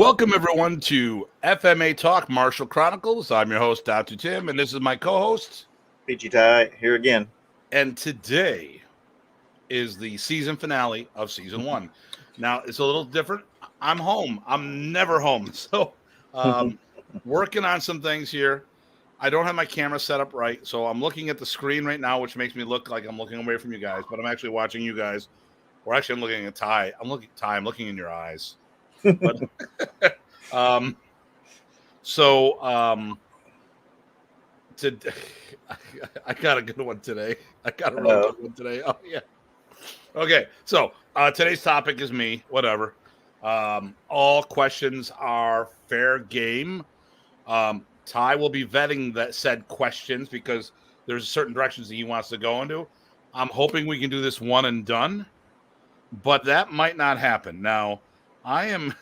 Welcome, everyone, to FMA Talk Martial Chronicles. I'm your host, Datu Tim, and this is my co-host, Peachy Ty, here again. And today is the season finale of Season 1. Now, it's a little different. I'm home. I'm never home. So, working on some things here. I don't have my camera set up right, so I'm looking at the screen right now, which makes me look like I'm looking away from you guys, but I'm actually watching you guys. Or actually, I'm looking at Ty. I'm looking in your eyes. But, today, I got a good one today. I got a real good one today. Oh, yeah. Okay, so today's topic is me, whatever. All questions are fair game. Ty will be vetting that said questions because there's certain directions that he wants to go into. I'm hoping we can do this one and done, but that might not happen. Now, I'm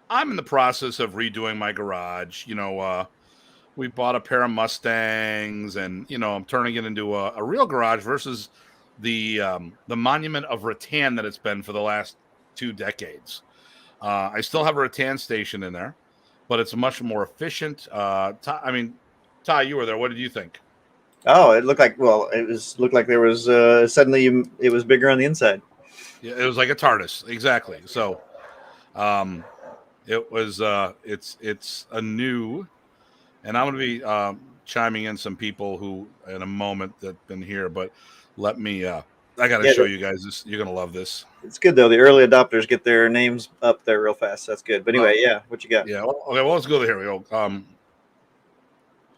in the process of redoing my garage. We bought a pair of Mustangs, and I'm turning it into a real garage versus the monument of rattan that it's been for the last 2 decades. I still have a rattan station in there, but it's much more efficient. Ty, you were there. What did you think? Oh, it looked like there was suddenly it was bigger on the inside. Yeah, it was like a TARDIS, exactly. So, it was it's a new, and I'm going to be chiming in some people who in a moment that been here, but let me I got to show you guys this. You're going to love this. It's good though. The early adopters get their names up there real fast. That's good. But anyway, what you got? Yeah. Okay. Well, let's go here. We go.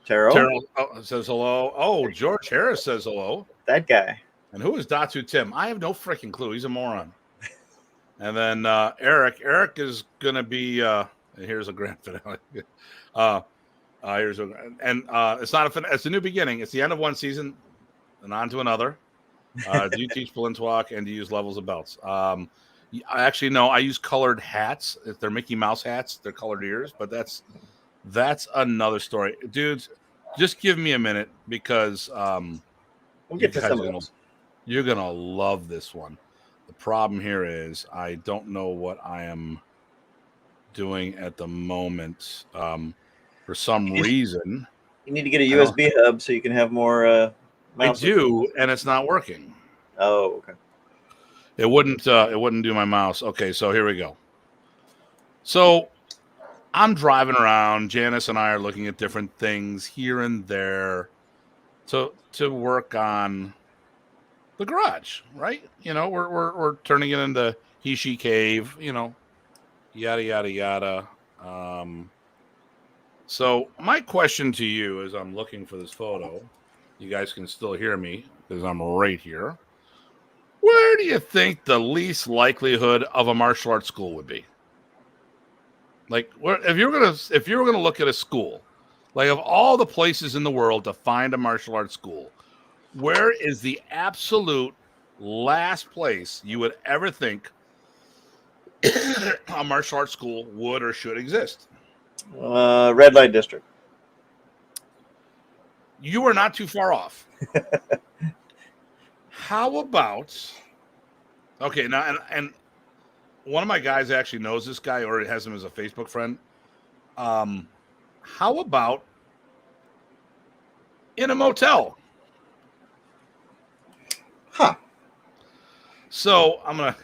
Terrell says hello. Oh, George Harris says hello. That guy. And who is Datu Tim? I have no freaking clue. He's a moron. And then Eric. Eric is going to be. Here's a grand finale. It's not it's a new beginning. It's the end of one season, and on to another. Do you teach balloon walk and do you use levels of belts? I use colored hats. If they're Mickey Mouse hats, they're colored ears. But that's another story, dudes. Just give me a minute because we'll get to some of those. You're gonna love this one. The problem here is I don't know what I am doing at the moment. For some reason, you need to get a USB hub so you can have more. I do, and it's not working. Oh, okay. It wouldn't do my mouse. Okay, so here we go. So I'm driving around. Janice and I are looking at different things here and there to work on the garage, right? We're turning it into he-she cave, yada yada yada. So my question to you as I'm looking for this photo, you guys can still hear me because I'm right here. Where do you think the least likelihood of a martial arts school would be? Like, if you were gonna look at a school, like of all the places in the world to find a martial arts school, where is the absolute last place you would ever think a martial arts school would or should exist? Red light district. You are not too far off. How about? Okay, now and one of my guys actually knows this guy or has him as a Facebook friend. How about in a motel? Huh. So I'm gonna.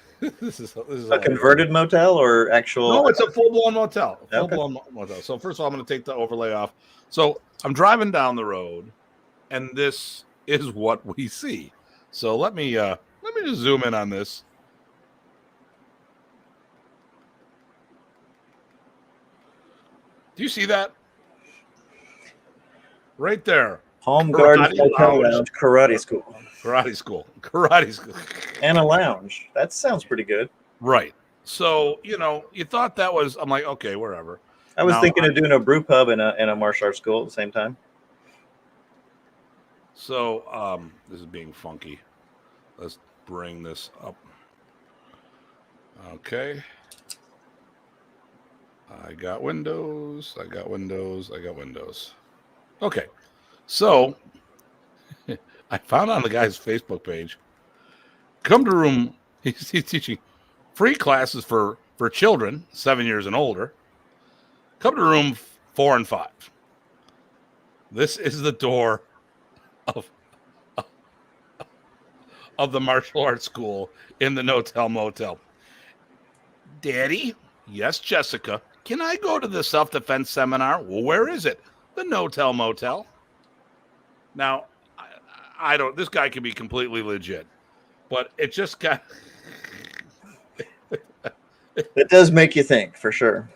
This is a converted motel or actual? No, it's a full-blown motel. Full-blown motel. So first of all, I'm going to take the overlay off. So I'm driving down the road, and this is what we see. So let me just zoom in on this. Do you see that? Right there. Home Garden Hotel Lounge, Karate School. Karate school. And a lounge. That sounds pretty good. Right. So, you thought that was, I'm like, okay, wherever. I was thinking of doing a brew pub and a martial arts school at the same time. So, this is being funky. Let's bring this up. Okay. I got windows. Okay. So, I found on the guy's Facebook page, come to room, he's teaching free classes for for children 7 years and older. Come to room 4 and 5. This is the door of the martial arts school in the No-Tell Motel. Daddy? Yes, Jessica. Can I go to the self-defense seminar? Well, where is it? The No-Tell Motel. Now, I don't, this guy can be completely legit, but it just got... It does make you think, for sure.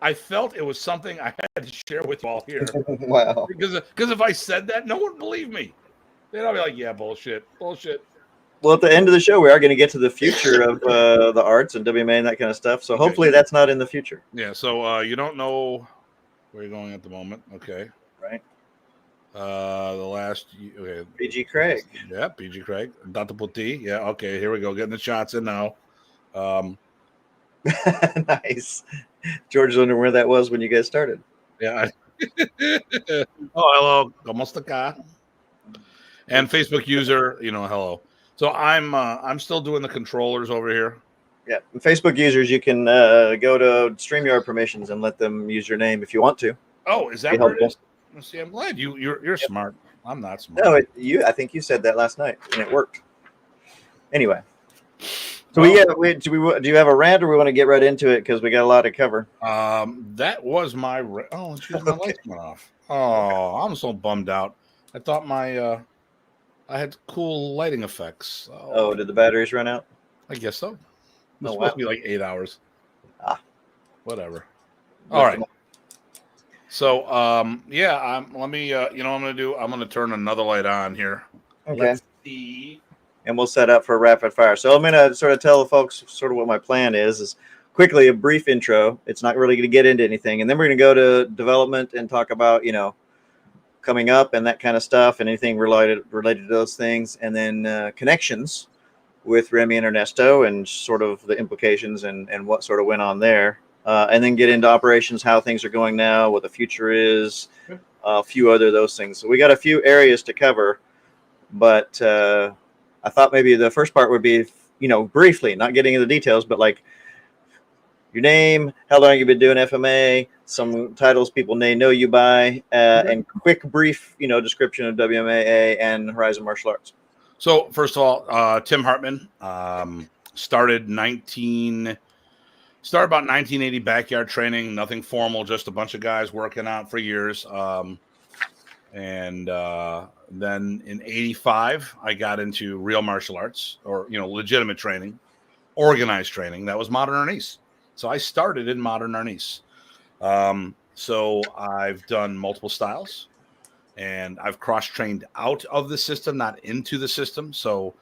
I felt it was something I had to share with you all here. Wow. Because if I said that, no one would believe me. They'd all be like, yeah, bullshit. Well, at the end of the show, we are going to get to the future of the arts and WMA and that kind of stuff. So hopefully that's not in the future. Yeah, so you don't know where you're going at the moment. Okay. Right. The last... Okay. PG Craig. Yeah, PG Craig. Datu Hartman. Yeah, okay, here we go. Getting the shots in now. Nice. George's wondering where that was when you guys started. Yeah. Oh, hello. ¿Cómo está acá? And Facebook user, hello. So I'm still doing the controllers over here. Yeah, and Facebook users, you can go to StreamYard permissions and let them use your name if you want to. Oh, is that where it is? See, I'm glad you're smart. I'm not smart. No, I think you said that last night and it worked. Anyway, so do you have a rant or we want to get right into it because we got a lot to cover? That was my my lights went off. Oh, I'm so bummed out. I thought I had cool lighting effects. Oh, did the batteries run out? I guess so. It's Oh, supposed to be like 8 hours. Whatever. All right. So, yeah, let me, you know what I'm going to do? I'm going to turn another light on here. Okay. Let's see. And we'll set up for rapid fire. So I'm going to sort of tell the folks sort of what my plan is quickly a brief intro. It's not really going to get into anything. And then we're going to go to development and talk about, coming up and that kind of stuff and anything related to those things. And then connections with Remy and Ernesto and sort of the implications and what sort of went on there. And then get into operations, how things are going now, what the future is, a few other those things. So we got a few areas to cover, but I thought maybe the first part would be, briefly, not getting into the details, but like your name, how long you've been doing FMA, some titles people may know you by, and quick, brief, description of WMAA and Horizon Martial Arts. So first of all, Tim Hartman started about 1980 backyard training, nothing formal, just a bunch of guys working out for years. And then in 85, I got into real martial arts or, legitimate training, organized training. That was modern Arnis. So I started in modern Arnis. So I've done multiple styles and I've cross-trained out of the system, not into the system. So,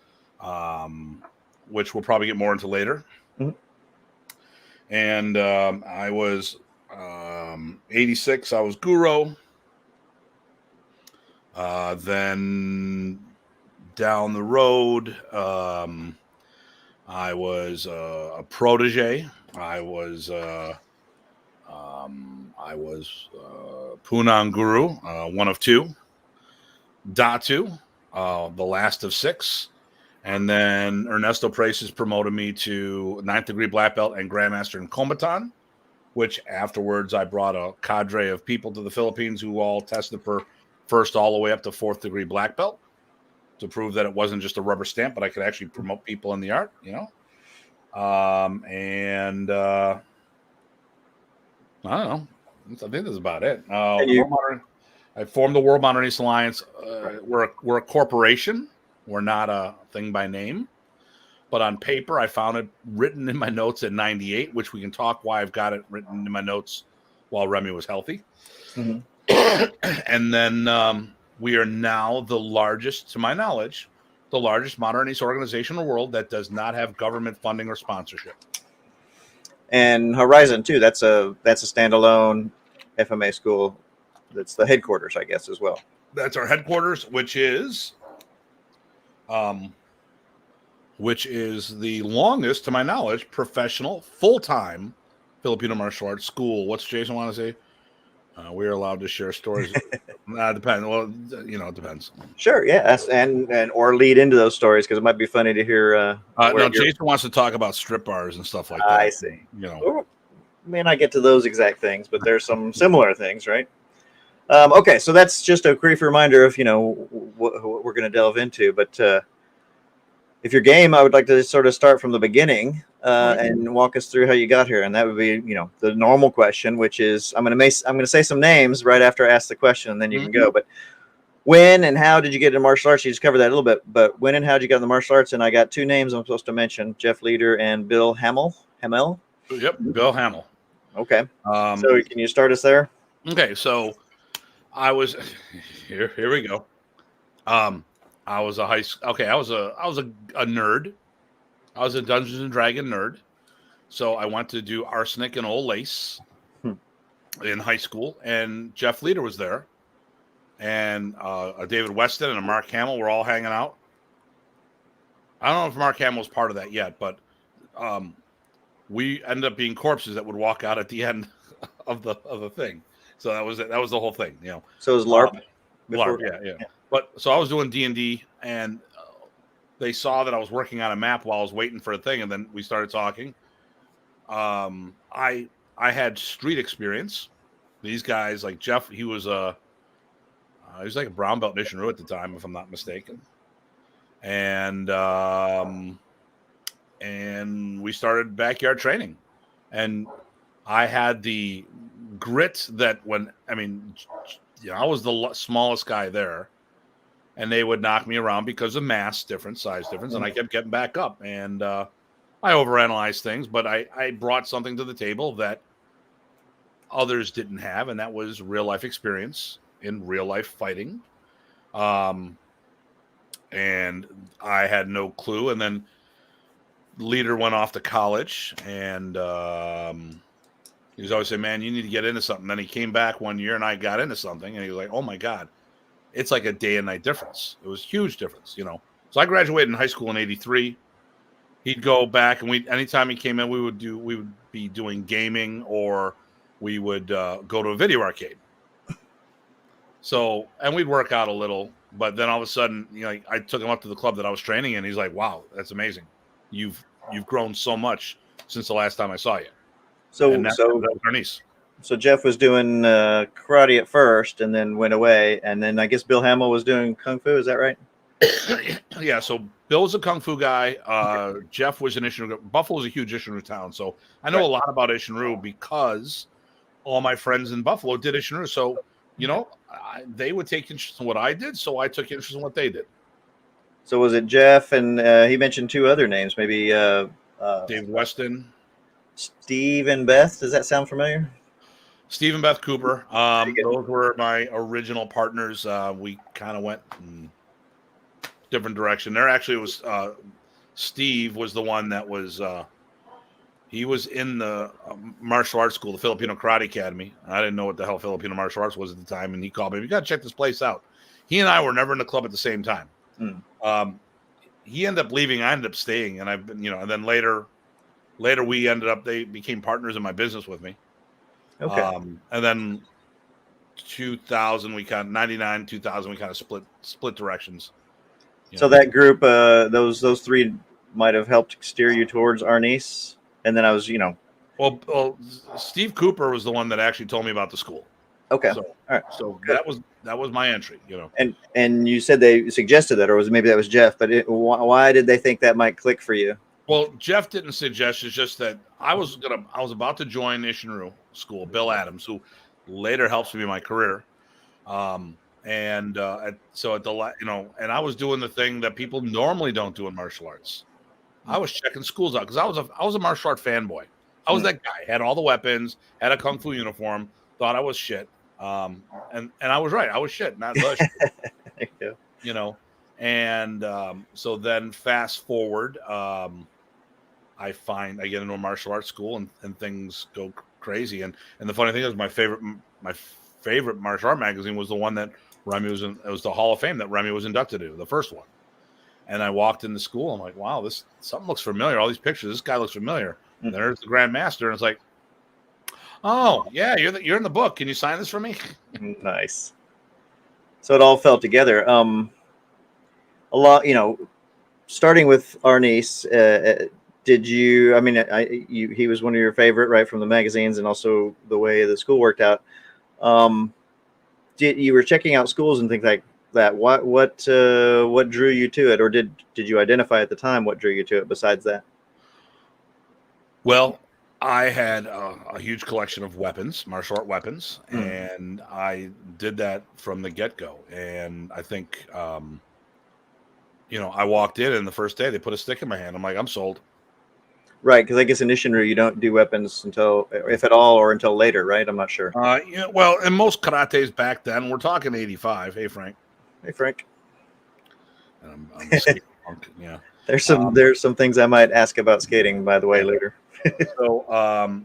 which we'll probably get more into later. Mm-hmm. And I was 86. I was Guro. Then down the road, I was a protege. I was Punong Guro, one of two. Datu, the last of six. And then Ernesto Preces promoted me to 9th degree black belt and grandmaster in Kombatan, which afterwards I brought a cadre of people to the Philippines who all tested for first all the way up to 4th degree black belt to prove that it wasn't just a rubber stamp, but I could actually promote people in the art, And I don't know. I think that's about it. I formed the World Modernist Alliance. We're a corporation. We're not a thing by name, but on paper, I found it written in my notes at 98, which we can talk why I've got it written in my notes while Remy was healthy. Mm-hmm. And then we are now the largest, to my knowledge, the largest modernist organization in the world that does not have government funding or sponsorship. And Horizon too. That's a standalone FMA school. That's the headquarters, I guess, as well. That's our headquarters, which is the longest, to my knowledge, professional, full-time Filipino martial arts school. What's Jason want to say? We are allowed to share stories. Depends. Well, it depends. Sure, yeah, and or lead into those stories because it might be funny to hear. No, Jason wants to talk about strip bars and stuff like that. I see. May not get to those exact things, but there's some similar things, right? Okay, so that's just a brief reminder of what we're going to delve into. But if you're game, I would like to sort of start from the beginning and walk us through how you got here, and that would be the normal question, which is I'm going to say some names right after I ask the question, and then you can go. But when and how did you get into martial arts? You just covered that a little bit, but when and how did you get into martial arts? And I got two names I'm supposed to mention: Jeff Leader and Bill Hamel. Yep, Bill Hamel. Okay. So can you start us there? Okay, so I was here. Here we go. I was a I was a nerd. I was a Dungeons and Dragons nerd. So I went to do Arsenic and Old Lace in high school, and Jeff Leader was there, and David Weston and a Mark Hamill were all hanging out. I don't know if Mark Hamill was part of that yet, but we ended up being corpses that would walk out at the end of the thing. So that was it. That was the whole thing, So it was LARP. LARP, yeah. But so I was doing D&D, and they saw that I was working on a map while I was waiting for a thing, and then we started talking. I had street experience. These guys, like Jeff, he was like a brown belt in Ishinru at the time, if I'm not mistaken. And we started backyard training, and I had the grit that I was the smallest guy there, and they would knock me around because of mass difference, size difference, and I kept getting back up. And I overanalyzed things, but I brought something to the table that others didn't have, and that was real life experience in real life fighting. And I had no clue. And then Leader went off to college, and he was always saying, "Man, you need to get into something." Then he came back one year, and I got into something, and he was like, "Oh my God, it's like a day and night difference." It was a huge difference, So I graduated in high school in '83. He'd go back, and anytime he came in, we would be doing gaming, or we would go to a video arcade. So, and we'd work out a little, but then all of a sudden, I took him up to the club that I was training in. He's like, "Wow, that's amazing. You've grown so much since the last time I saw you." So Arnis. So Jeff was doing karate at first, and then went away, and then I guess Bill Hamill was doing kung fu. Is that right? Yeah. So Bill was a kung fu guy. Jeff was in Ishinru. Buffalo is a huge Ishinru town, so I know a lot about Ishinru because all my friends in Buffalo did Ishinru. So they would take interest in what I did, so I took interest in what they did. So was it Jeff, and he mentioned two other names, maybe David Weston, Steve, and Beth. Does that sound familiar? Steve and Beth Cooper. Those were my original partners. We kind of went in different direction. There actually was Steve was the one that was he was in the martial arts school, the Filipino Karate Academy. I didn't know what the hell Filipino martial arts was at the time, and he called me. "You got to check this place out." He and I were never in the club at the same time. He ended up leaving. I ended up staying, and I've been, and then later they became partners in my business with me. Okay. And then 2000, 99, 2000, we kind of split directions. So that group, those three might have helped steer you towards Arnis. And then I was, Well, Steve Cooper was the one that actually told me about the school. Okay. So, all right. So that was my entry, And you said they suggested that, or maybe that was Jeff, but why did they think that might click for you? Well, Jeff didn't suggest. It's just that I was about to join Ishinru school, Bill Adams, who later helps me in my career. So and I was doing the thing that people normally don't do in martial arts. I was checking schools out because I was a martial art fanboy. I was that guy, had all the weapons, had a kung fu uniform, thought I was shit. And I was right. I was shit, not the shit. And so then fast forward, I get into a martial arts school, and things go crazy. And the funny thing is, my favorite martial art magazine was the one that Remy was in. It was the Hall of Fame that Remy was inducted to, the first one. And I walked into school. I'm like, wow, something looks familiar. All these pictures. This guy looks familiar. And there's the Grand Master, and it's like, oh yeah, you're in the book. Can you sign this for me? Nice. So it all fell together. A lot, starting with Arnis, did you? I mean, he was one of your favorite, right, from the magazines, and also the way the school worked out. Um, you were checking out schools and things like that? What drew you to it, or did you identify at the time what drew you to it? Besides that, Well, I had a huge collection of weapons, martial art weapons, and I did that from the get-go. And I think, I walked in, and the first day they put a stick in my hand. I'm like, I'm sold. right? Because I guess in Ishinru you don't do weapons until, if at all, or until later, right? I'm not sure. Well, in most karates back then, we're talking 85. Hey, Frank. Hey, Frank. I'm a skate punk, yeah. There's some things I might ask about skating, by the way, later. So,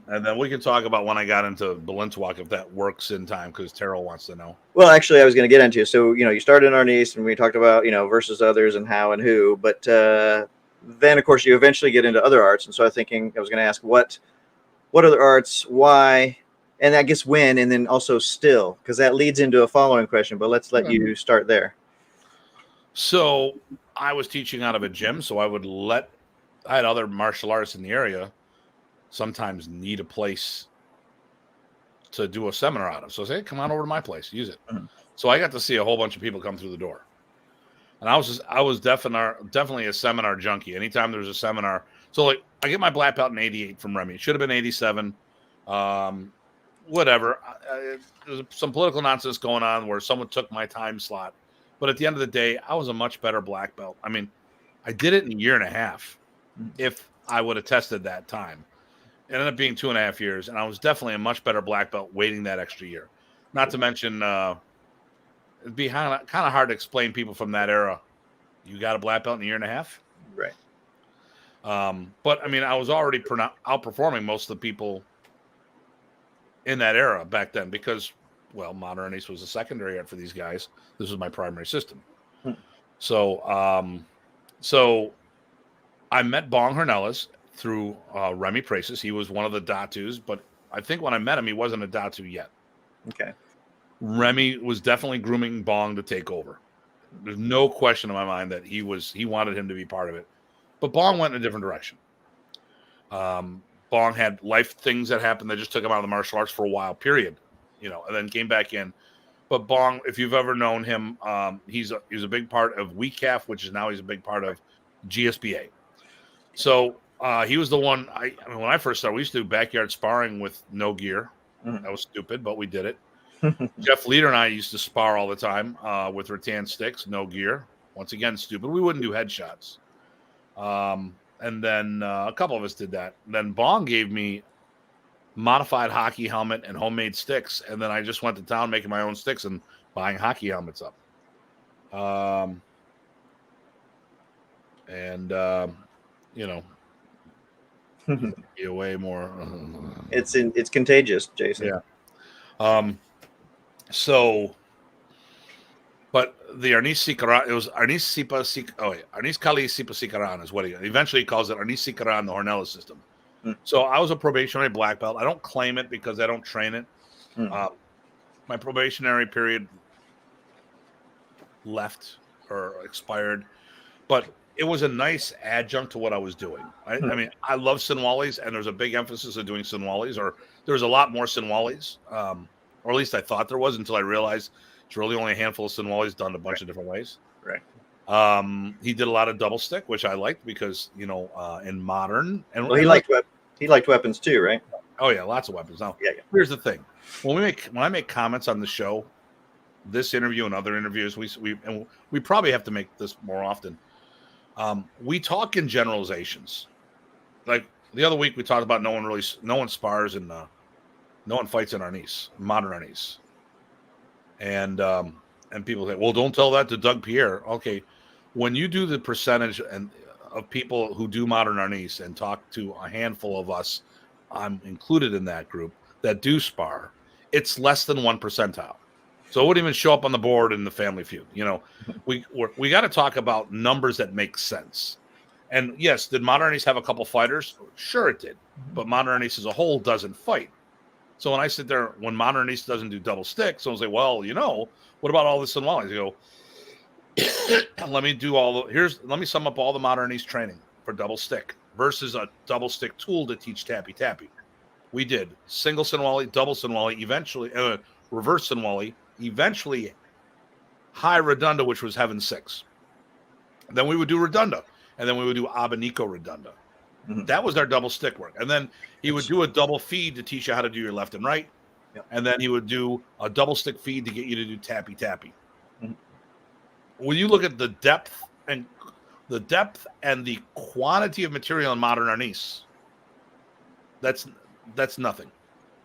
and then we can talk about when I got into Balintawak, if that works in time, because Terrell wants to know. Well, actually, I was going to get into. So, you started in Arnis, and we talked about, versus others and how and who. But then, of course, you eventually get into other arts. And so I was going to ask what other arts, why, and I guess when, and then also still, because that leads into a following question. But let's let you start there. So I was teaching out of a gym, so I had other martial artists in the area sometimes need a place to do a seminar out of. So I say, hey, come on over to my place, use it. So I got to see a whole bunch of people come through the door. And I was definitely a seminar junkie. Anytime there was a seminar. So like I get my black belt in 88 from Remy. It should have been 87. Whatever. There's some political nonsense going on where someone took my time slot. But at the end of the day, I was a much better black belt. I mean, I did it in a year and a half if I would have tested that time. It ended up being 2.5 years, and I was definitely a much better black belt waiting that extra year. Not to mention, it'd be kind of hard to explain people from that era. You got a black belt in a year and a half? Right. But, I mean, I was already outperforming most of the people in that era back then because, well, Modern Arnis was a secondary art for these guys. This was my primary system. So I met Bong Hernellis through Remy Praces. He was one of the Datus, but I think when I met him, he wasn't a Datu yet. Okay. Remy was definitely grooming Bong to take over. There's no question in my mind that he wanted him to be part of it. But Bong went in a different direction. Bong had life things that happened that just took him out of the martial arts for a while, period. And then came back in. But Bong, if you've ever known him, he's a big part of WECAF, which is now he's a big part of GSBA. So he was the one. I mean, when I first started, we used to do backyard sparring with no gear. That was stupid, but we did it. Jeff Leader and I used to spar all the time with rattan sticks, no gear. Once again, stupid. We wouldn't do headshots. And then a couple of us did that. And then Bong gave me modified hockey helmet and homemade sticks, and then I just went to town making my own sticks and buying hockey helmets up. Way more. It's contagious, Jason. Yeah. But the Arnis Sikaran, it was Arnis Kali Sipa Sikaran is what he eventually calls it, Arnis Sikaran, the Hornella system. So I was a probationary black belt. I don't claim it because I don't train it. My probationary period left or expired, but it was a nice adjunct to what I was doing. I mean, I love Sinwalis, and there's a big emphasis of doing Sinwalis, or there's a lot more Sinwalis, or at least I thought there was until I realized it's really only a handful of Sinwalis done a bunch of different ways. Right. He did a lot of double stick, which I liked because, in modern. And well, he liked weapons too, right? Oh, yeah, lots of weapons. Now, yeah. Here's the thing. When I make comments on the show, this interview and other interviews, we probably have to make this more often. We talk in generalizations. Like the other week, we talked about no one spars and no one fights in Arnis, modern Arnis. And people say, well, don't tell that to Doug Pierre. Okay, when you do the percentage of people who do modern Arnis and talk to a handful of us, I'm included in that group that do spar, it's less than 1 percentile. So it wouldn't even show up on the board in the Family Feud. We got to talk about numbers that make sense. And yes, did modern Arnis have a couple fighters? Sure, it did. But modern Arnis as a whole doesn't fight. So when I sit there, when Modern Arnis doesn't do double stick, someone's like, well, what about all this Sinwali? I go, let me sum up all the Modern Arnis training for double stick versus a double stick tool to teach tappy tappy. We did single Sinwali, double Sinwali, eventually reverse Sinwali, eventually high redunda, which was Heaven 6. Then we would do redunda, and then we would do abanico redunda. Mm-hmm. That was our double stick work. And then he would do a double feed to teach you how to do your left and right. Yep. And then he would do a double stick feed to get you to do tappy tappy. Mm-hmm. When you look at the depth and the quantity of material in Modern Arnis, that's nothing.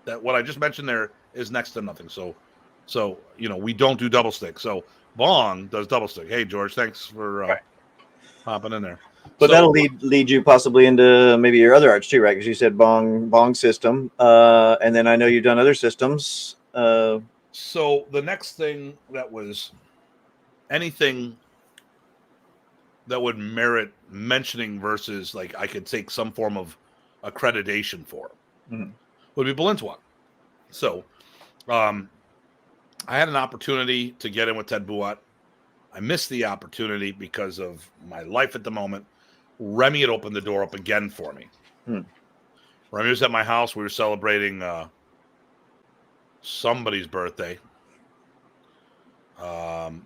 That what I just mentioned there is next to nothing. So we don't do double stick. So Bong does double stick. Hey George, thanks for hopping in there. But that'll lead you possibly into maybe your other arts too, right? Because you said Bong system, and then I know you've done other systems. So the next thing that was anything that would merit mentioning versus like I could take some form of accreditation for would be Balintawak. So I had an opportunity to get in with Ted Buat. I missed the opportunity because of my life at the moment. Remy had opened the door up again for me. Remy was at my house. We were celebrating somebody's birthday. And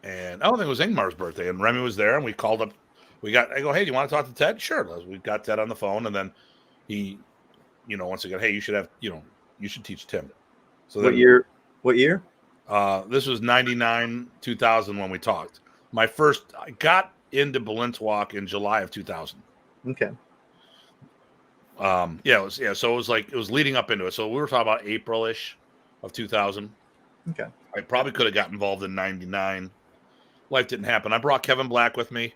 I don't think it was Ingmar's birthday. And Remy was there, and we called up. I go, hey, do you want to talk to Ted? Sure. We got Ted on the phone, and then he, once again, hey, you should teach Tim. So what year? This was 99, 2000 when we talked. I got into Balintawak in July of 2000. Okay. So it was leading up into it. So we were talking about April-ish of 2000. Okay. I probably could have got involved in 99. Life didn't happen. I brought Kevin Black with me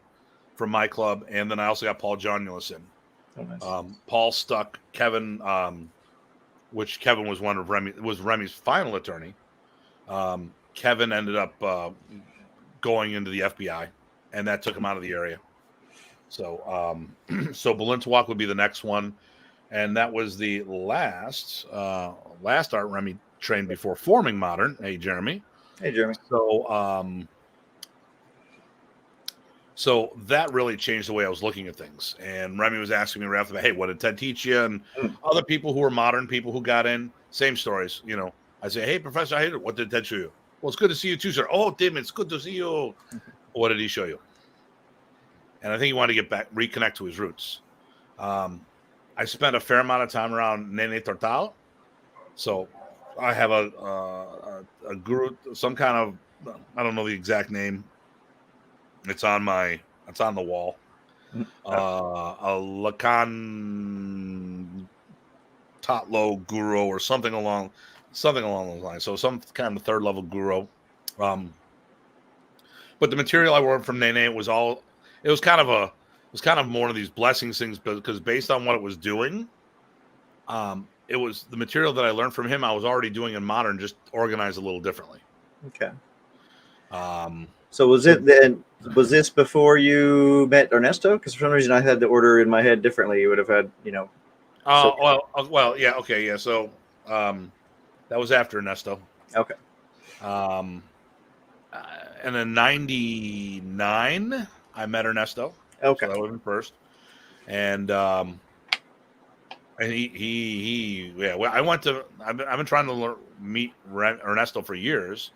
from my club, and then I also got Paul Johnulus in. Oh, nice. Paul stuck Kevin, which Kevin was was Remy's final attorney. Kevin ended up going into the FBI, and that took him out of the area. So Balintawak would be the next one, and that was the last art Remy trained before forming Modern. Hey, Jeremy. Hey, Jeremy. So that really changed the way I was looking at things. And Remy was asking me right after that, hey, what did Ted teach you? And other people who were Modern people who got in, same stories. I say, hey, Professor, I hate it. What did Ted show you? Well, it's good to see you too, sir. Oh, Tim, it's good to see you. What did he show you? And I think he wanted to get back, reconnect to his roots. I spent a fair amount of time around Nene Tortal. So I have a guru, some kind of, I don't know the exact name. It's on the wall. A Lakan Tatlo Guru or something along those lines. So some kind of third level guru. But the material I learned from Nene was kind of more of these blessings things because based on what it was doing, it was the material that I learned from him I was already doing in Modern, just organized a little differently. Okay. So was this before you met Ernesto? Because for some reason I had the order in my head differently. You would have had, yeah. Okay, yeah. So that was after Ernesto. Okay. And in 99, I met Ernesto. Okay. So that was him first. And he I've been trying to meet Ernesto for years.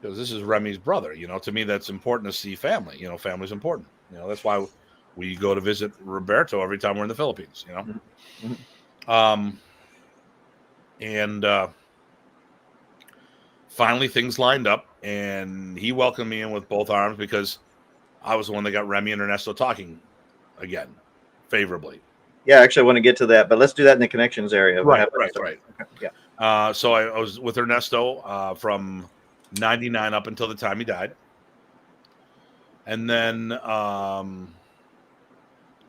Because this is Remy's brother, to me that's important to see family. Family's important. That's why we go to visit Roberto every time we're in the Philippines. Mm-hmm. And finally things lined up, and he welcomed me in with both arms because I was the one that got Remy and Ernesto talking again favorably. Yeah, actually, I want to get to that, but let's do that in the connections area. Right. Okay. Yeah. So I was with Ernesto from 99 up until the time he died. And then Kuntao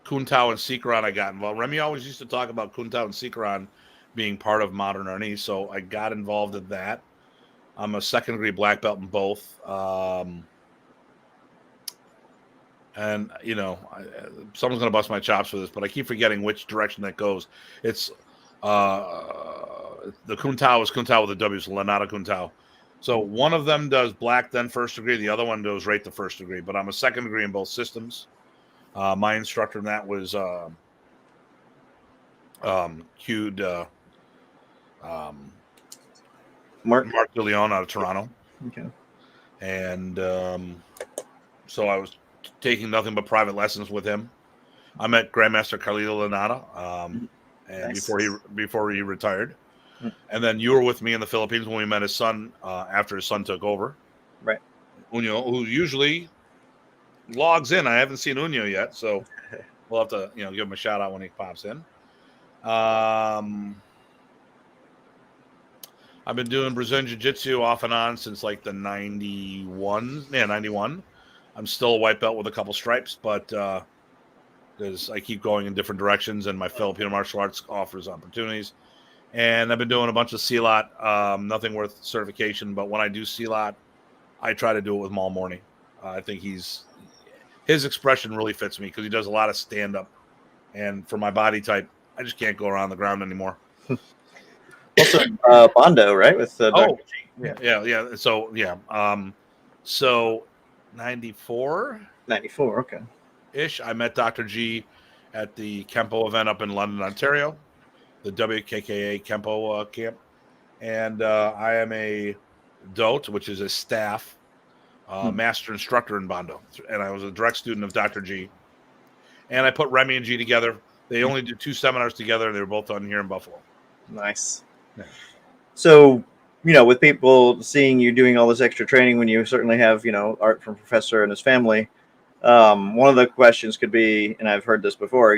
and Sikran I got involved. Remy always used to talk about Kuntao and Sikran being part of Modern Arnis, so I got involved in that. I'm a second degree black belt in both. And, someone's going to bust my chops for this, but I keep forgetting which direction that goes. It's the Kun Tao is Kun Tao with a W, so Lanata Kun Tao. So one of them does black, then first degree. The other one goes right to first degree. But I'm a second degree in both systems. My instructor in that was cued Mark DeLeon out of Toronto. Okay. And so I was taking nothing but private lessons with him. I met Grandmaster Carlito Lanata and Nice. before he retired. Mm. And then you were with me in the Philippines when we met his son after his son took over. Right. Unyo, who usually logs in. I haven't seen Unyo yet, so we'll have to give him a shout out when he pops in. I've been doing Brazilian Jiu-Jitsu off and on since like the 91. I'm still a white belt with a couple stripes, but because I keep going in different directions and my Filipino martial arts offers opportunities. And I've been doing a bunch of Silat, nothing worth certification, but when I do Silat, I try to do it with Mal Morney. I think his expression really fits me because he does a lot of stand-up. And for my body type, I just can't go around the ground anymore. Also, Bondo, right? With Dr. G. Yeah. So 94? 94, okay. Ish. I met Dr. G at the Kempo event up in London, Ontario, the WKKA Kempo camp. And I am a DOT, which is a staff master instructor in Bondo. And I was a direct student of Dr. G. And I put Remy and G together. They only did 2 seminars together. They were both done here in Buffalo. Nice. Yeah. So, with people seeing you doing all this extra training when you certainly have, Art from Professor and his family, one of the questions could be, and I've heard this before,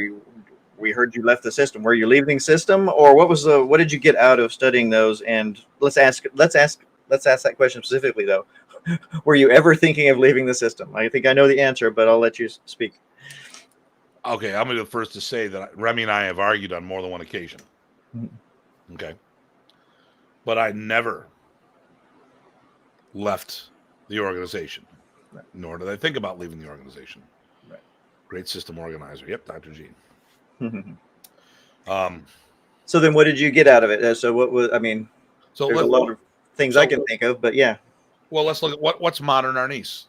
we heard you left the system. Were you leaving the system, or what did you get out of studying those? And let's ask that question specifically, though. Were you ever thinking of leaving the system? I think I know the answer, but I'll let you speak. Okay, I'm going to be the first to say that Remy and I have argued on more than one occasion. Mm-hmm. Okay. But I never left the organization, right. Nor did I think about leaving the organization. Right. Great system organizer. Yep, Dr. G. So then what did you get out of it? So what was, so there's a lot of things I can think of, but yeah. Well, let's look at what's modern Arnis.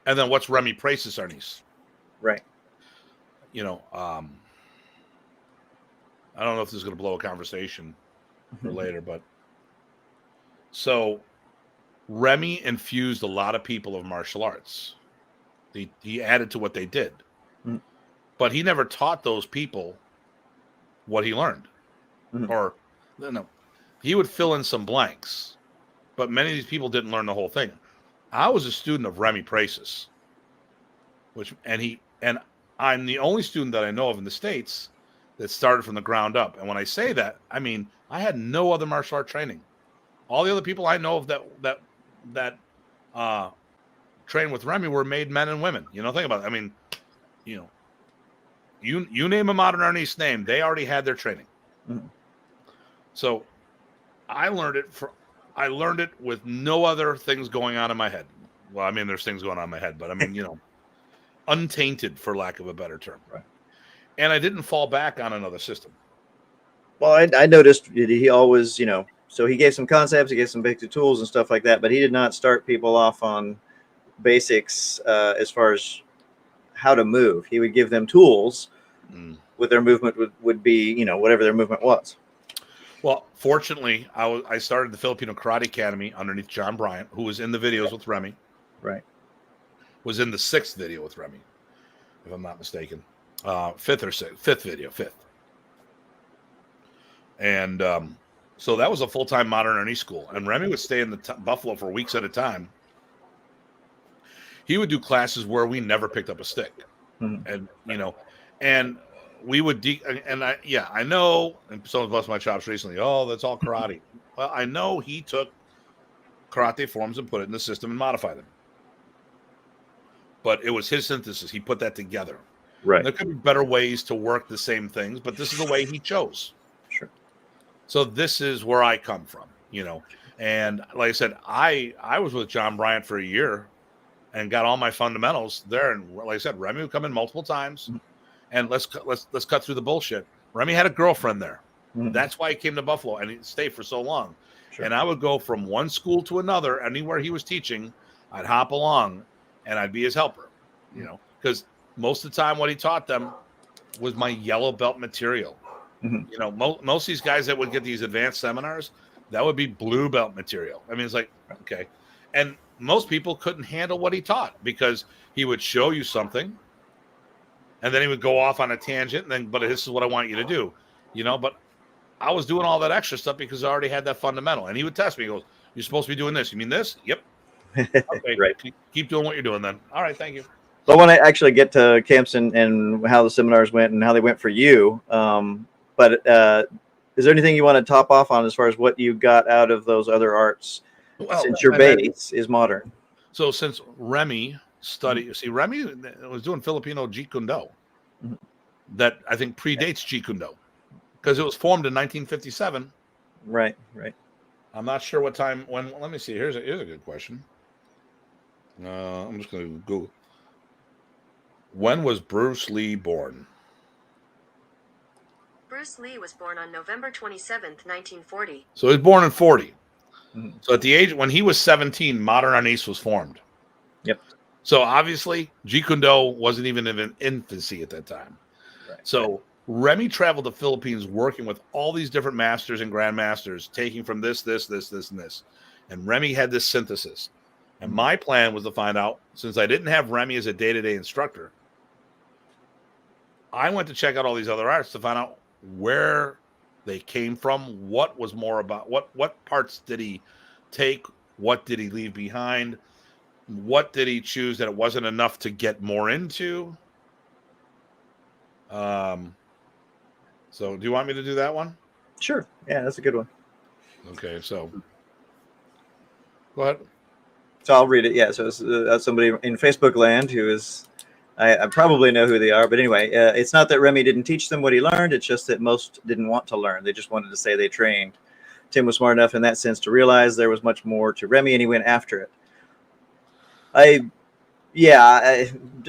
And then what's Remy Prace's Arnis. Right. I don't know if this is going to blow a conversation for later, but so Remy infused a lot of people of martial arts. He added to what they did, but he never taught those people what he learned, or he would fill in some blanks, but many of these people didn't learn the whole thing. I was a student of Remy Prace's, and I'm the only student that I know of in the States that started from the ground up. And when I say that, I mean, I had no other martial art training. All the other people I know of that trained with Remy were made men and women. Think about it. I mean, you name a modern Arnis name, they already had their training. Mm-hmm. So I learned it with no other things going on in my head. Well, I mean, there's things going on in my head, but I mean, untainted, for lack of a better term. Right. And I didn't fall back on another system. Well, I noticed he always, so he gave some concepts, he gave some basic tools and stuff like that, but he did not start people off on basics as far as how to move. He would give them tools with their movement would be, whatever their movement was. Well, fortunately, I started the Filipino Karate Academy underneath John Bryant, who was in the videos with Remy. Right. Was in the 6th video with Remy, if I'm not mistaken. 5th or 6th, 5th video, 5th. And so that was a full-time modern Arnis school. And Remy would stay in Buffalo for weeks at a time. He would do classes where we never picked up a stick. And, and we would, I know, and someone busted my chops recently, oh, that's all karate. Well, I know he took karate forms and put it in the system and modified them. But it was his synthesis. He put that together. Right. There could be better ways to work the same things, but this is the way he chose. Sure. So this is where I come from, And like I said, I was with John Bryant for a year and got all my fundamentals there. And like I said, Remy would come in multiple times, and let's cut through the bullshit. Remy had a girlfriend there. That's why he came to Buffalo and he stayed for so long. Sure. And I would go from one school to another, anywhere he was teaching, I'd hop along and I'd be his helper, because most of the time what he taught them was my yellow belt material. Most of these guys that would get these advanced seminars, that would be blue belt material. I mean, it's like, okay. And most people couldn't handle what he taught because he would show you something and then he would go off on a tangent and then, but this is what I want you to do, but I was doing all that extra stuff because I already had that fundamental. And he would test me. He goes, "You're supposed to be doing this. You mean this?" Yep. Okay. Right. Keep doing what you're doing then. All right. Thank you. So I want to actually get to camps and how the seminars went and how they went for you. But is there anything you want to top off on as far as what you got out of those other arts, since your base is modern? So since Remy studied, Remy was doing Filipino Jeet Kune Do. That I think predates Jeet Kune Do because it was formed in 1957. Right. I'm not sure what time. When? Let me see. Here's a good question. I'm just going to Google. When was Bruce Lee born? Bruce Lee was born on November 27th, 1940. So he was born in 40. So at the age when he was 17, Modern Arnis was formed. Yep. So obviously, Jeet Kune Do wasn't even in infancy at that time. Right. So Remy traveled the Philippines working with all these different masters and grandmasters, taking from this, and this. And Remy had this synthesis. And my plan was to find out, since I didn't have Remy as a day-to-day instructor, I went to check out all these other arts to find out where they came from, what was more about, what parts did he take, what did he leave behind, what did he choose that it wasn't enough to get more into. So do you want me to do that one? Sure. Yeah, that's a good one. Okay, so go ahead. So I'll read it. Yeah, so it's somebody in Facebook land who is, I probably know who they are, but anyway, it's not that Remy didn't teach them what he learned. It's just that most didn't want to learn. They just wanted to say they trained. Tim was smart enough in that sense to realize there was much more to Remy, and he went after it.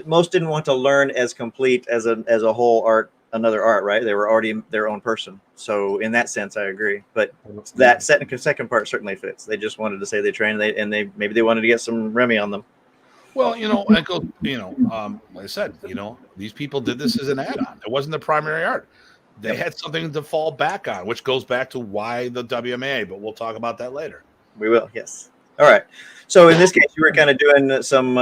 Most didn't want to learn as complete as a whole art, another art, right? They were already their own person. So in that sense, I agree. But that second part certainly fits. They just wanted to say they trained, and maybe they wanted to get some Remy on them. Well, like I said, these people did this as an add-on. It wasn't the primary art. They had something to fall back on, which goes back to why the WMA, but we'll talk about that later. We will, yes. All right. So in this case, you were kind of doing some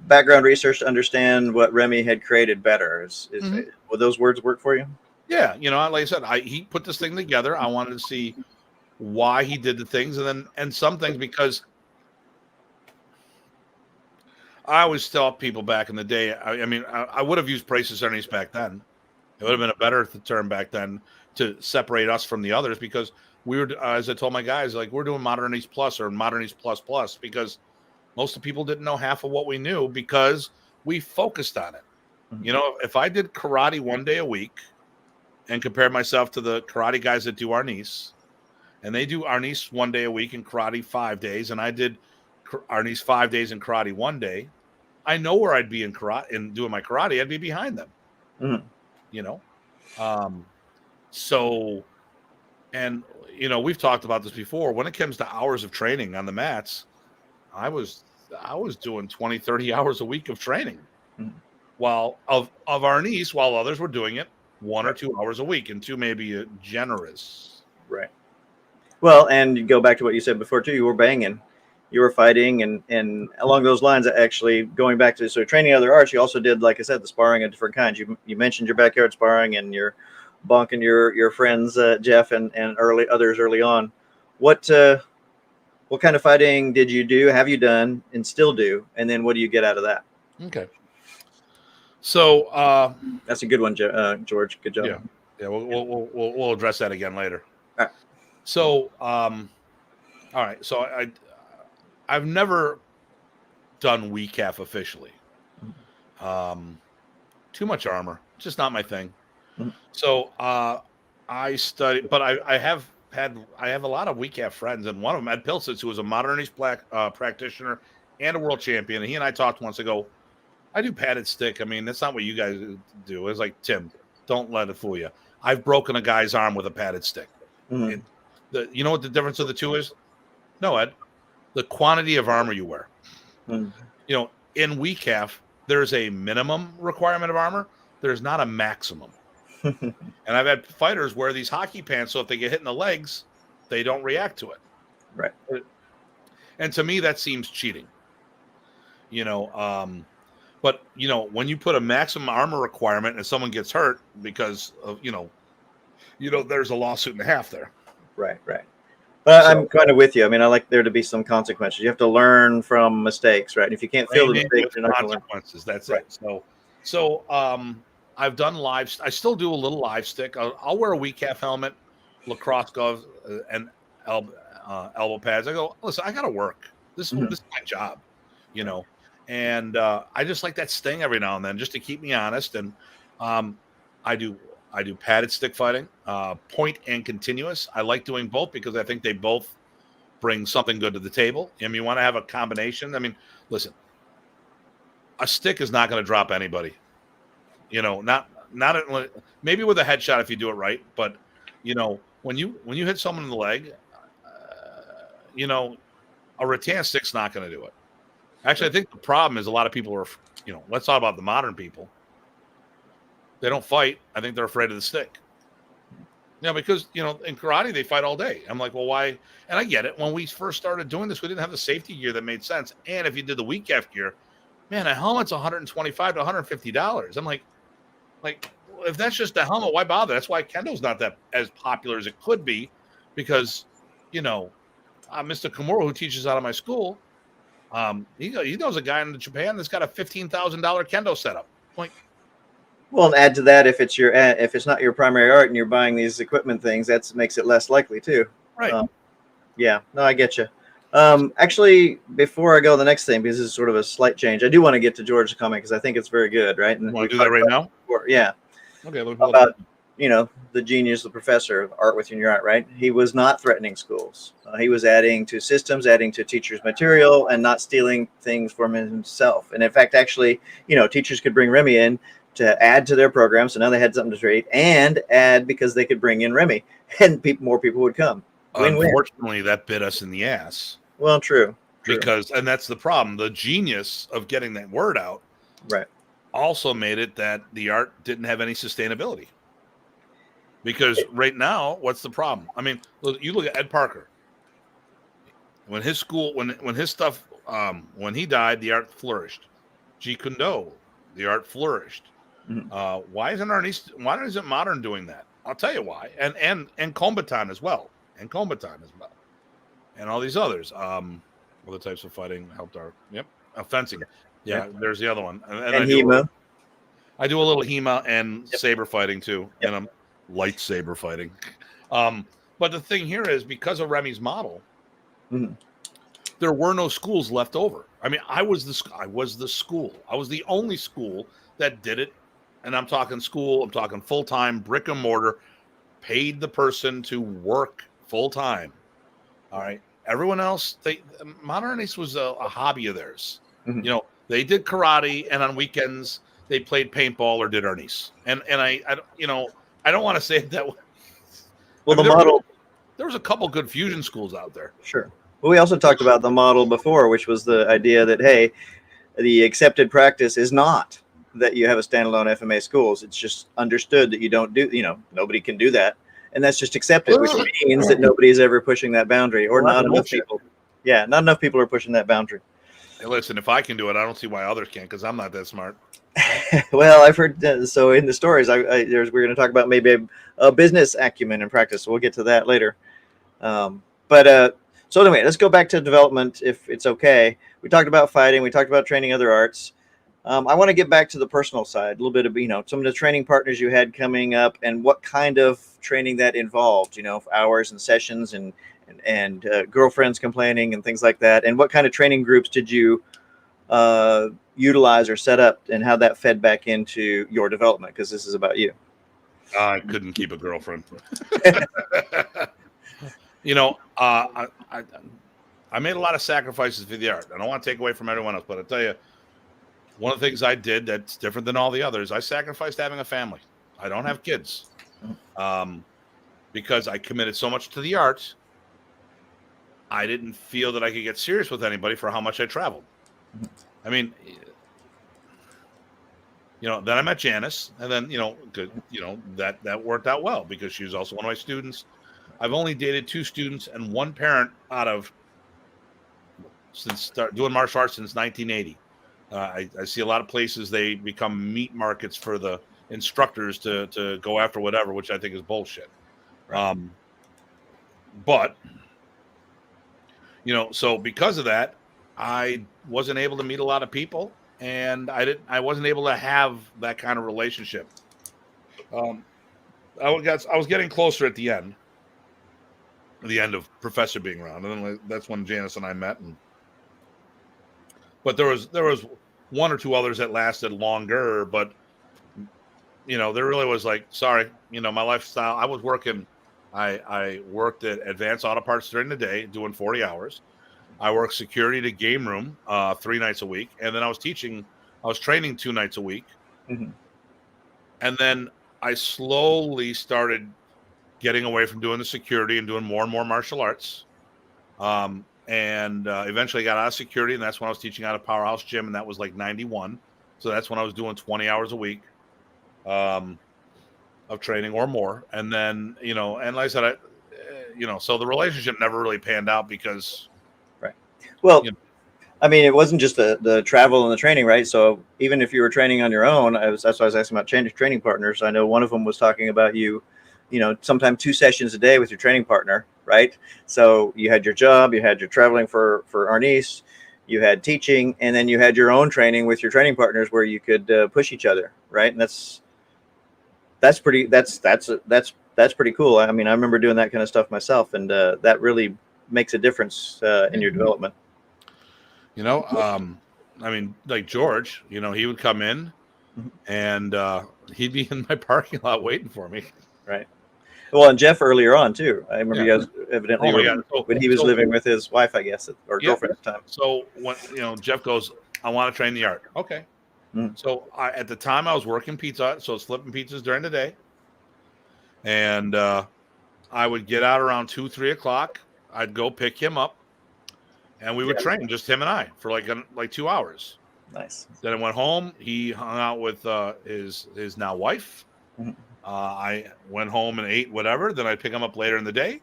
background research to understand what Remy had created better. Would those words work for you? Yeah. Like I said, he put this thing together. I wanted to see why he did the things, and some things, because I always tell people back in the day, I would have used Praeses Arnis back then. It would have been a better term back then to separate us from the others, because we were, as I told my guys, like, we're doing Modern Arnis Plus or Modern Arnis Plus Plus, because most of the people didn't know half of what we knew because we focused on it. If I did karate one day a week and compared myself to the karate guys that do Arnis, and they do Arnis one day a week and karate 5 days, and I did Arnis 5 days and karate one day, I know where I'd be in karate and doing my karate. I'd be behind them. So, and we've talked about this before. When it comes to hours of training on the mats, I was doing 20, 30 hours a week of training, while of Arnis, while others were doing it 1 or 2 hours a week, and 2 maybe generous. Right. Well, and you go back to what you said before too. You were banging, you were fighting, and along those lines, actually going back to training other arts. You also did, like I said, the sparring of different kinds. You mentioned your backyard sparring and your bonking your friends, Jeff and others early on. What kind of fighting did you do? Have you done and still do? And then what do you get out of that? Okay. So that's a good one, George. Good job. Yeah. We'll address that again later. All right. So all right. So I've never done WCAF officially. Too much armor, just not my thing. So I studied, but I have a lot of WCAF friends, and one of them, Ed Pilsitz, who was a Modern Arnis practitioner and a world champion. And he and I talked once ago. I do padded stick. I mean, that's not what you guys do. It's like, Tim, don't let it fool you. I've broken a guy's arm with a padded stick. Mhm. You know what the difference of the two is? No, Ed. The quantity of armor you wear. Mhm. You know, in WCAF, there's a minimum requirement of armor. There's not a maximum. And I've had fighters wear these hockey pants, so if they get hit in the legs, they don't react to it. Right. And to me, that seems cheating. But when you put a maximum armor requirement and someone gets hurt because of there's a lawsuit and a half there. Right. But I'm kind of with you. I mean, I like there to be some consequences. You have to learn from mistakes, right? And if you can't feel the mistakes, you're not going to learn. Consequences. That's Right. it. So I've done live. I still do a little live stick. I'll wear a WCAF helmet, lacrosse gloves, and elbow pads. I go, listen, I got to work. This is my job, And I just like that sting every now and then, just to keep me honest. And I do padded stick fighting, point and continuous. I like doing both because I think they both bring something good to the table. I mean, you want to have a combination. I mean, listen, a stick is not going to drop anybody. Not maybe with a headshot if you do it right, but when you hit someone in the leg, a rattan stick's not going to do it. Actually, I think the problem is a lot of people are, let's talk about the modern people. They don't fight. I think they're afraid of the stick. Because, in karate, they fight all day. I'm like, well, why? And I get it. When we first started doing this, we didn't have the safety gear that made sense. And if you did the WCAF gear, man, a helmet's $125 to $150. I'm like, if that's just a helmet, why bother? That's why Kendo's not that as popular as it could be, because, Mr. Kimura, who teaches out of my school, he knows a guy in Japan that's got a $15,000 Kendo setup. Well, and add to that, if it's not your primary art and you're buying these equipment things, that makes it less likely too. Right. Yeah. No, I get you. Actually, before I go to the next thing, because this is sort of a slight change, I do want to get to George's comment because I think it's very good, right? And you want to do that right now? Yeah. Okay. About the genius, the professor of art within your art, right? He was not threatening schools. He was adding to systems, adding to teachers' material, and not stealing things from himself. And in fact, actually, teachers could bring Remy in to add to their program, so now they had something to trade, and add because they could bring in Remy, and more people would come. Win-win. Unfortunately, that bit us in the ass. Well, true. And that's the problem. The genius of getting that word out, right, also made it that the art didn't have any sustainability. Because right now, what's the problem? I mean, you look at Ed Parker. When his school, when his stuff, when he died, the art flourished. Jeet Kune Do, the art flourished. Mm-hmm. Why isn't modern doing that? I'll tell you why. And Kombatan as well. And all these others. Other types of fighting helped our fencing. Yeah, there's the other one. And HEMA. I do a little HEMA and saber fighting too. And I'm lightsaber fighting. But the thing here is, because of Remy's model, there were no schools left over. I mean, I was the school. I was the only school that did it. And I'm talking full-time, brick and mortar, paid the person to work full-time. All right. Everyone else, Modernist was a hobby of theirs. Mm-hmm. They did karate, and on weekends they played paintball or did Arnis. And I don't want to say it that way. Well, there was a couple good fusion schools out there. Sure. Well, we also talked about the model before, which was the idea that, hey, the accepted practice is not that you have a standalone FMA schools. It's just understood that you don't do, nobody can do that. And that's just accepted, which means that nobody is ever pushing that boundary, or not enough people. Yeah, not enough people are pushing that boundary. Hey, listen, if I can do it, I don't see why others can't, because I'm not that smart. Well, I've heard, so in the stories, we're going to talk about maybe a business acumen and practice. So we'll get to that later. So anyway, let's go back to development, if it's okay. We talked about fighting. We talked about training other arts. I want to get back to the personal side, a little bit of, some of the training partners you had coming up and what kind of training that involved, hours and sessions and girlfriends complaining and things like that. And what kind of training groups did you utilize or set up, and how that fed back into your development? Because this is about you. I couldn't keep a girlfriend. I made a lot of sacrifices for the art. I don't want to take away from everyone else, but I'll tell you, one of the things I did that's different than all the others, I sacrificed having a family. I don't have kids. Because I committed so much to the art. I didn't feel that I could get serious with anybody for how much I traveled. I mean, then I met Janice, and then, good, that worked out well because she was also one of my students. I've only dated 2 students and 1 parent since start doing martial arts since 1980. I see a lot of places they become meat markets for the instructors to go after whatever, which I think is bullshit. Right. But so because of that, I wasn't able to meet a lot of people, and I wasn't able to have that kind of relationship. I was getting closer at the end of Professor being around, and then that's when Janice and I met. But there was 1 or 2 others that lasted longer, but there really was sorry, my lifestyle. I worked at Advanced Auto Parts during the day, doing 40 hours. I worked security at a game room 3 nights a week, and then I was training 2 nights a week. Mm-hmm. And then I slowly started getting away from doing the security and doing more and more martial arts. And eventually got out of security, and that's when I was teaching out of Powerhouse Gym, and that was 91. So that's when I was doing 20 hours a week of training or more. And then, and like I said, so the relationship never really panned out because. Right. Well, I mean, it wasn't just the travel and the training, right? So even if you were training on your own, that's why I was asking about training partners. I know one of them was talking about you, sometimes 2 sessions a day with your training partner, right? So you had your job, you had your traveling for Arnis, you had teaching, and then you had your own training with your training partners where you could push each other, right? And that's pretty cool. I mean, I remember doing that kind of stuff myself, and that really makes a difference in your development. I mean, like George, he would come in and he'd be in my parking lot waiting for me. Right. Well, and Jeff earlier on too. I remember you guys evidently when he was living with his wife, I guess, or girlfriend at the time. So when Jeff goes, I want to train the art. Okay. So at the time I was working Pizza Hut, so slipping pizzas during the day, and I would get out around 2-3 o'clock. I'd go pick him up, and we would train, just him and I, for like 2 hours. Nice. Then I went home. He hung out with his now wife. I went home and ate whatever. Then I'd pick him up later in the day,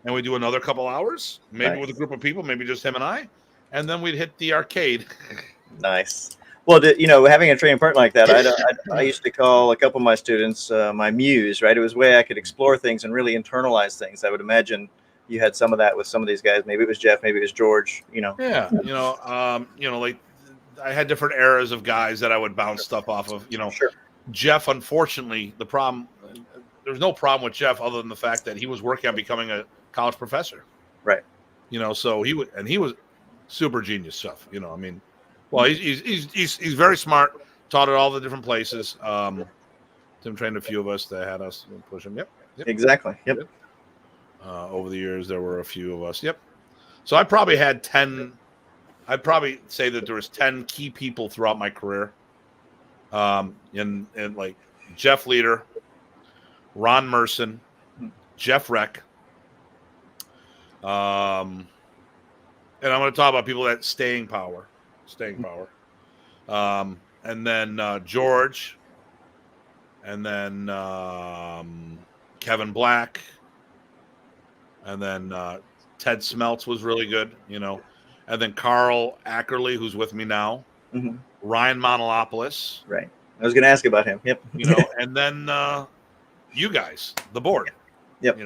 and we'd do another couple hours, maybe with a group of people, maybe just him and I, and then we'd hit the arcade. Nice. Well, having a training partner like that, I used to call a couple of my students my muse, right? It was a way I could explore things and really internalize things. I would imagine you had some of that with some of these guys. Maybe it was Jeff, maybe it was George, Yeah. Like I had different eras of guys that I would bounce stuff off of, Sure. Jeff, unfortunately, there's no problem with Jeff other than the fact that he was working on becoming a college professor. Right. So he was super genius stuff, I mean, well, he's very smart, taught at all the different places. Tim trained a few of us that had us push him. Yep. Exactly. Yep. Over the years, there were a few of us. Yep. So I probably had 10. I'd probably say that there was 10 key people throughout my career. And like Jeff Leader, Ron Merson, Jeff Reck. And I'm going to talk about people that staying power. And then George, and then Kevin Black, and then Ted Smeltz was really good, and then Carl Ackerley, who's with me now, Ryan Monolopoulos. Right. I was going to ask about him. Yep. And then you guys, the board. Yep.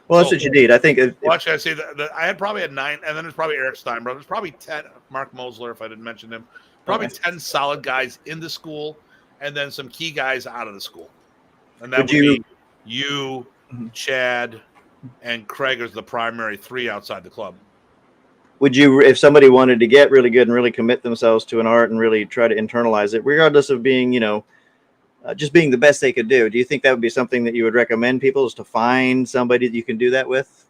Well, that's what you need. I think. Actually, I'd say that I probably had 9, and then there's probably Eric Steinbrook. There's probably 10. Mark Mosler, if I didn't mention him. Probably 10 solid guys in the school, and then some key guys out of the school. And that would be you, Chad, and Craig as the primary 3 outside the club. Would you, if somebody wanted to get really good and really commit themselves to an art and really try to internalize it, regardless of being, just being the best they could do you think that would be something that you would recommend people, is to find somebody that you can do that with?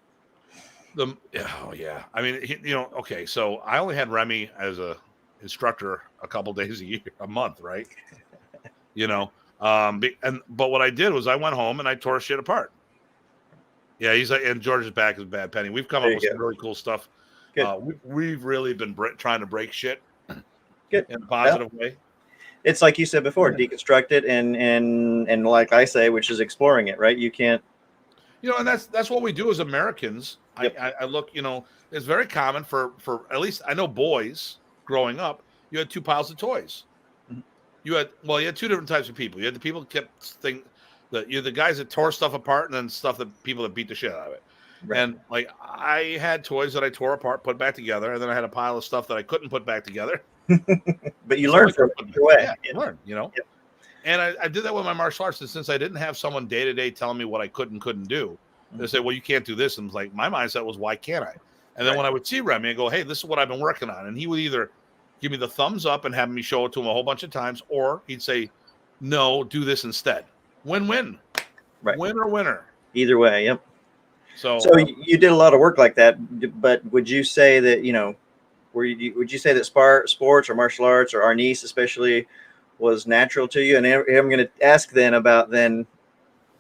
Yeah. I mean, okay. So I only had Remy as a instructor a couple days a month, right? But what I did was I went home and I tore shit apart. Yeah, he's like, and George's back is Bad Penny. We've come up with some really cool stuff. We've really been trying to break shit Good. in a positive way. It's like you said before, deconstruct it and like I say, which is exploring it, right? You can't. And that's what we do as Americans. I look, it's very common for at least I know boys growing up. You had two piles of toys. You had two different types of people. You had the people that kept you're the guys that tore stuff apart, and then the people that beat the shit out of it. Right. And like I had toys that I tore apart, put back together, and then I had a pile of stuff that I couldn't put back together. But you learn from it. Yeah, you learn, And I did that with my martial arts, and since I didn't have someone day to day telling me what I could and couldn't do, they say, well, you can't do this. And it's like, my mindset was, why can't I? And then when I would see Remy, I go, hey, this is what I've been working on. And he would either give me the thumbs up and have me show it to him a whole bunch of times, or he'd say, no, do this instead. Win-win. Right. Winner. Either way, yep. So you did a lot of work like that, but would you say that, would you say that sports or martial arts or Arnis especially was natural to you? And I'm going to ask then about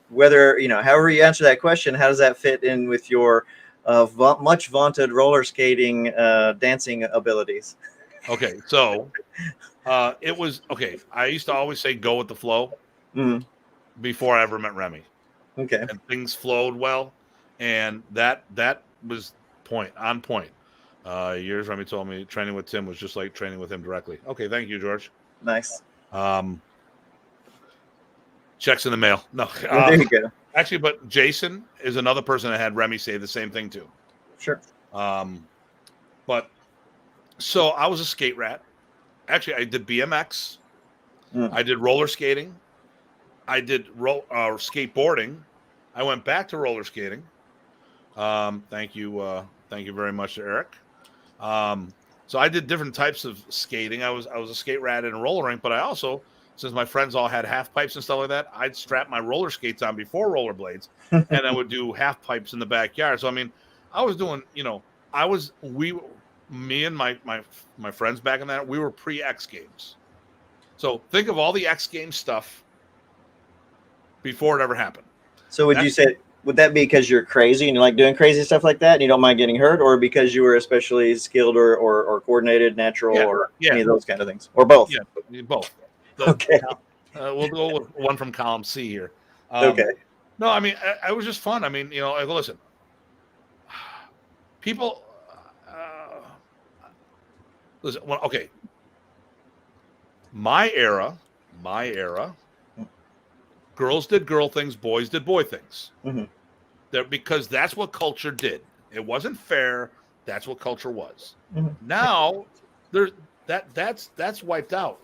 whether, however you answer that question, how does that fit in with your much vaunted roller skating, dancing abilities? Okay. So it was, okay. I used to always say, go with the flow before I ever met Remy. Okay. And things flowed well. And that was on point. Years Remy told me training with Tim was just like training with him directly. Okay. Thank you, George. Nice. Checks in the mail. No, there you go. Actually, but Jason is another person that had Remy say the same thing too. Sure. But so I was a skate rat. Actually, I did BMX. I did roller skating. I did skateboarding. I went back to roller skating. Thank you very much to Eric. So I did different types of skating. I was a skate rat in a roller rink, but I also, since my friends all had half pipes and stuff like that, I'd strap my roller skates on before rollerblades, and I would do half pipes in the backyard. So I mean, I was doing, me and my friends back in that, we were pre-X Games. So think of all the X Games stuff before it ever happened. So would that be because you're crazy and you like doing crazy stuff like that and you don't mind getting hurt, or because you were especially skilled or coordinated, natural, or any of those kind of things, or both? Yeah, both. Okay. We'll go with one from column C here. Okay. No, I mean, it was just fun. I mean, listen, people, listen, well, okay. My era, girls did girl things, boys did boy things. Because that's what culture did. It wasn't fair. That's what culture was. Now, that's wiped out.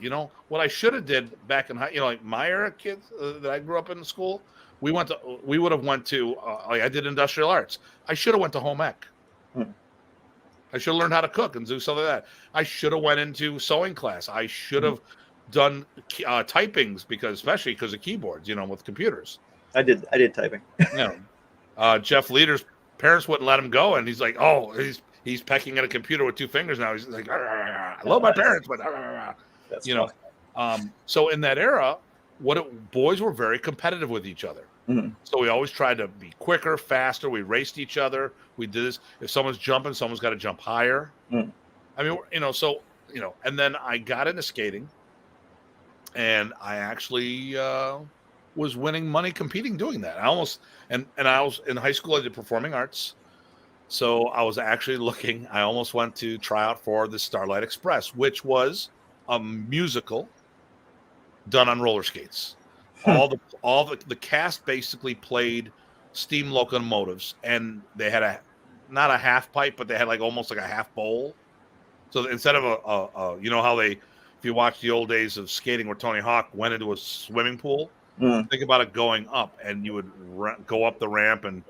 What I should have did back in high, like my era kids that I grew up in school, we would have went to, I did industrial arts. I should have went to home ec. I should have learned how to cook and do something like that. I should have went into sewing class. I should have done typings especially because of keyboards, with computers. I did typing. Jeff Leader's parents wouldn't let him go, and he's like, oh, he's pecking at a computer with two fingers now. He's like, I love my parents, but that's so in that era, boys were very competitive with each other. So we always tried to be quicker, faster. We raced each other. We did this. If someone's jumping, someone's got to jump higher. I mean, and then I got into skating, and I actually was winning money competing doing that. I almost and I was in high school. I did performing arts, so I was actually I almost went to try out for the Starlight Express, which was a musical done on roller skates. All the cast basically played steam locomotives, and they had not a half pipe, but they had almost like a half bowl. So instead of a how if you watch the old days of skating where Tony Hawk went into a swimming pool, think about it going up, and you would go up the ramp, and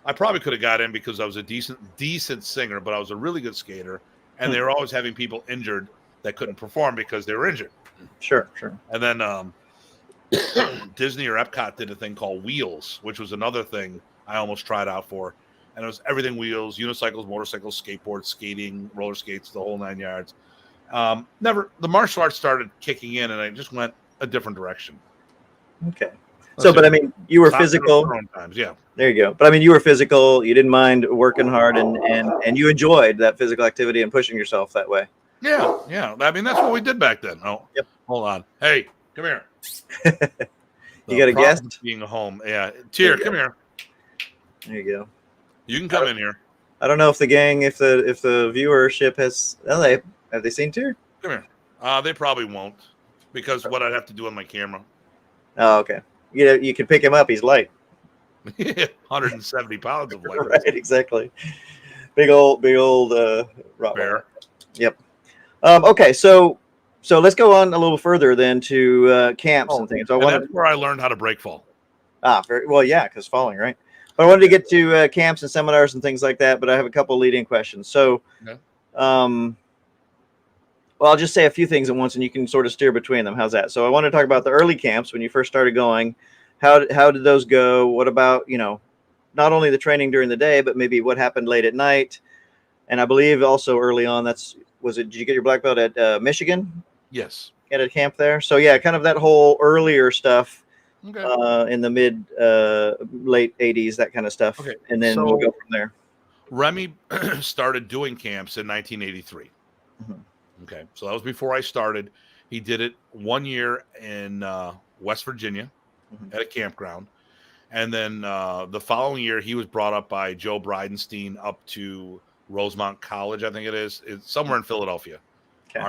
I probably could have got in because I was a decent singer, but I was a really good skater, and they were always having people injured that couldn't perform because they were injured. Sure. And then Disney or Epcot did a thing called Wheels, which was another thing I almost tried out for. And it was everything wheels, unicycles, motorcycles, skateboards, skating, roller skates, the whole 9 yards. The martial arts started kicking in, and I just went a different direction. Okay. Let's So, see. but I mean, you were Top middle physical. grown times, yeah. There you go. But I mean, you were physical. You didn't mind working hard, and you enjoyed that physical activity and pushing yourself that way. Yeah, yeah. I mean, that's what we did back then. Oh, Yep. Hold on. Hey, come here. You got a problem guest? being a home. Yeah. There Tyr, you come go. here. There you go. You can come in here. I don't know if the gang, if the viewership has, have they seen Tyr? Come here. They probably won't because what I'd have to do on my camera. Oh, okay. You can pick him up. He's light. 170 pounds of lightness. Right, exactly. Big old Rottweiler. Bear. Yep. Okay, so let's go on a little further then to camps and things. So that's where I learned how to break fall. Very well, yeah, because falling, right? But I wanted to get to camps and seminars and things like that, but I have a couple leading questions. So, Okay. well, I'll just say a few things at once, and you can sort of steer between them. How's that? So, I want to talk about the early camps when you first started going. How did those go? What about not only the training during the day, but maybe what happened late at night? And I believe also early on, did you get your black belt at Michigan? Yes. At a camp there. So yeah, kind of that whole earlier stuff. Okay. In the late 80s, that kind of stuff. Okay. And then we'll go from there. Remy started doing camps in 1983. Mhm. Okay. So that was before I started. He did it 1 year in West Virginia at a campground. And then the following year, he was brought up by Joe Bridenstine up to Rosemont College, I think it is. It's somewhere in Philadelphia. Okay.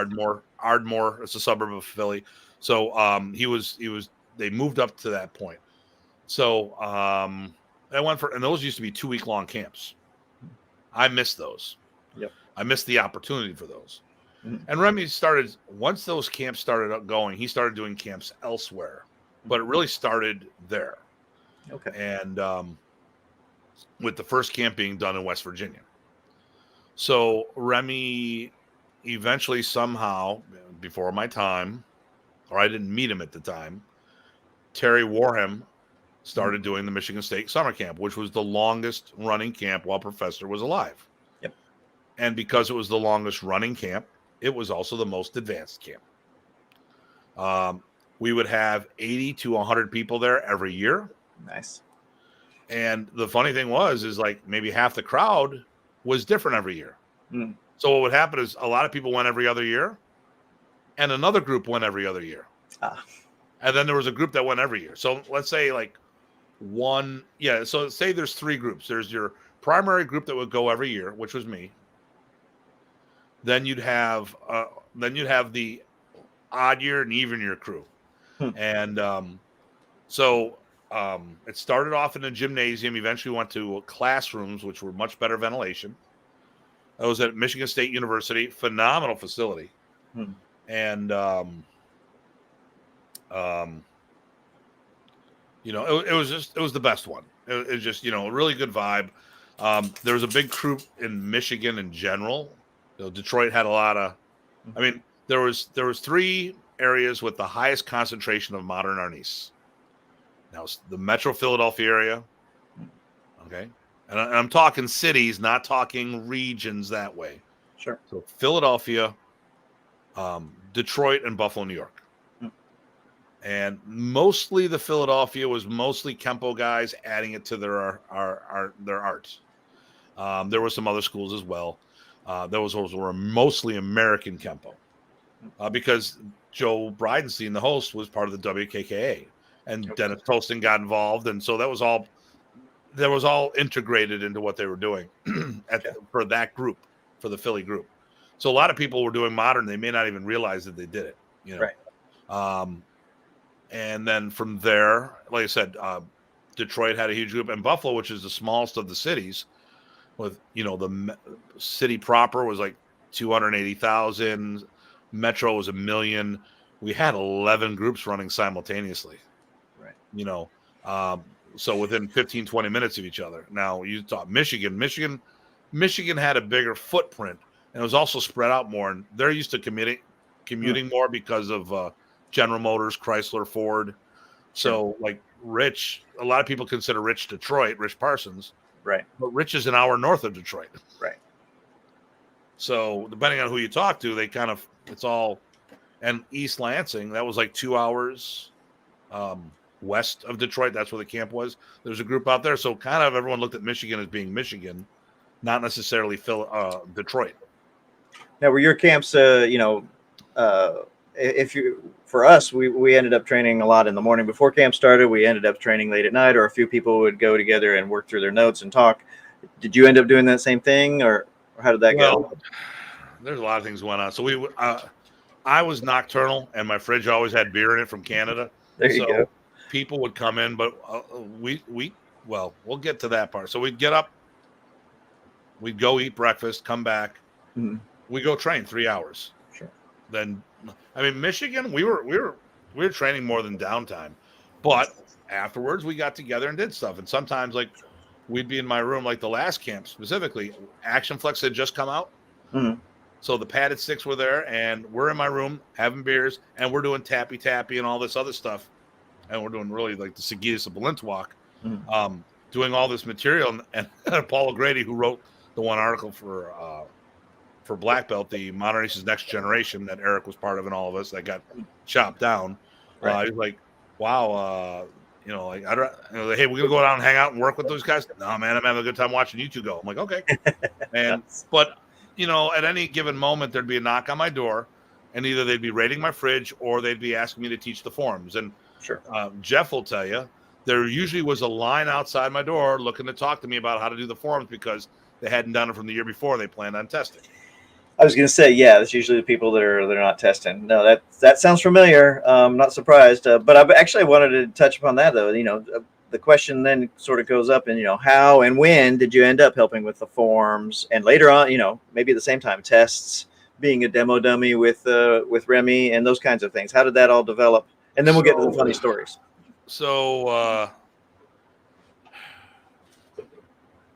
Ardmore, it's a suburb of Philly. So they moved up to that point. So I went and those used to be 2-week long camps. I missed those. Yep. I missed the opportunity for those. Mhm. And Remy once those camps started up going, he started doing camps elsewhere, but it really started there. Okay. And with the first camp being done in West Virginia. So Remy eventually somehow, before my time, or I didn't meet him at the time, Terry Warham started doing the Michigan State Summer Camp, which was the longest running camp while Professor was alive. Yep. And because it was the longest running camp, it was also the most advanced camp. We would have 80 to 100 people there every year. Nice. And the funny thing is like maybe half the crowd was different every year. Mm. So what would happen is a lot of people went every other year, and another group went every other year. And then there was a group that went every year. So let's say so say there's 3 groups. There's your primary group that would go every year, which was me. Then you'd have the odd year and even year crew. And it started off in a gymnasium, eventually went to classrooms, which were much better ventilation. I was at Michigan State University, phenomenal facility. And, it was the best one. It was just, a really good vibe. There was a big crew in Michigan in general. Detroit had a lot of, there was 3 areas with the highest concentration of modern Arnis. Now, it's the Metro Philadelphia area. Okay. And I'm talking cities, not talking regions that way. Sure. So Philadelphia, Detroit, and Buffalo, New York. And mostly the Philadelphia was mostly Kempo guys adding it to their art. There were some other schools as well. Those were mostly American Kempo. Because Joe Bridenstine, the host, was part of the WKKA. And Dennis Poston got involved. And so that was all integrated into what they were doing for that group, for the Philly group. So a lot of people were doing modern. They may not even realize that they did it. Right. And then from there, like I said, Detroit had a huge group, and Buffalo, which is the smallest of the cities, with the city proper was like 280,000. Metro was 1 million. We had 11 groups running simultaneously. Right. So within 15, 20 minutes of each other. Now you talk Michigan had a bigger footprint, and it was also spread out more. And they're used to commuting more because of General Motors, Chrysler, Ford. So like Rich, a lot of people consider Rich Detroit, Rich Parsons. Right. But Rich is an hour north of Detroit. Right. So depending on who you talk to, it's all, and East Lansing, that was like 2 hours. west of Detroit. That's where the camp was. There was a group out there. So kind of everyone looked at Michigan as being Michigan, not necessarily Detroit. Now, were your camps, if you, for us, we ended up training a lot in the morning before camp started. We ended up training late at night, or a few people would go together and work through their notes and talk. Did you end up doing that same thing, or how did that go? There's a lot of things going on. So I was nocturnal, and my fridge always had beer in it from Canada. There you go. People would come in, but we'll get to that part. So we'd get up, we'd go eat breakfast, come back, we go train 3 hours. Sure. Then, I mean, Michigan, we were training more than downtime, but afterwards we got together and did stuff. And sometimes, like, we'd be in my room, like the last camp specifically. Action Flex had just come out. So the padded sticks were there, and we're in my room having beers, and we're doing tappy and all this other stuff. And we're doing really like the Seguidas of Balint walk, doing all this material. And Paul O'Grady, who wrote the one article for Black Belt, the Modern Aces Next Generation, that Eric was part of, and all of us that got chopped down. He was like, wow, hey, we're gonna go down and hang out and work with those guys. No, man, I'm having a good time watching you two go. I'm like, okay. But at any given moment, there'd be a knock on my door, and either they'd be raiding my fridge or they'd be asking me to teach the forms. And sure, Jeff will tell you, there usually was a line outside my door looking to talk to me about how to do the forms because they hadn't done it from the year before. They planned on testing. I was going to say, yeah, that's usually the people they're not testing. No, that sounds familiar. Not surprised, but I actually wanted to touch upon that though. The question then sort of goes up, and how and when did you end up helping with the forms, and later on, maybe at the same time, tests, being a demo dummy with Remy and those kinds of things. How did that all develop? And then we'll get to the funny stories. So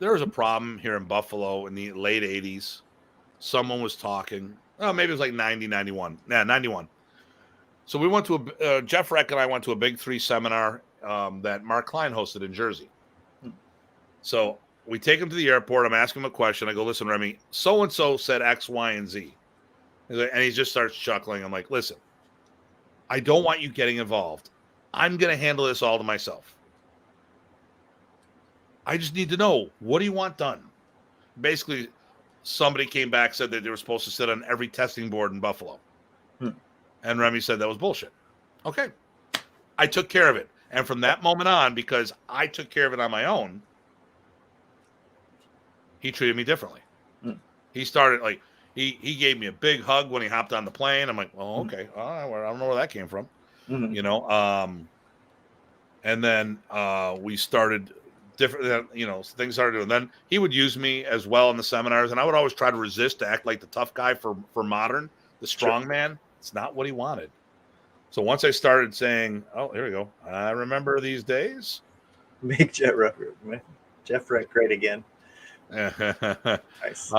there was a problem here in Buffalo in the late 80s. Someone was talking. Oh, maybe it was like 90, 91. Yeah, 91. So we went to Jeff Reck and I went to a Big 3 seminar that Mark Klein hosted in Jersey. So we take him to the airport. I'm asking him a question. I go, listen, Remy, so-and-so said X, Y, and Z. And he just starts chuckling. I'm like, listen, I don't want you getting involved. I'm going to handle this all to myself. I just need to know, what do you want done? Basically, somebody came back, said that they were supposed to sit on every testing board in Buffalo. And Remy said that was bullshit. Okay. I took care of it. And from that moment on, because I took care of it on my own, he treated me differently. He started, like, he gave me a big hug when he hopped on the plane. I'm like, well, okay. I don't know where that came from. And then we started different, things started doing. Then he would use me as well in the seminars, and I would always try to resist to act like the tough guy for modern, the strong man. It's not what he wanted. So once I started saying, oh, here we go, I remember these days. Make Jeff Reck great again. Nice.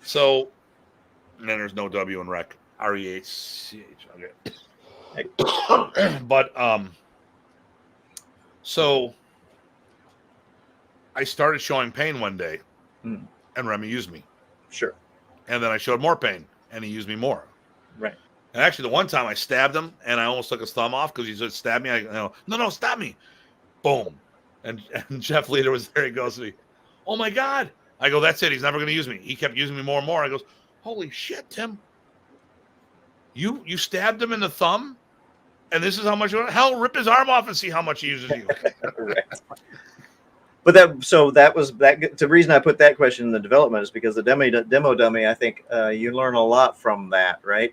So, and then there's no W in Rec. REACH. Okay. But so I started showing pain one day, and Remy used me. Sure. And then I showed more pain, and he used me more. Right. And actually, the one time I stabbed him, and I almost took his thumb off because he just stabbed me. I go, no, stop me. Boom. And Jeff Leader was there. He goes to me, oh, my God. I go, that's it. He's never going to use me. He kept using me more and more. I goes, holy shit, Tim. You stabbed him in the thumb, and this is how much you want? Hell, rip his arm off and see how much he uses you. Right. But that was the reason I put that question in the development is because the demo dummy, I think you learn a lot from that, right?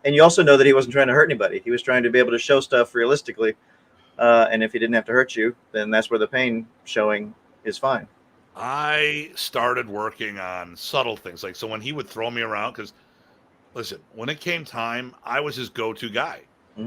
And you also know that he wasn't trying to hurt anybody. He was trying to be able to show stuff realistically. And if he didn't have to hurt you, then that's where the pain showing is fine. I started working on subtle things. Like, so when he would throw me around, because, listen, when it came time, I was his go-to guy.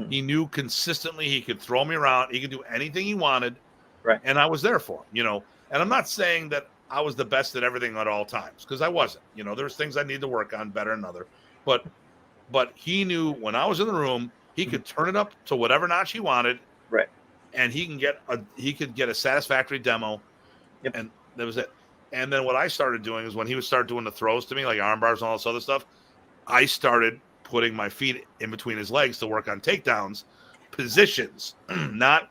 He knew consistently he could throw me around. He could do anything he wanted. Right. And I was there for him, And I'm not saying that I was the best at everything at all times, because I wasn't. There's things I need to work on better than other. But he knew when I was in the room, he could turn it up to whatever notch he wanted. Right. And he could get a satisfactory demo. Yep. And that was it. And then what I started doing is when he would start doing the throws to me, like arm bars and all this other stuff, I started putting my feet in between his legs to work on takedowns. positions, not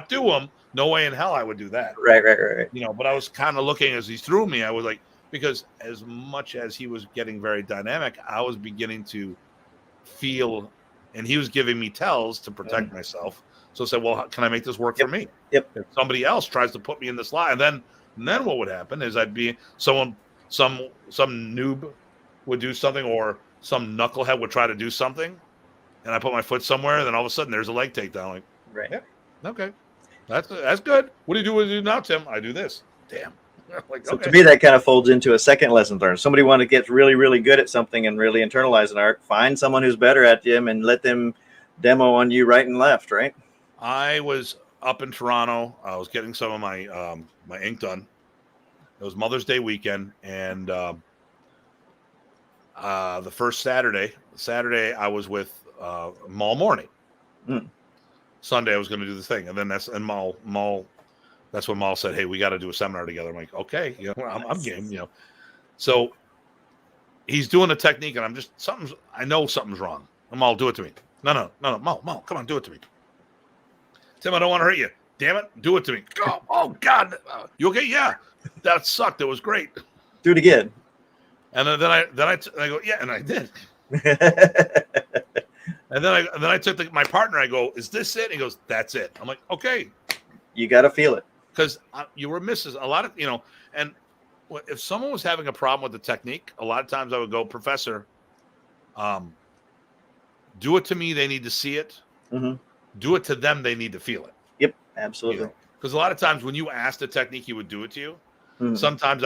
do them. No way in hell I would do that. Right. You know, but I was kind of looking as he threw me. I was like, because as much as he was getting very dynamic, I was beginning to feel, and he was giving me tells to protect myself. So I said, well, can I make this work for me? Yep. If somebody else tries to put me in this line, then what would happen is I'd be some noob would do something, or some knucklehead would try to do something, and I put my foot somewhere, and then all of a sudden there's a leg takedown. Like, Right. Yeah, okay, that's good. What do you do now, Tim? I do this. Damn. Like, So okay. to me, that kind of folds into a second lesson learned. Somebody want to get really, really good at something and really internalize an art. Find someone who's better at them and let them demo on you right and left. Right. I was up in Toronto. I was getting some of my my ink done. It was Mother's Day weekend, and the first Saturday I was with Mall Morning. Sunday I was going to do the thing, and then that's Mall. That's when Mall said, "Hey, we got to do a seminar together." I'm like, "Okay, you know, I'm game." You know, so he's doing a technique, and I'm just I know something's wrong. Mall, do it to me. No, Mall, come on, do it to me. Tim, I don't want to hurt you. Damn it, do it to me. Oh God, you okay? Yeah, that sucked. It was great. Do it again. And then I go, yeah, and I did. And then I took my partner. I go, is this it? And he goes, that's it. I'm like, okay. You got to feel it. Because you were missing a lot of, you know, and if someone was having a problem with the technique, a lot of times I would go, Professor, do it to me. They need to see it. Mm-hmm. Do it to them. They need to feel it. Yep, absolutely. Because a lot of times when you ask the technique, he would do it to you. Mm-hmm. Sometimes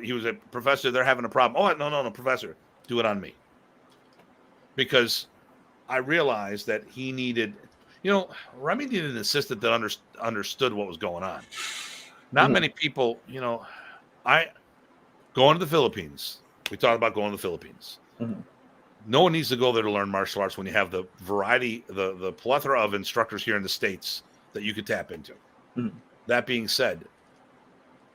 he was a professor. They're having a problem. Oh, no, professor, do it on me. Because I realized that he needed, you know, Remy needed an assistant that understood what was going on. Not many people, you know, going to the Philippines. We talked about going to the Philippines. Mm-hmm. No one needs to go there to learn martial arts when you have the variety, the plethora of instructors here in the States that you could tap into. Mm-hmm. That being said,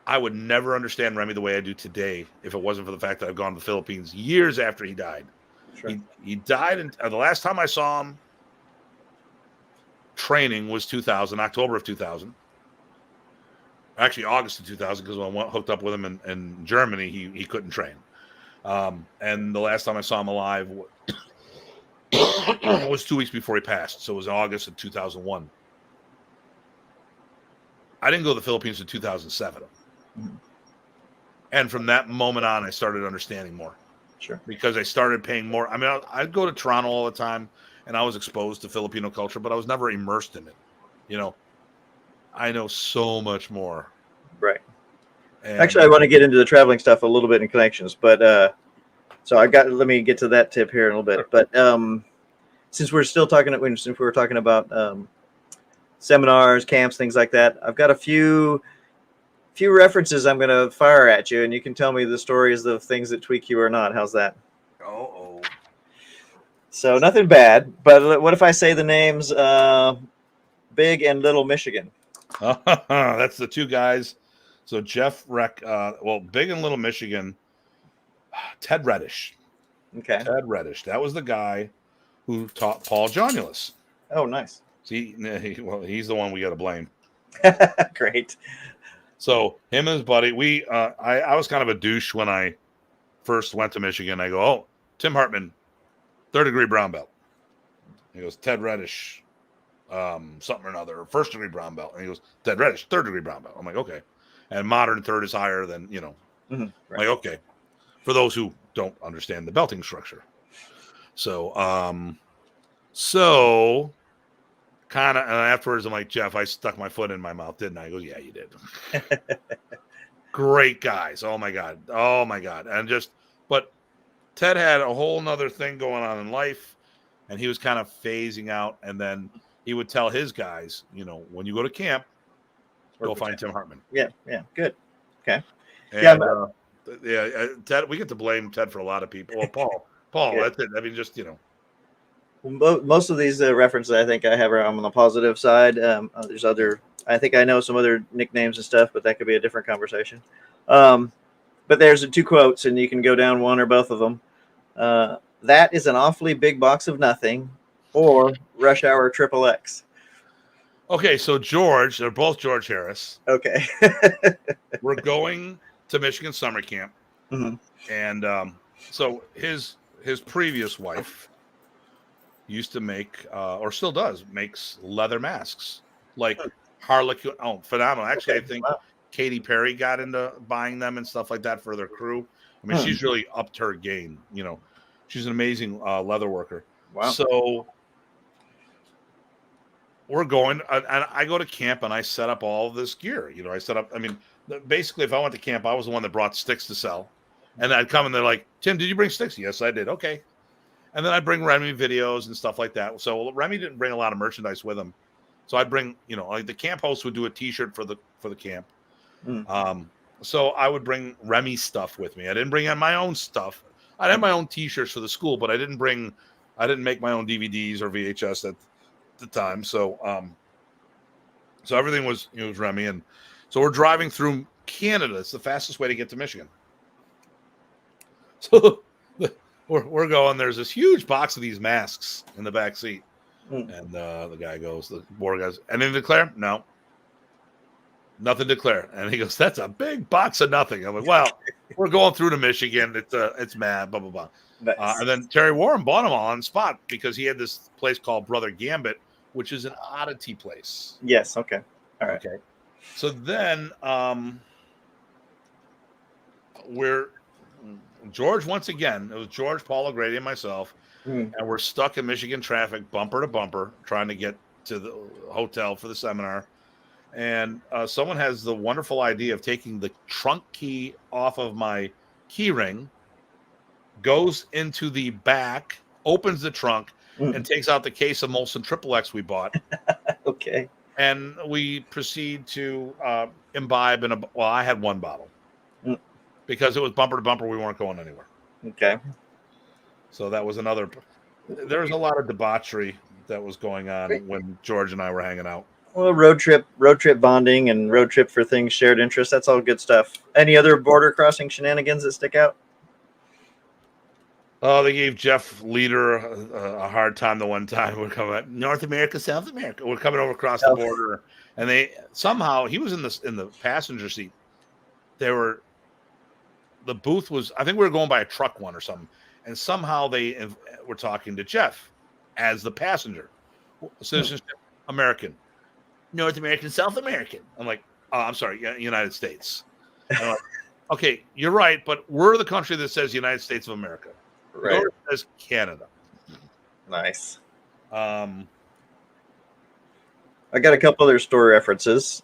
I would never understand Remy the way I do today if it wasn't for the fact that I've gone to the Philippines years after he died. Sure. He died, and the last time I saw him training was 2000, October of 2000. Actually, August of 2000, because when I hooked up with him in Germany, he couldn't train. And the last time I saw him alive was 2 weeks before he passed. So it was August of 2001. I didn't go to the Philippines in 2007. Mm-hmm. And from that moment on, I started understanding more. Sure. Because I started paying more. I mean, I'd go to Toronto all the time, and I was exposed to Filipino culture, but I was never immersed in it. You know, I know so much more. Right. And actually, I want to get into the traveling stuff a little bit in connections, but so let me get to that tip here in a little bit. But since we're still talking, since we were talking about seminars, camps, things like that, I've got a few references I'm going to fire at you, and you can tell me the stories of things that tweak you or not. How's that? Oh. So nothing bad, but what if I say the names Big and Little Michigan? That's the two guys. So Jeff Big and Little Michigan, Ted Reddish. Okay. Ted Reddish. That was the guy who taught Paul Jonulus. Oh, nice. See, he's the one we got to blame. Great. So him and his buddy, I was kind of a douche when I first went to Michigan. I go, oh, Tim Hartman, 3rd-degree brown belt. He goes, Ted Reddish, something or another, 1st-degree brown belt. And he goes, Ted Reddish, 3rd-degree brown belt. I'm like, okay. And modern third is higher than, you know. Mm-hmm. Right. Like, okay. For those who don't understand the belting structure. So, kind of, and afterwards, I'm like, Jeff, I stuck my foot in my mouth, didn't I? He goes, yeah, you did. Great guys. Oh my God. And but Ted had a whole nother thing going on in life, and he was kind of phasing out. And then he would tell his guys, you know, when you go to camp, go find Tim Hartman. Yeah. Good. Okay. And, Ted, we get to blame Ted for a lot of people. Well, Paul, yeah. That's it. I mean, just, you know. Most of these references I think I have are on the positive side. There's I think I know some other nicknames and stuff, but that could be a different conversation. But there's 2 quotes, and you can go down one or both of them. That is an awfully big box of nothing, or Rush Hour XXX. Okay, so George, they're both George Harris. Okay. We're going to Michigan summer camp, Hmm. and so his previous wife used to make, or still does, makes leather masks like Harlequin. Oh, phenomenal! Actually, Okay. I think Wow. Katy Perry got into buying them and stuff like that for their crew. I mean, Hmm. she's really upped her game. You know, she's an amazing leather worker. Wow. So we're going, and I go to camp and I set up all this gear. You know, I set up. I mean, basically, if I went to camp, I was the one that brought sticks to sell, and I'd come and they're like, "Tim, did you bring sticks?" Yes, I did. Okay. And then I'd bring Remy videos and stuff like that. So Remy didn't bring a lot of merchandise with him. So I'd bring, you know, like the camp host would do a T-shirt for the camp. Mm. So I would bring Remy stuff with me. I didn't bring in my own stuff. I had my own T-shirts for the school, but I didn't make my own DVDs or VHS at the time. So so everything was, it was Remy, and so we're driving through Canada. It's the fastest way to get to Michigan. So we're going. There's this huge box of these masks in the back seat, and the guy goes, the board goes, "Anything to declare?" No, nothing to declare. And he goes, "That's a big box of nothing." I'm like, "Well, we're going through to Michigan. It's mad, blah blah blah." Nice. And then Terry Warren bought them all on the spot because he had this place called Brother Gambit, which is an oddity place. Yes. Okay. All right. Okay. So then we're George once again. It was George, Paul O'Grady, and myself, and we're stuck in Michigan traffic, bumper to bumper, trying to get to the hotel for the seminar. And someone has the wonderful idea of taking the trunk key off of my key ring, goes into the back, opens the trunk, and takes out the case of Molson Triple X we bought. Okay. And we proceed to imbibe in well, I had one bottle. Because it was bumper to bumper, we weren't going anywhere. Okay. So that was another. There was a lot of debauchery that was going on when George and I were hanging out. Well, road trip bonding and road trip for things, shared interests. That's all good stuff. Any other border crossing shenanigans that stick out? Oh, they gave Jeff Leader a hard time the one time. We're coming North America, South America. We're coming over across the border, and they somehow he was in the passenger seat. The booth was, I think we were going by a truck one or something, and somehow they were talking to Jeff as the passenger. Citizenship, American, North American, South American. I'm like, oh, I'm sorry, United States. I'm like, okay, you're right, but we're the country that says United States of America. Right. It says Canada. Nice. I got a couple other story references.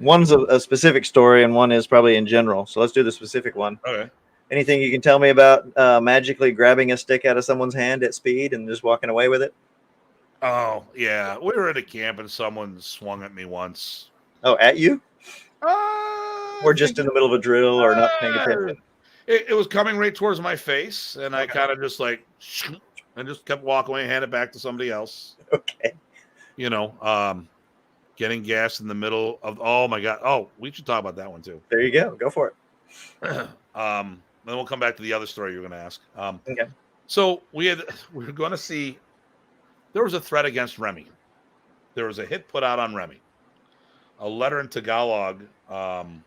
One's a specific story, and one is probably in general. So let's do the specific one. Okay. Anything you can tell me about magically grabbing a stick out of someone's hand at speed and just walking away with it? Oh, yeah. We were at a camp, and someone swung at me once. Oh, at you? Or just in the middle of a drill or not paying attention? It was coming right towards my face, and I kind of just like, and just kept walking away and hand it back to somebody else. Okay. You know, getting gas in the middle of, oh my God. Oh, we should talk about that one too. There you go. Go for it. Then we'll come back to the other story you were going to ask. Okay. So we were going to see, there was a threat against Remy. There was a hit put out on Remy. A letter in Tagalog, and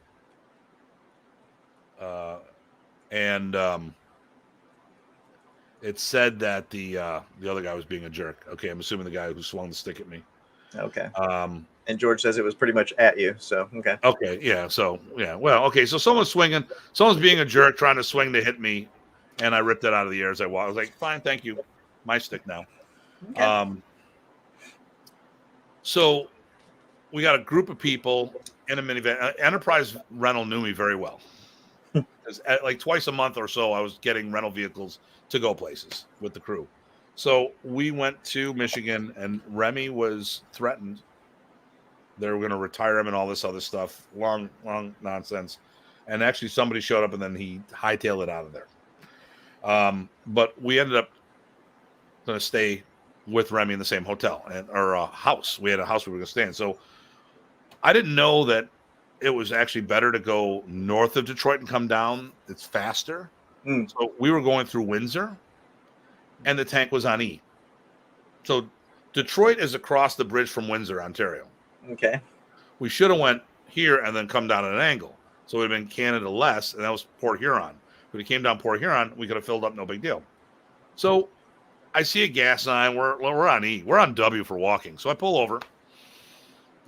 it said that the other guy was being a jerk. Okay, I'm assuming the guy who swung the stick at me. Okay. And George says it was pretty much at you. So okay. Okay, yeah. So yeah, well, okay. So someone's swinging, someone's being a jerk, trying to swing to hit me, and I ripped it out of the air as I walked. I was like, fine, thank you, my stick now. Okay. So we got a group of people in a minivan. Enterprise Rental knew me very well. Like twice a month or so, I was getting rental vehicles to go places with the crew. So we went to Michigan, and Remy was threatened. They were going to retire him and all this other stuff. Long nonsense. And actually, somebody showed up, and then he hightailed it out of there. But we ended up going to stay with Remy in the same hotel or a house. We had a house we were going to stay in. So I didn't know that it was actually better to go north of Detroit and come down. It's faster. So we were going through Windsor, and the tank was on E. So Detroit is across the bridge from Windsor, Ontario. Okay. We should have went here and then come down at an angle. So it would have been Canada less, and that was Port Huron. When we came down Port Huron, we could have filled up, no big deal. So I see a gas sign. We're on E. We're on W for walking. So I pull over.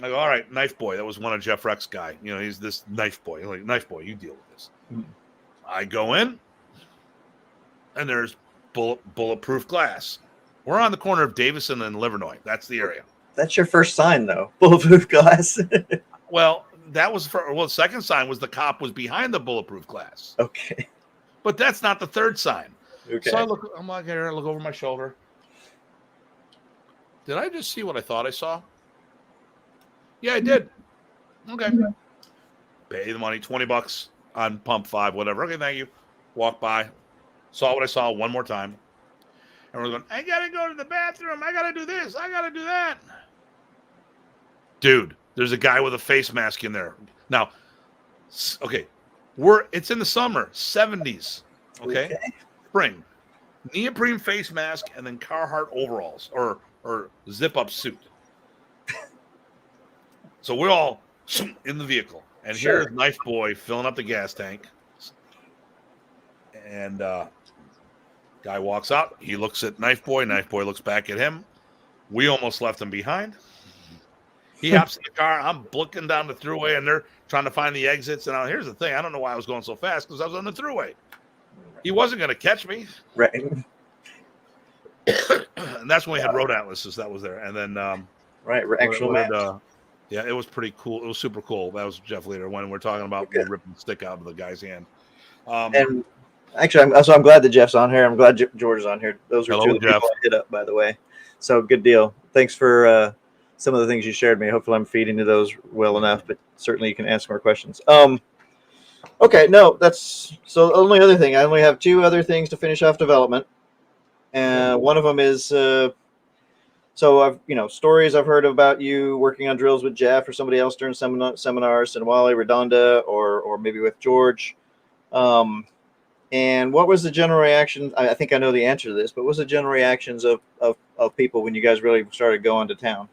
I go, all right, Knife Boy. That was one of Jeff Reck's guy. You know, he's this Knife Boy. I'm like, Knife Boy, you deal with this. Mm-hmm. I go in, and there's bulletproof glass. We're on the corner of Davison and Livernois. That's the area. That's your first sign, though. Bulletproof glass. Well, that was the second sign was the cop was behind the bulletproof glass. Okay. But that's not the third sign. Okay. So I'm like, here, I look over my shoulder. Did I just see what I thought I saw? Yeah, I did. Okay. Mm-hmm. Pay the money, $20 on pump 5, whatever. Okay, thank you. Walk by. Saw what I saw one more time. And we're going, I got to go to the bathroom. I got to do this. I got to do that. Dude, there's a guy with a face mask in there. Now, okay, it's in the summer, 70s. Okay. Spring. Neoprene face mask and then Carhartt overalls or zip-up suit. So we're all in the vehicle. And here's Knife Boy filling up the gas tank. And guy walks out. He looks at Knife Boy. Knife Boy looks back at him. We almost left him behind. He hops in the car. I'm looking down the thruway, and they're trying to find the exits. And here's the thing. I don't know why I was going so fast because I was on the thruway. He wasn't going to catch me. Right. And that's when we had road atlases that was there. And then right, actual maps. Yeah, it was pretty cool. It was super cool. That was Jeff Leader when we're talking about ripping the stick out of the guy's hand. And actually, I'm glad that Jeff's on here. I'm glad George is on here. Those were two of the people I hit up, by the way. So good deal. Thanks for some of the things you shared me. Hopefully I'm feeding to those well enough, but certainly you can ask more questions. Okay, no, that's so the only other thing. I only have 2 other things to finish off development. And one of them is so I've stories I've heard about you working on drills with Jeff or somebody else during seminars in Wally, Redonda, or maybe with George. And what was the general reaction? I think I know the answer to this, but what was the general reactions of people when you guys really started going to town?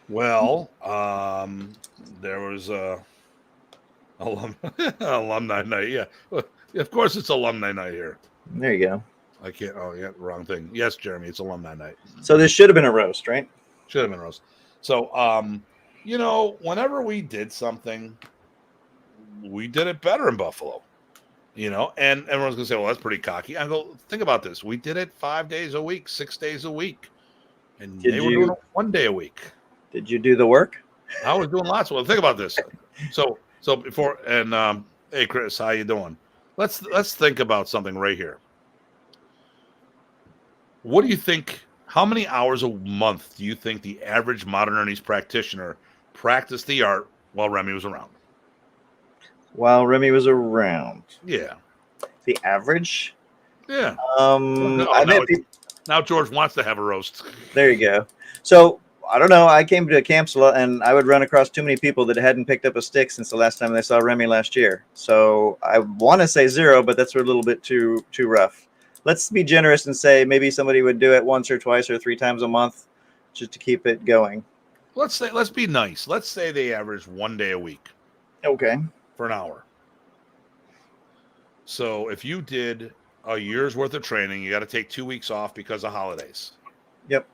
Well, there was alumni night. Yeah, of course it's alumni night here. There you go. I can't. Oh, yeah, wrong thing. Yes, Jeremy, it's alumni night. So this should have been a roast, right? Should have been a roast. So, whenever we did something, we did it better in Buffalo. And everyone's gonna say, "Well, that's pretty cocky." I go, think about this. We did it 5 days a week, 6 days a week, and they were doing it 1 day a week. Did you do the work? I was doing lots of. Think about this. So before hey Chris, how you doing? Let's think about something right here. What do you think? How many hours a month do you think the average modern Arnis practitioner practiced the art while Remy was around? While Remy was around. Yeah. The average? Yeah. Now George wants to have a roast. There you go. So I don't know. I came to camps a lot, and I would run across too many people that hadn't picked up a stick since the last time they saw Remy last year. So I want to say 0, but that's a little bit too rough. Let's be generous and say maybe somebody would do it once or twice or 3 times a month just to keep it going. Let's be nice. Let's say they average 1 day a week. Okay. For an hour. So if you did a year's worth of training, you got to take 2 weeks off because of holidays. Yep.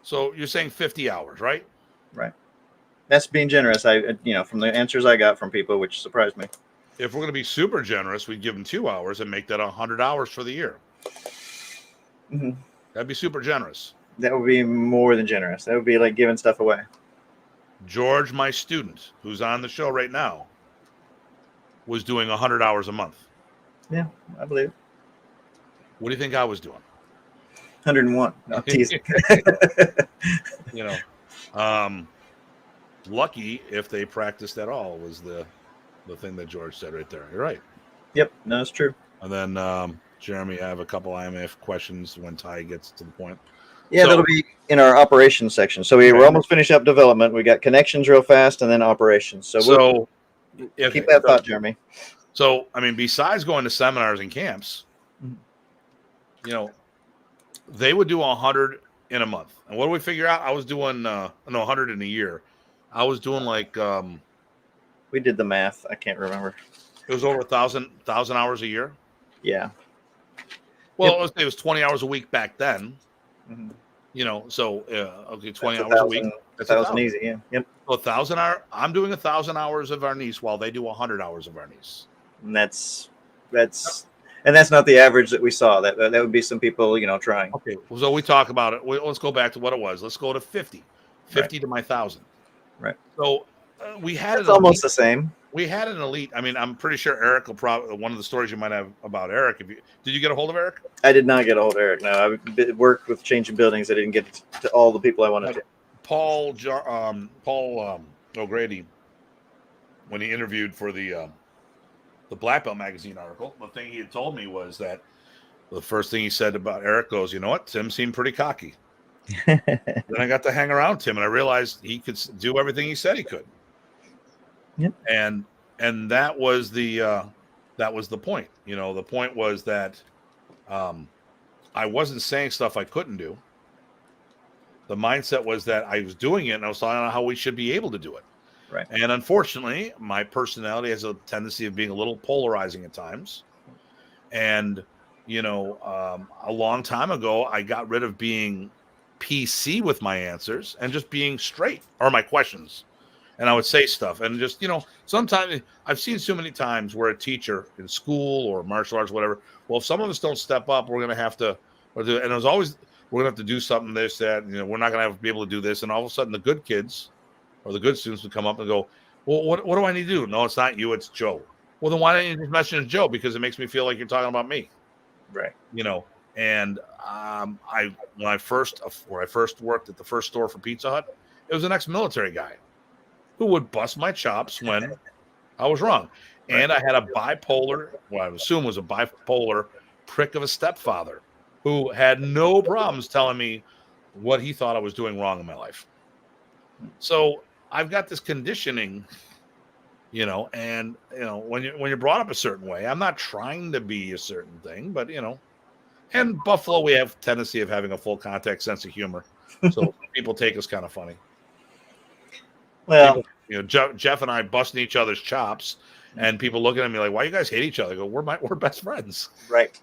So you're saying 50 hours, right? Right. That's being generous. From the answers I got from people, which surprised me. If we're going to be super generous, we'd give them 2 hours and make that 100 hours for the year. Mm-hmm. That'd be super generous. That would be more than generous. That would be like giving stuff away. George, my student, who's on the show right now, was doing 100 hours a month. Yeah, I believe it. What do you think I was doing? 101. No, teasing. Lucky if they practiced at all was the thing that George said right there. You're right. Yep, no, it's true. And then Jeremy, I have a couple IMF questions when Ty gets to the point. Yeah, that'll be in our operations section. So we're almost finished up development. We got connections real fast, and then operations. So keep that thought, Jeremy. So, besides going to seminars and camps, they would do 100 in a month. And what do we figure out? I was doing 100 in a year. I was doing like we did the math. I can't remember. it was over 1,000 hours a year. Yeah. Well, Yep. let's say it was 20 hours a week back then. Mhm. You know, so okay, 20 That's hours a week. That's 1,000 easy. Yeah. Yep. So 1,000 hour. I'm doing 1,000 hours of Arnis while they do 100 hours of Arnis. And that's not the average that we saw. That would be some people, trying. Okay, so we talk about it. Let's go back to what it was. Let's go to 50 to my 1,000. Right. So we had It's almost the same. We had an elite. I mean, I'm pretty sure Eric will probably one of the stories you might have about Eric. Did you get a hold of Eric? I did not get a hold of Eric. No, I worked with changing buildings. I didn't get to all the people I wanted to. Paul O'Grady, when he interviewed for the Black Belt magazine article, the thing he had told me was that the first thing he said about Eric goes, you know what, Tim seemed pretty cocky. Then I got to hang around Tim, and I realized he could do everything he said he could. Yep. And that was the point. You know, the point was that I wasn't saying stuff I couldn't do. The mindset was that I was doing it, and I was talking about how we should be able to do it. Right. And unfortunately, my personality has a tendency of being a little polarizing at times. And, you know, a long time ago, I got rid of being PC with my answers and just being straight, or my questions. And I would say stuff. And just, you know, sometimes I've seen so many times where a teacher in school or martial arts, whatever, well, if some of us don't step up, we're going to have to, and it was always, we're going to have to do something, this, that, you know, we're not going to be able to do this. And all of a sudden the good kids or the good students would come up and go, well, what do I need to do? No, it's not you, it's Joe. Well, then why don't you just mention Joe? Because it makes me feel like you're talking about me. Right. You know, and when I first worked at the first store for Pizza Hut, it was an ex-military guy who would bust my chops when I was wrong. Right. And I had a bipolar, what I assume was a bipolar prick of a stepfather who had no problems telling me what he thought I was doing wrong in my life. So I've got this conditioning, you know, and, you know, when you're brought up a certain way, I'm not trying to be a certain thing, but, you know, and Buffalo, we have a tendency of having a full contact sense of humor. So people take us kind of funny. Well, people, you know, Jeff and I busting each other's chops, and people looking at me like, "Why you guys hate each other?" I go, "We're best friends." right.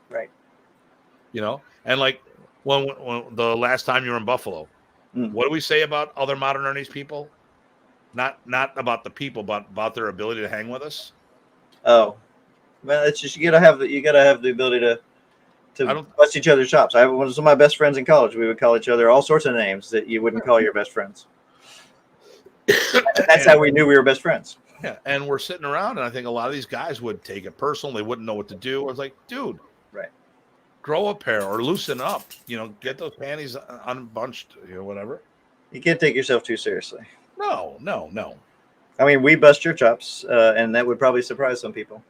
You know, and like when the last time you were in Buffalo, what do we say about other modern Ernie's people? Not about the people, but about their ability to hang with us. Oh, well, it's just you gotta have the ability to bust each other's chops. I was some of my best friends in college. We would call each other all sorts of names that you wouldn't call your best friends. That's how we knew we were best friends. Yeah, and we're sitting around, and I think a lot of these guys would take it personal. They wouldn't know what to do. I was like, dude, right, grow a pair or loosen up. You know, get those panties unbunched. You know, whatever. You can't take yourself too seriously. No. I mean, we bust your chops, and that would probably surprise some people.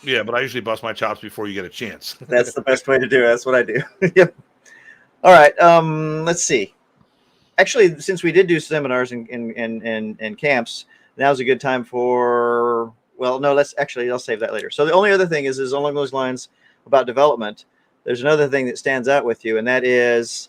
Yeah, but I usually bust my chops before you get a chance. That's the best way to do it. That's what I do. Yep. All right. Let's see. Actually, since we did do seminars and camps, now's a good time for. Well, no. I'll save that later. So the only other thing is along those lines about development. There's another thing that stands out with you, and that is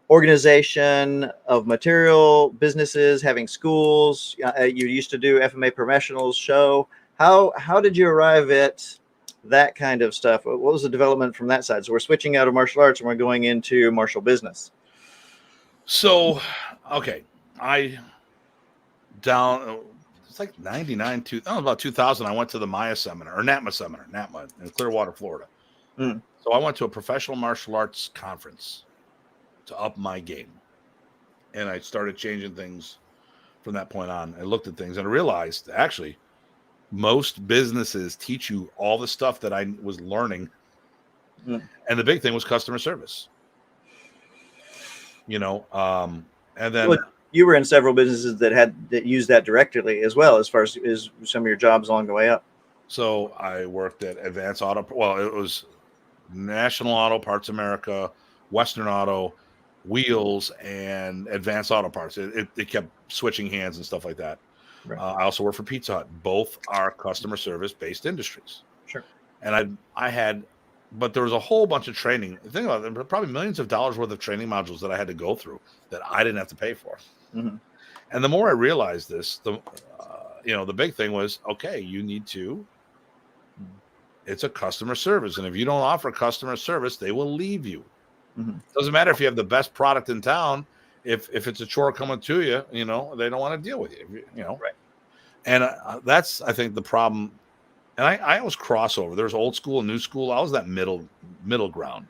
organization of material businesses, having schools. You used to do FMA professionals show. How did you arrive at that kind of stuff? What was the development from that side? So we're switching out of martial arts and we're going into martial business. So, okay, it's like 99, about 2000, I went to the Maya seminar, or NATMA in Clearwater, Florida. So I went to a professional martial arts conference to up my game. And I started changing things from that point on. I looked at things and I realized, actually, most businesses teach you all the stuff that I was learning. And the big thing was customer service. You know, and then you were in several businesses that used that directly as well, as far as some of your jobs along the way up. So I worked at Advance Auto. Well, it was National Auto Parts America, Western Auto, Wheels, and Advance Auto Parts. It kept switching hands and stuff like that. Right. I also worked for Pizza Hut. Both are customer service based industries. Sure. And I had but there was a whole bunch of training. Think about it, probably millions of dollars worth of training modules that I had to go through that I didn't have to pay for. Mm-hmm. And the more I realized this, the big thing was, okay, you need to. It's a customer service, and if you don't offer customer service, they will leave you. Mm-hmm. Doesn't matter if you have the best product in town. If it's a chore coming to you, they don't want to deal with you. Right. And that's, I think, the problem. And I always cross over. There's old school and new school. I was that middle ground.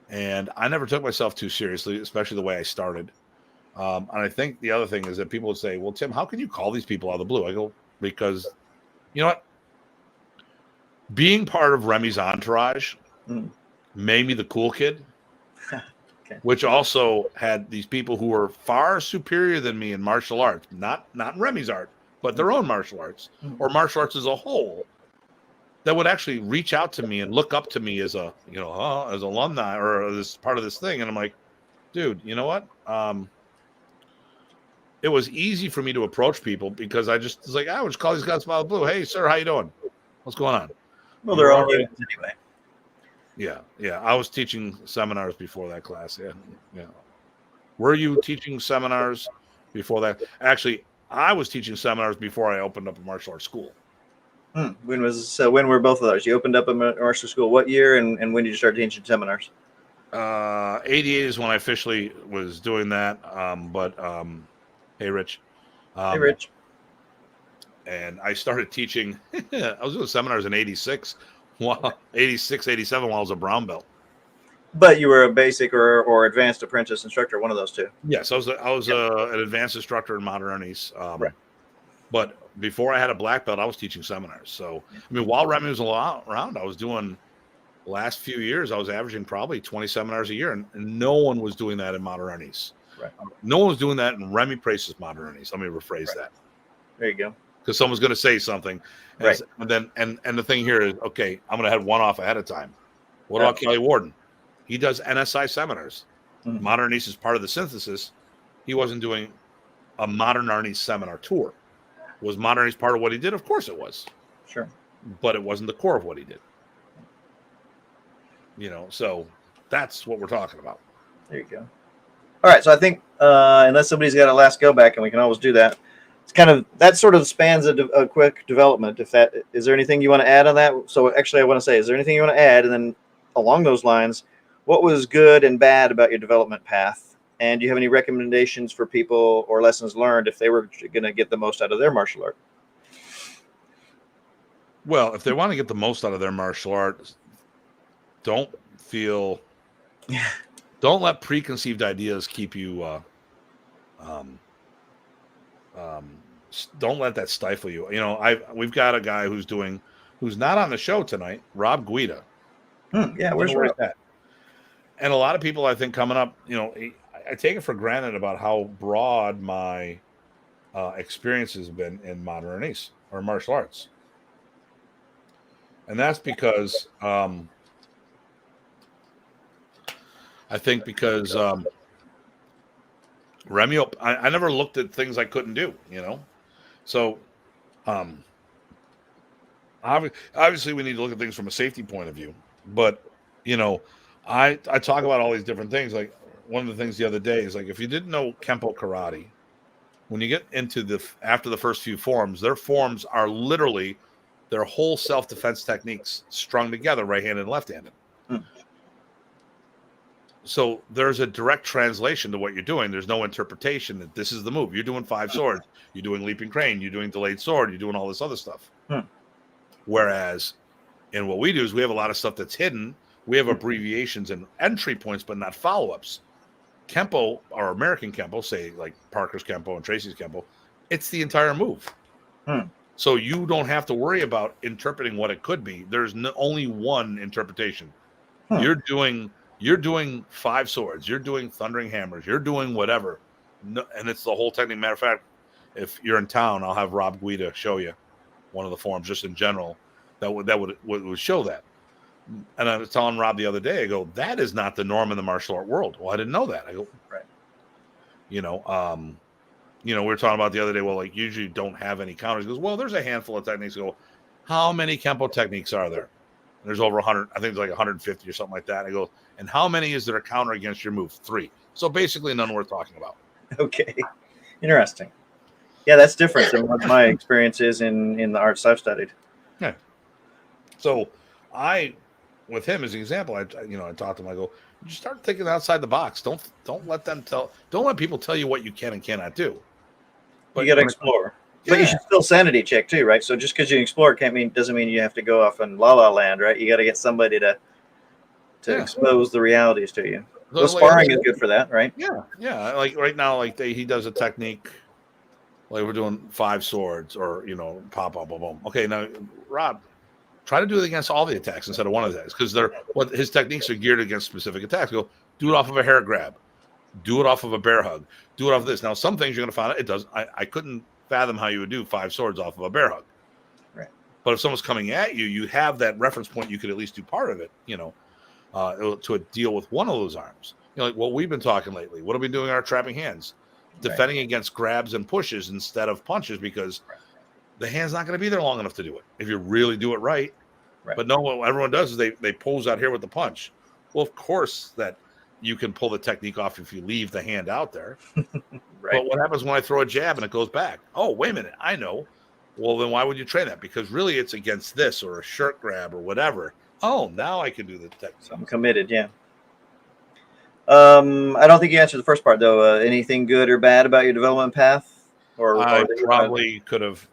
And I never took myself too seriously, especially the way I started. And I think the other thing is that people would say, well, Tim, how can you call these people out of the blue? I go, because you know what? Being part of Remy's entourage made me the cool kid, okay. which also had these people who were far superior than me in martial arts, not in Remy's art, but their own martial arts or martial arts as a whole, that would actually reach out to me and look up to me as a, as alumni or this part of this thing. And I'm like, dude, you know what? It was easy for me to approach people because I just was like, I would just call these guys out of the blue. Hey, sir, how you doing? What's going on? Well, they're all humans anyway. Yeah. I was teaching seminars before that class. Yeah. Were you teaching seminars before that? Actually, I was teaching seminars before I opened up a martial arts school. When were both of those? You opened up a martial school what year, and when did you start teaching seminars? 88 is when I officially was doing that. Hey, Rich. Hey, Rich. And I started teaching. I was doing seminars in 86, 86, 87 while I was a brown belt. But you were a basic or advanced apprentice instructor, one of those two. Yes, I was an advanced instructor in modern Arnis. Right. But before I had a black belt, I was teaching seminars. So, I mean, while Remy was around, I was doing, the last few years, I was averaging probably 20 seminars a year. And no one was doing that in modern Arnis. Right. No one was doing that in Remy Price's modern Arnis. Let me rephrase that. There you go. Because someone's going to say something. Right. And then the thing here is, okay, I'm going to have one off ahead of time. What about Kelly Warden? He does NSI seminars. Modern Arnis is part of the synthesis. He wasn't doing a modern Arnis seminar tour. Was modern Arnis part of what he did? Of course it was. Sure. But it wasn't the core of what he did. So that's what we're talking about. There you go. All right. So I think unless somebody's got a last go back, and we can always do that. It's kind of, that sort of spans a quick development. Is there anything you want to add on that? So actually, I want to say, is there anything you want to add? And then along those lines, what was good and bad about your development path? And do you have any recommendations for people or lessons learned if they were going to get the most out of their martial art? Well, if they want to get the most out of their martial art, don't let preconceived ideas keep you. Don't let that stifle you. We've got a guy who's not on the show tonight, Rob Guida. Yeah, where's Rob? That? And a lot of people, I think, coming up, I take it for granted about how broad my experience has been in modern Arnis or martial arts. And that's because I think because Remy, I never looked at things I couldn't do, So obviously we need to look at things from a safety point of view. But, I talk about all these different things. Like one of the things the other day is like, if you didn't know Kempo karate, when you get into after the first few forms, their forms are literally their whole self-defense techniques strung together, right-handed and left-handed. So there's a direct translation to what you're doing. There's no interpretation that this is the move. You're doing 5 swords. You're doing leaping crane. You're doing delayed sword. You're doing all this other stuff. Whereas in what we do is we have a lot of stuff that's hidden. We have abbreviations and entry points, but not follow-ups. Kempo, or American Kempo, say like Parker's Kempo and Tracy's Kempo, it's the entire move. So you don't have to worry about interpreting what it could be. There's only one interpretation. You're doing 5 swords. You're doing thundering hammers. You're doing whatever. No, and it's the whole technique. Matter of fact, if you're in town, I'll have Rob Guida show you one of the forms just in general that would show that. And I was telling Rob the other day, I go, that is not the norm in the martial art world. Well, I didn't know that. I go, right. We were talking about the other day, well, like usually don't have any counters. He goes, well, there's a handful of techniques. I go, how many Kempo techniques are there? there's over 100. I think it's like 150 or something like that. I go, and how many is there a counter against your move? 3. So basically, none worth talking about. Okay, interesting. Yeah, that's different than what my experience is in the arts I've studied. Yeah. So with him as an example, I talked to him. I go, just start thinking outside the box. Don't let people tell you what you can and cannot do. But you got to explore. But you should still sanity check too, right? So just because you explore doesn't mean you have to go off in la la land, right? You got to get somebody to expose the realities to you. Well, sparring is good for that, right? Yeah. Like right now, like he does a technique. Like we're doing 5 swords, or pop, boom, boom. Okay, now Rob, try to do it against all the attacks instead of one of the attacks, because his techniques are geared against specific attacks. Go do it off of a hair grab, do it off of a bear hug, do it off of this. Now some things you're going to find out it does. I couldn't fathom how you would do 5 swords off of a bear hug. Right. But if someone's coming at you, you have that reference point. You could at least do part of it. To deal with one of those arms. Like what we've been talking lately. What are we doing in our trapping hands? Defending against grabs and pushes instead of punches, because the hand's not going to be there long enough to do it if you really do it right. But no, what everyone does is they pose out here with the punch. Well, of course that you can pull the technique off if you leave the hand out there. But what happens when I throw a jab and it goes back? Oh, wait a minute, I know. Well, then why would you train that? Because really it's against this or a shirt grab or whatever. Oh, now I can do the technique. So I'm committed, yeah. I don't think you answered the first part, though. Anything good or bad about your development path? I probably could have.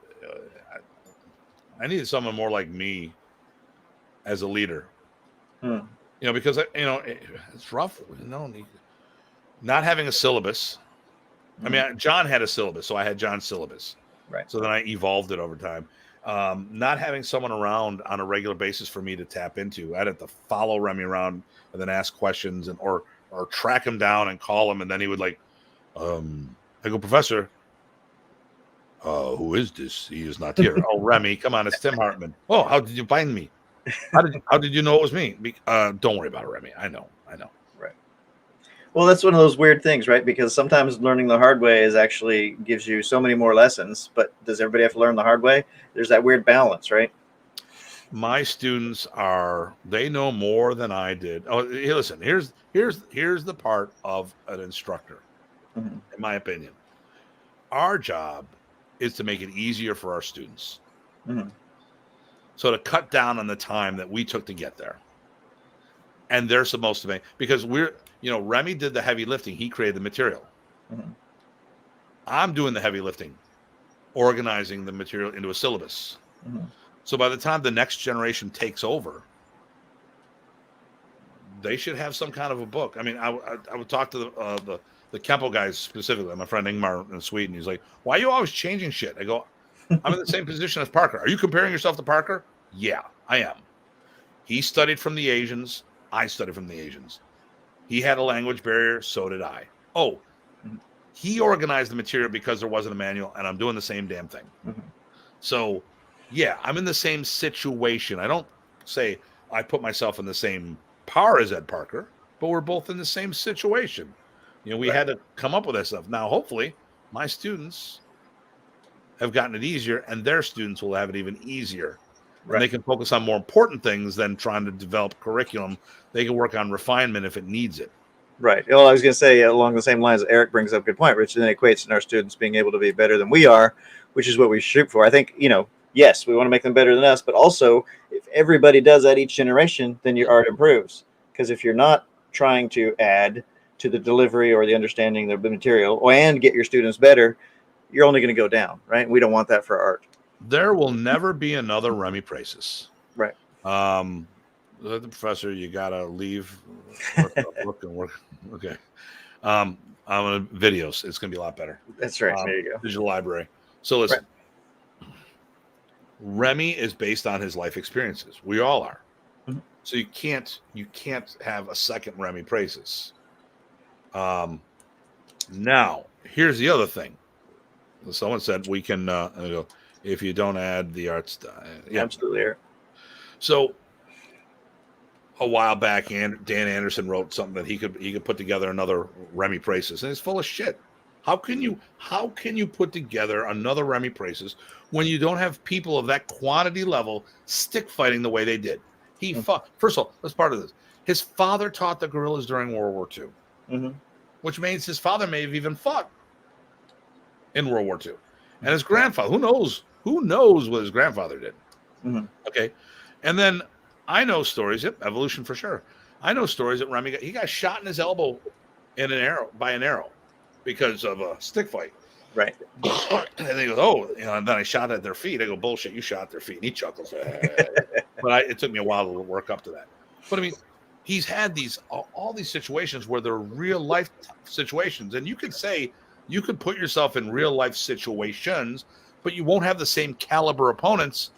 I needed someone more like me as a leader. Because it's rough. Not having a syllabus. I mean, John had a syllabus, so I had John's syllabus. Right. So then I evolved it over time. Not having someone around on a regular basis for me to tap into. I'd have to follow Remy around and then ask questions or track him down and call him, and then he would I go, Professor, who is this? He is not here. Oh, Remy, come on, it's Tim Hartman. Oh, how did you find me? How did you know it was me? Don't worry about it, Remy. I know. Right. Well, that's one of those weird things, right? Because sometimes learning the hard way actually gives you so many more lessons, but does everybody have to learn the hard way? There's that weird balance, right? My students they know more than I did. Oh, hey, listen, here's the part of an instructor, in my opinion. Our job is to make it easier for our students. So to cut down on the time that we took to get there. And they're supposed to make, because Remy did the heavy lifting. He created the material. I'm doing the heavy lifting, organizing the material into a syllabus. So by the time the next generation takes over, they should have some kind of a book. I mean, I would talk to the Kempo guys specifically. My friend Ingmar in Sweden. He's like, "Why are you always changing shit?" I go, "I'm in the same position as Parker. Are you comparing yourself to Parker?" Yeah, I am. He studied from the Asians. I studied from the Asians. He had a language barrier. So did I. Oh, he organized the material because there wasn't a manual, and I'm doing the same damn thing. So, yeah, I'm in the same situation. I don't say I put myself in the same power as Ed Parker, but we're both in the same situation. We had to come up with that stuff. Now, hopefully, my students have gotten it easier, and their students will have it even easier. And they can focus on more important things than trying to develop curriculum. They can work on refinement if it needs it. Right. Well, I was going to say along the same lines, Eric brings up a good point, Rich, and then equates in our students being able to be better than we are, which is what we shoot for. I think, yes, we want to make them better than us, but also if everybody does that each generation, then your art improves. Because if you're not trying to add to the delivery or the understanding of the material and get your students better, you're only going to go down, right? We don't want that for art. There will never be another Remy Pracis. Right. The professor, you got to leave. Work. Okay. I'm on videos. It's going to be a lot better. That's right. There you go. Digital library. So listen, Remy is based on his life experiences. We all are. So you can't have a second Remy Pracis. Now, here's the other thing. Someone said we can if you don't add the arts. Absolutely. So a while back, Dan Anderson wrote something that he could put together another Remy Pracis, and it's full of shit. How can you put together another Remy Pracis when you don't have people of that quantity level stick fighting the way they did? He fought. First of all, that's part of this. His father taught the guerrillas during World War II, which means his father may have even fought in World War II. And his grandfather, who knows what his grandfather did. Okay. And then I know stories, evolution for sure. I know stories that Remy got shot in his elbow by an arrow because of a stick fight. Right. And he goes, and then I shot at their feet. I go, bullshit, you shot at their feet. And he chuckles. But it took me a while to work up to that. But I mean, he's had all these situations where they're real life situations. And you could say, you could put yourself in real life situations, but you won't have the same caliber opponents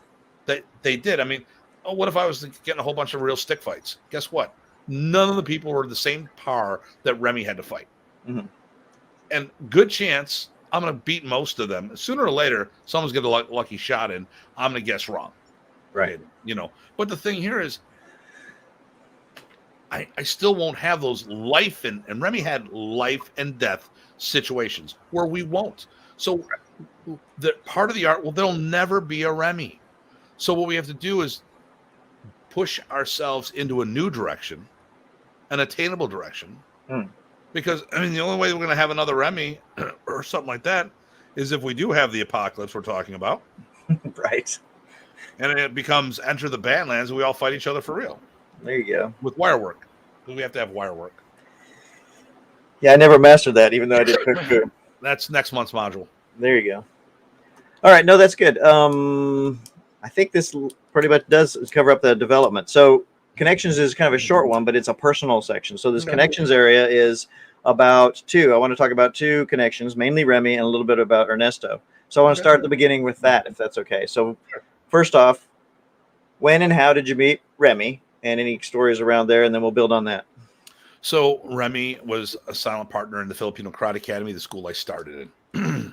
that they did. I mean, what if I was getting a whole bunch of real stick fights? Guess what? None of the people were the same par that Remy had to fight. And good chance I'm going to beat most of them. Sooner or later, someone's going to get a lucky shot in. I'm going to guess wrong. Right. But the thing here is, I still won't have those life and Remy had life and death situations where we won't. So the part of the art, there'll never be a Remy. So what we have to do is push ourselves into a new direction, an attainable direction. Because, I mean, the only way we're going to have another Remy or something like that is if we do have the apocalypse we're talking about. Right. And it becomes Enter the Badlands and we all fight each other for real. There you go. With wire work. Because we have to have wire work. Yeah, I never mastered that, even though I did cook food. That's next month's module. There you go. All right. No, that's good. I think this pretty much does cover up the development. So connections is kind of a short one, but it's a personal section. So this connections area is about I want to talk about two connections, mainly Remy and a little bit about Ernesto. So I want to start at the beginning with that, if that's okay. So first off, when and how did you meet Remy, and any stories around there, and then we'll build on that. So Remy was a silent partner in the Filipino Karate Academy, the school I started in.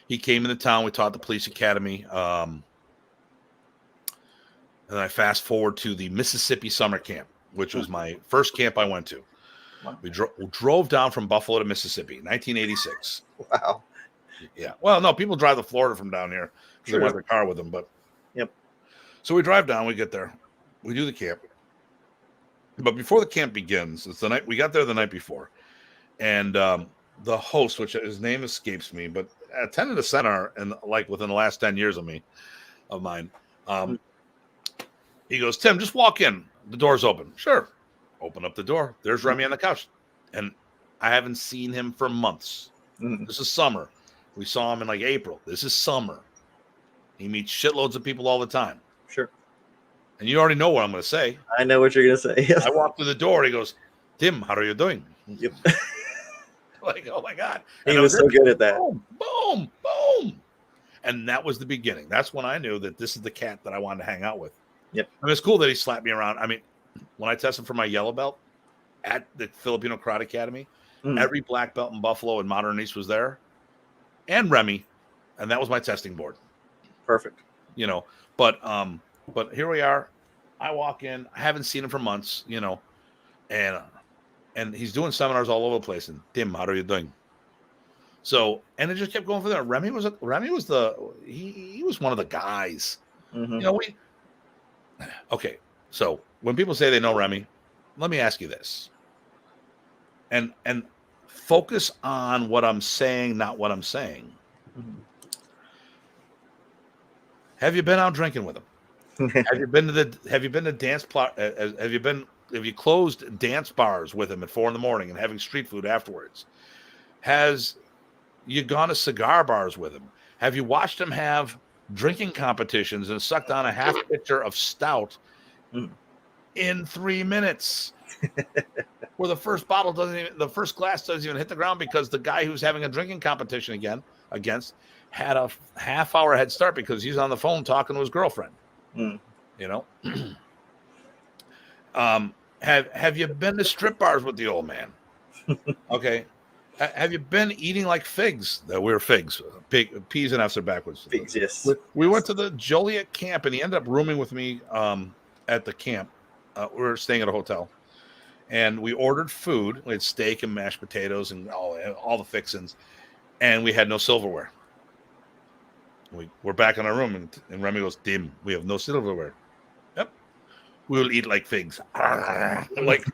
He came into town. We taught the police academy. And I fast forward to the Mississippi summer camp, which was my first camp I went to. Wow. We drove down from Buffalo to Mississippi, 1986. Wow. Yeah. Well, no, people drive to Florida from down here because they want their car with them. But so we drive down. We get there. We do the camp. But before the camp begins, it's the night we got there the night before, and the host, which his name escapes me, but attended a seminar and like within the last 10 years of mine. He goes, Tim, just walk in. The door's open. Sure. Open up the door. There's Remy on the couch. And I haven't seen him for months. This is summer. We saw him in like April. This is summer. He meets shitloads of people all the time. Sure. And you already know what I'm going to say. I know what you're going to say. Yes. I walk through the door. He goes, Tim, how are you doing? Yep. Like, oh my God. He was so good at that. Boom, boom, boom. And that was the beginning. That's when I knew that this is the cat that I wanted to hang out with. Yep. I mean, it's cool that he slapped me around. I mean, when I tested for my yellow belt at the Filipino Karate Academy, every black belt in Buffalo and Modern East was there, and Remy, and that was my testing board. Perfect. But here we are. I walk in. I haven't seen him for months. And he's doing seminars all over the place. And Tim, how are you doing? So, and it just kept going from there. Remy was he was one of the guys. Okay. So when people say they know Remy, let me ask you this. And focus on what I'm saying, not what I'm saying. Have you been out drinking with him? Have you been to dance have you closed dance bars with him at 4 a.m. and having street food afterwards? Has you gone to cigar bars with him? Have you watched him have drinking competitions and sucked on a half pitcher of stout in 3 minutes? Where the first glass doesn't even hit the ground because the guy who's having a drinking competition against had a half-hour head start because he's on the phone talking to his girlfriend. Have you been to strip bars with the old man? Okay. Have you been eating like figs? We're figs. Peas and F's are backwards. Figs, yes. We went to the Joliet camp, and he ended up rooming with me at the camp. We were staying at a hotel, and we ordered food. We had steak and mashed potatoes and all the fixings, and we had no silverware. We're back in our room, and Remy goes, Dim, we have no silverware. Yep. we will eat like figs. I'm like,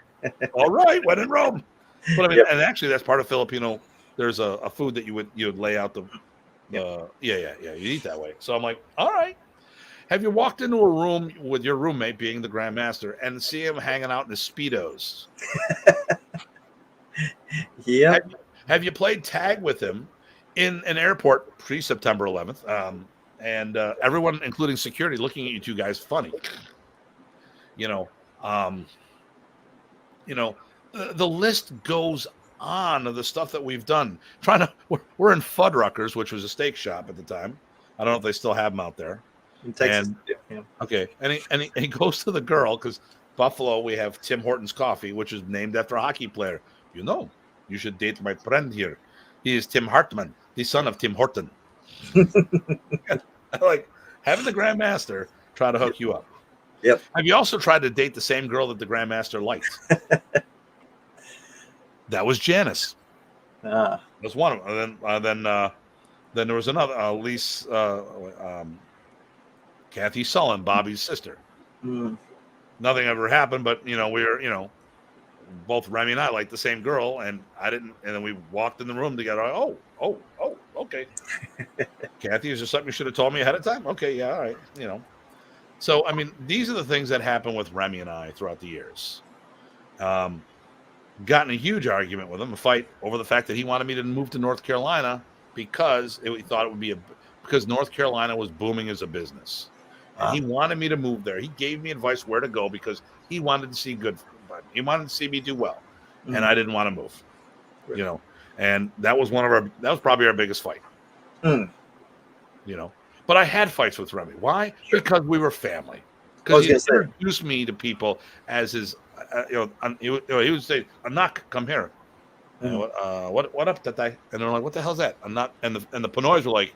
all right, when in Rome. But I mean, Yep. and actually, that's part of Filipino. There's a food that you would lay out you eat that way. So I'm like, all right. Have you walked into a room with your roommate being the Grandmaster and see him hanging out in his Speedos? Yeah. Have you played tag with him in an airport pre-September 11th? And everyone, including security, looking at you two guys funny. The list goes on of the stuff that we've done. We're in Fuddruckers, which was a steak shop at the time. I don't know if they still have them out there. In Texas. And, okay, and he goes to the girl because Buffalo, we have Tim Hortons Coffee, which is named after a hockey player. You should date my friend here. He is Tim Hartman, the son of Tim Horton. Like having the Grandmaster try to hook you up. Yep. Have you also tried to date the same girl that the Grandmaster liked? That was Janice. That's one of them. Then there was another Elise, Kathy Sullen, Bobby's sister. Nothing ever happened, but we were both Remy and I liked the same girl, and I didn't. And then we walked in the room together. Oh, okay. Kathy, is there something you should have told me ahead of time? Okay, yeah, all right. So I mean, these are the things that happen with Remy and I throughout the years. Gotten a huge argument with him, a fight over the fact that he wanted me to move to North Carolina because he thought it would be because North Carolina was booming as a business. And he wanted me to move there. He gave me advice where to go because he wanted to see he wanted to see me do well. And I didn't want to move. Right. And that was probably our biggest fight. But I had fights with Remy. Why? Sure. Because we were family. Because he introduced me to people as his he would say, "Anak, come here." What up, that guy? And they're like, "What the hell's that?" I'm not. And the Pinoys were like,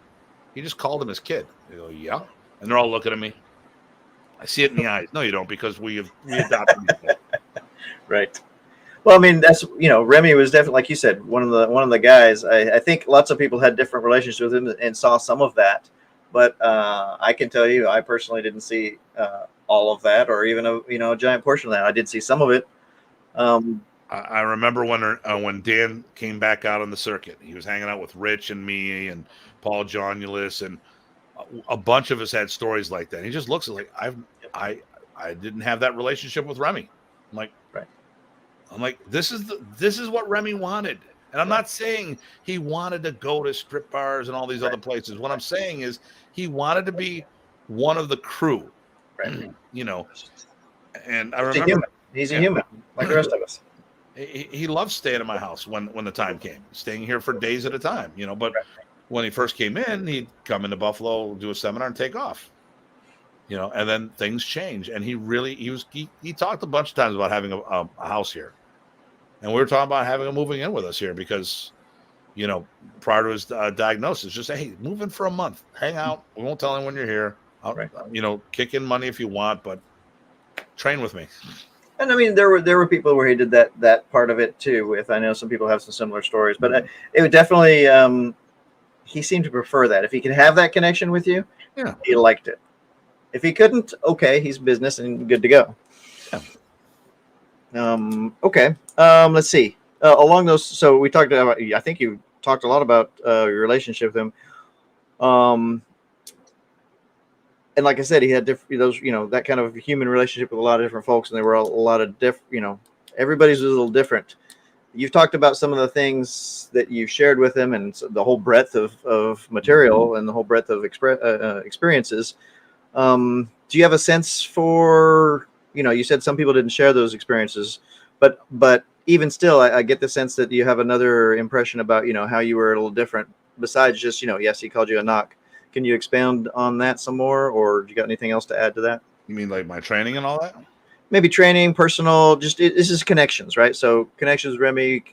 "He just called him his kid." They go, "Yeah," and they're all looking at me. I see it in the eyes. No, you don't, because we adopted you. Right. Well, I mean, that's Remy was definitely, like you said, one of the guys. I think lots of people had different relationships with him and saw some of that, but I can tell you, I personally didn't see all of that, or even a giant portion of that. I did see some of it. I remember when Dan came back out on the circuit. He was hanging out with Rich and me and Paul Jonulis, and a bunch of us had stories like that. And he just looks like I didn't have that relationship with Remy. I'm like, right. I'm like, this is what Remy wanted. And I'm not saying he wanted to go to strip bars and all these other places. What I'm saying is he wanted to be one of the crew. Right. And I remember he's a human like the rest of us. He loved staying at my house when the time came, staying here for days at a time, but when he first came in, he'd come into Buffalo, do a seminar and take off, and then things changed. And he talked a bunch of times about having a house here. And we were talking about having him moving in with us here because, prior to his diagnosis, just say, hey, move in for a month, hang out. We won't tell anyone you're here. Kick in money if you want, but train with me. And I mean, there were people where he did that part of it too. I know some people have some similar stories, but it would definitely, he seemed to prefer that. If he could have that connection with you, he liked it. If he couldn't, okay, he's business and good to go. Yeah. Okay. Let's see. Along those, so we talked about. I think you talked a lot about your relationship with him. And like I said, he had that kind of human relationship with a lot of different folks, and there were a lot of everybody's was a little different. You've talked about some of the things that you shared with him, and the whole breadth of material and the whole breadth of experiences. Do you have a sense for? You said some people didn't share those experiences, but even still, I get the sense that you have another impression about how you were a little different. Besides just yes, he called you a knock. Can you expound on that some more, or do you got anything else to add to that? You mean like my training and all that? Maybe training, personal, this is connections, right? So connections, Remy,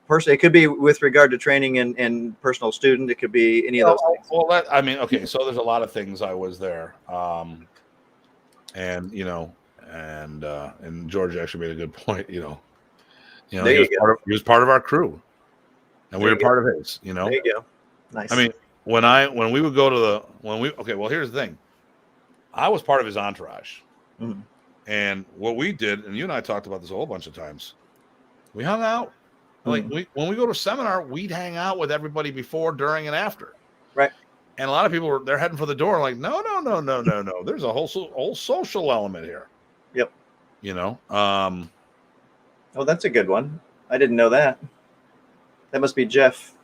personally, it could be with regard to training and personal student. It could be any of those things. Well, okay. So there's a lot of things I was there. And George actually made a good point, he was part of our crew and we were part of his, There you go. Nice. I mean, when we would go to well, here's the thing. I was part of his entourage. Mm-hmm. And what we did, and you and I talked about this a whole bunch of times, we hung out. Like when we go to a seminar, we'd hang out with everybody before, during, and after. Right. And a lot of people they're heading for the door, like, no. There's a whole social element here. Yep. You know. Oh, that's a good one. I didn't know that. That must be Jeff.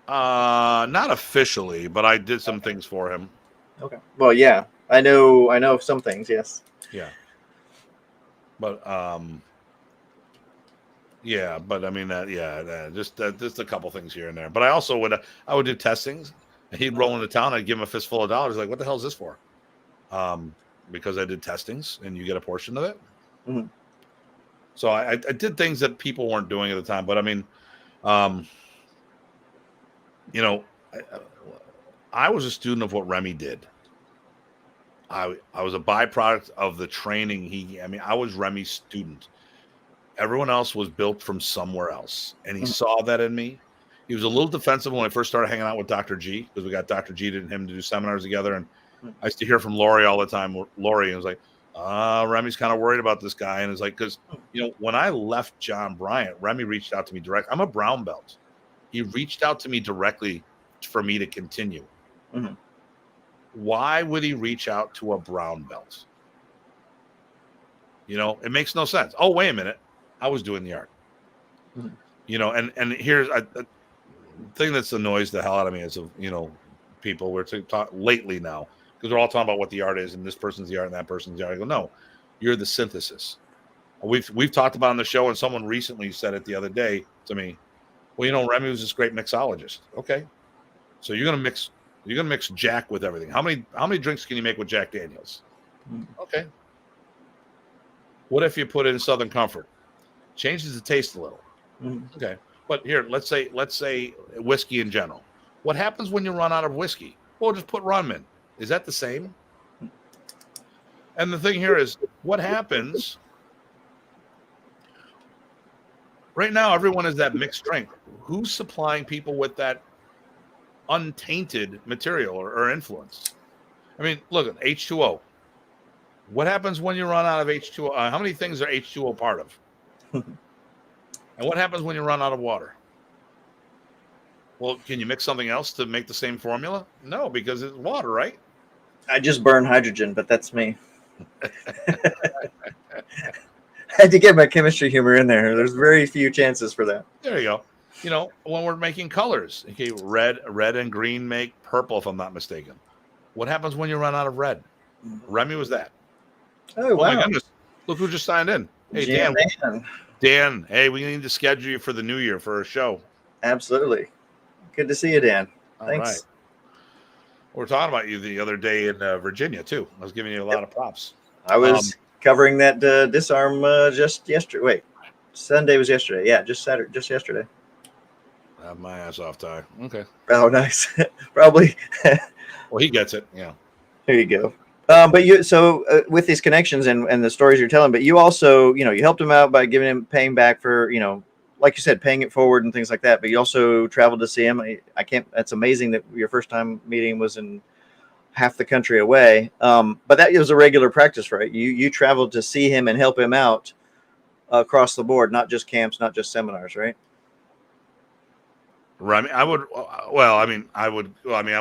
Not officially, but I did some things for him. Okay. Well, yeah, I know some things. Yes. Yeah. But yeah, but I mean just a couple things here and there. But I also would do testings, and he'd roll into town. I'd give him a fistful of dollars. Like, what the hell is this for? Because I did testings, and you get a portion of it. Mm-hmm. So I did things that people weren't doing at the time. But I mean, you know, I was a student of what Remy did. I was a byproduct of the training I was Remy's student. Everyone else was built from somewhere else, and he saw that in me. He was a little defensive when I first started hanging out with Dr. G, because we got Dr. G and him to do seminars together, and I used to hear from Lori all the time. Lori was like, Remy's kind of worried about this guy, and it's like, because when I left John Bryant, Remy reached out to me direct. I'm a brown belt. He reached out to me directly for me to continue. Mm-hmm. Why would he reach out to a brown belt? It makes no sense. Oh, wait a minute. I was doing the art. Mm-hmm. And here's a thing that's annoys the hell out of me is, people we're talking lately now, because they're all talking about what the art is, and this person's the art and that person's the art. I go, no, you're the synthesis. We've talked about on the show, and someone recently said it the other day to me. Well, Remy was this great mixologist. Okay, so you're gonna mix Jack with everything. How many drinks can you make with Jack Daniels? Okay. What if you put in Southern Comfort? Changes the taste a little. Okay. But here, let's say whiskey in general. What happens when you run out of whiskey? Well, just put rum in. Is that the same? And the thing here is, what happens? Right now, everyone is that mixed drink. Who's supplying people with that untainted material or influence? I mean, look at H2O. What happens when you run out of H2O? How many things are H2O part of? And what happens when you run out of water? Well, can you mix something else to make the same formula? No, because it's water, right? I just burn hydrogen, but that's me. I had to get my chemistry humor in there. There's very few chances for that. There you go. When we're making colors, okay, red and green make purple, if I'm not mistaken. What happens when you run out of red? Remy was that. Oh, wow. My goodness. Look who just signed in. Hey, Dan, hey, we need to schedule you for the new year for a show. Absolutely. Good to see you, Dan. All Thanks. Right. We were talking about you the other day in Virginia, too. I was giving you a lot of props. I was covering that disarm just yesterday. Wait, Sunday was yesterday. Yeah, just yesterday. I have my ass off, Ty. Okay. Oh, nice. Probably. Well, he gets it. Yeah. There you go. But with these connections and the stories you're telling, but you also, you helped him out by paying back for, like you said, paying it forward and things like that. But you also traveled to see him. That's amazing that your first time meeting was in half the country away. But that was a regular practice, right? You traveled to see him and help him out across the board, not just camps, not just seminars, right? Right. I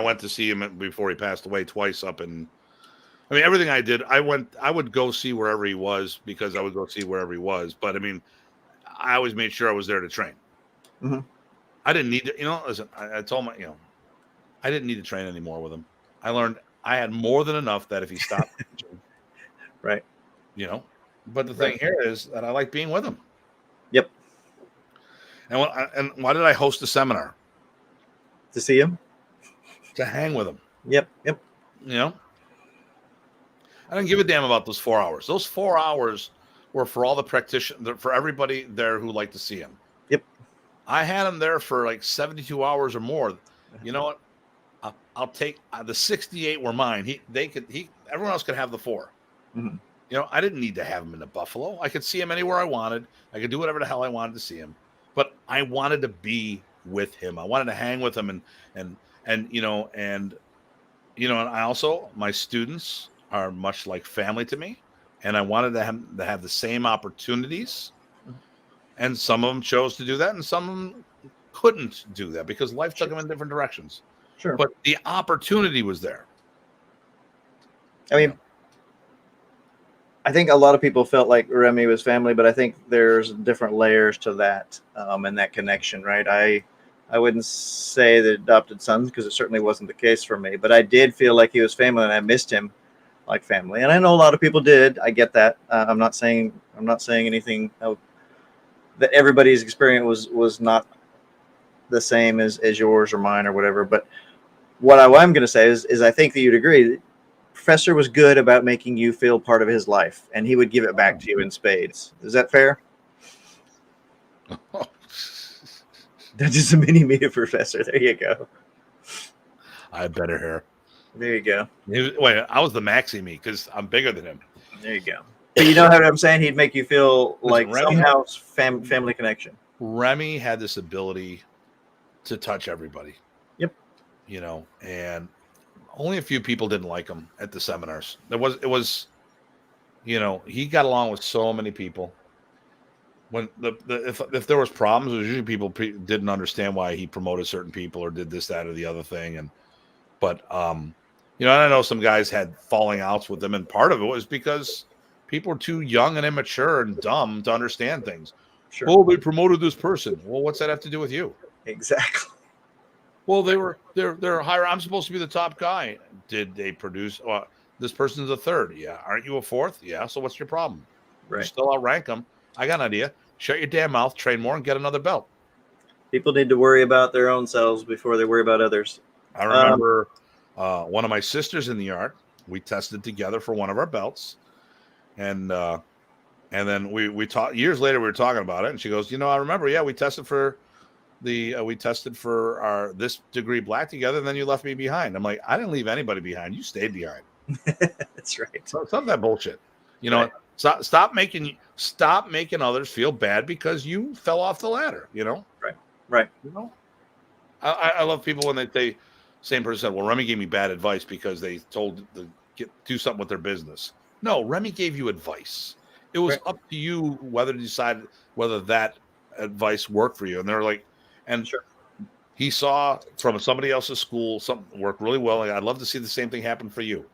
went to see him before he passed away twice up in. I mean, everything I did, I would go see wherever he was, because I would go see wherever he was. But I mean, I always made sure I was there to train. Mm-hmm. I didn't need to, listen, I told my, I didn't need to train anymore with him. I learned I had more than enough that if he stopped, right. But the thing here is that I like being with him. Yep. And why did I host a seminar? To see him? To hang with him. Yep. I didn't give a damn about those 4 hours. Those 4 hours were for all the practitioners, for everybody there who liked to see him. Yep. I had him there for like 72 hours or more. You know what? I'll take the 68 were mine. Everyone else could have the 4. Mm-hmm. I didn't need to have him in the Buffalo. I could see him anywhere I wanted. I could do whatever the hell I wanted to see him. But I wanted to be with him. I wanted to hang with him, and I also, my students are much like family to me, and I wanted to have the same opportunities. And some of them chose to do that, and some of them couldn't do that because life took them in different directions. Sure. But the opportunity was there. I mean, I think a lot of people felt like Remy was family, but I think there's different layers to that and that connection, right? I wouldn't say the adopted sons because it certainly wasn't the case for me, but I did feel like he was family and I missed him like family. And I know a lot of people did. I get that. I'm not saying anything that everybody's experience was not the same as yours or mine or whatever. But what I'm going to say is I think that you'd agree. Professor was good about making you feel part of his life, and he would give it back to you in spades. Is that fair? That's just a mini me, Professor. There you go. I have better hair. There you go. Wait, I was the maxi me because I'm bigger than him. There you go. But you know what I'm saying? He'd make you feel like Remy, somehow family connection. Remy had this ability to touch everybody. Yep. You know, and only a few people didn't like him at the seminars. It was, you know, he got along with so many people. When if there was problems, it was usually people didn't understand why he promoted certain people or did this, that, or the other thing. But you know, I know some guys had falling outs with them, and part of it was because people were too young and immature and dumb to understand things. Sure. Oh, they promoted this person. Well, what's that have to do with you? Exactly. Well, they're higher. I'm supposed to be the top guy. Did they produce? This person's a third. Yeah. Aren't you a fourth? Yeah. So what's your problem? Right. You still outrank them. I got an idea. Shut your damn mouth. Train more and get another belt. People need to worry about their own selves before they worry about others. I remember one of my sisters in the yard. We tested together for one of our belts, and then we talked years later. We were talking about it, and she goes, "You know, I remember. Yeah, we tested for our this degree black together, and then you left me behind." I'm like, I didn't leave anybody behind. You stayed behind. That's right. Stop that bullshit. You know, Right. stop making others feel bad because you fell off the ladder. You know, Right. You know, I love people when they say, same person said, "Well, Remy gave me bad advice because they told to do something with their business." No, Remy gave you advice. It was up to you whether to decide whether that advice worked for you. And they're like, and Sure. he saw from somebody else's school something worked really well. Like, I'd love to see the same thing happen for you.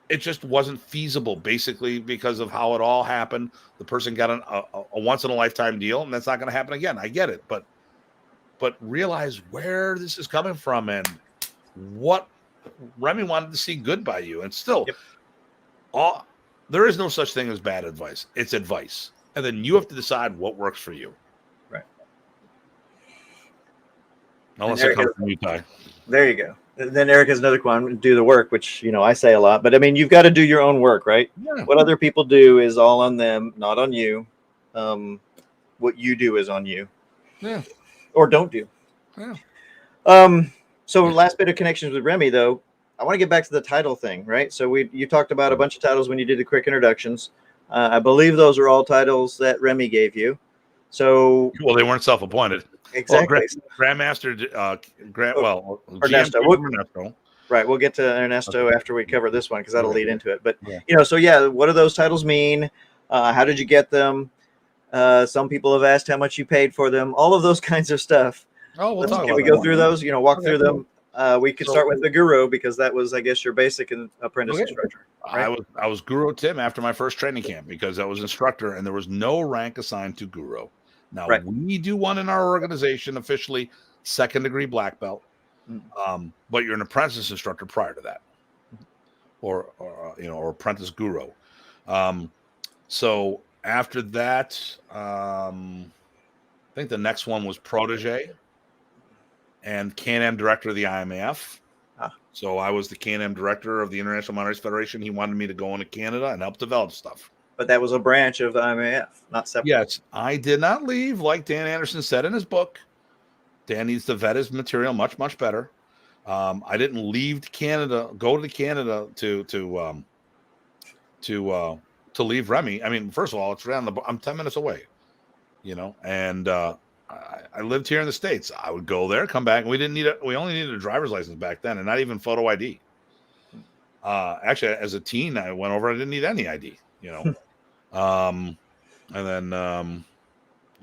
It just wasn't feasible, basically, because of how it all happened. The person got a once in a lifetime deal, and that's not going to happen again. I get it, but realize where this is coming from and what Remy wanted to see good by you. And still, there is no such thing as bad advice. It's advice, and then you have to decide what works for you. Right. Unless it comes from you, Ty. There you go. Then Eric has another one, do the work, which, you know, I say a lot, but I mean, you've got to do your own work, right? Yeah. What other people do is all on them, not on you. What you do is on you. Yeah. Or don't do. Yeah. So last bit of connections with Remy, though, I want to get back to the title thing, right? So you talked about a bunch of titles when you did the quick introductions. I believe those are all titles that Remy gave you. So they weren't self-appointed. Exactly. Well, Grandmaster, Ernesto. Ernesto. Right. We'll get to Ernesto after we cover this one because that'll lead into it. But, Yeah. you know, so yeah, what do those titles mean? How did you get them? Some people have asked how much you paid for them. All of those kinds of stuff. Oh, we'll talk about Can we that. go through those? You know, walk through them. We could So- start with the Guru because that was, I guess, your basic apprentice instructor. Right? I was Guru Tim after my first training camp because I was instructor and there was no rank assigned to Guru. Now we do one in our organization officially, 2nd degree black belt, but you're an apprentice instructor prior to that, or apprentice Guru. So after that, I think the next one was protege and Can-Am director of the IMAF. So I was the Can-Am director of the International Mountain Race Federation. He wanted me to go into Canada and help develop stuff. But that was a branch of the IMAF, not separate. Yes, I did not leave, like Dan Anderson said in his book. Dan needs to vet his material much, much better. I didn't leave Canada, go to Canada to leave Remy. I mean, first of all, it's around I'm 10 minutes away, you know, and I lived here in the States. I would go there, come back. And we only needed a driver's license back then, and not even photo ID. Actually, as a teen, I went over. I didn't need any ID. And then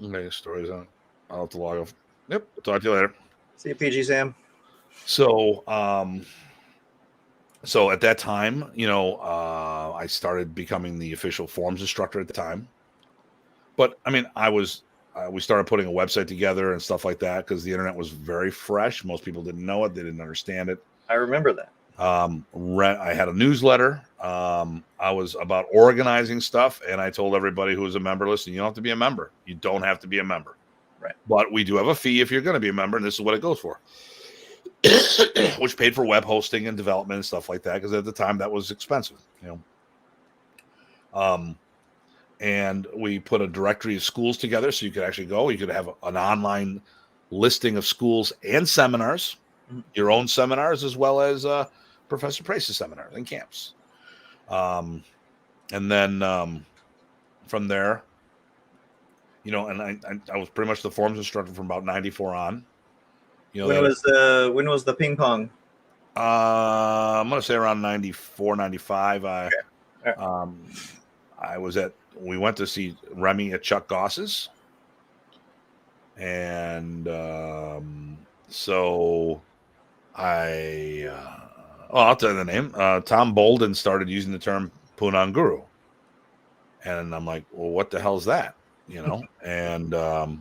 okay, stories on. I'll have to log off. Yep. Talk to you later. See you, PG Sam. So, so at that time, I started becoming the official forms instructor at the time. But I mean, we started putting a website together and stuff like that because the internet was very fresh. Most people didn't know it; they didn't understand it. I remember that. I had a newsletter. I was about organizing stuff, and I told everybody who was a member, listen, you don't have to be a member. You don't have to be a member. Right. But we do have a fee if you're going to be a member, and this is what it goes for. Which paid for web hosting and development and stuff like that, because at the time that was expensive, and we put a directory of schools together so you could actually go. You could have an online listing of schools and seminars, your own seminars, as well as Professor Price's seminars and camps. And then from there, and I was pretty much the forms instructor from about 94 on. When was the ping pong? I'm going to say around 94, 95. Okay. We went to see Remy at Chuck Goss's. And so I'll tell you the name. Tom Bolden started using the term Punong Guro. And I'm like, well, what the hell is that? And I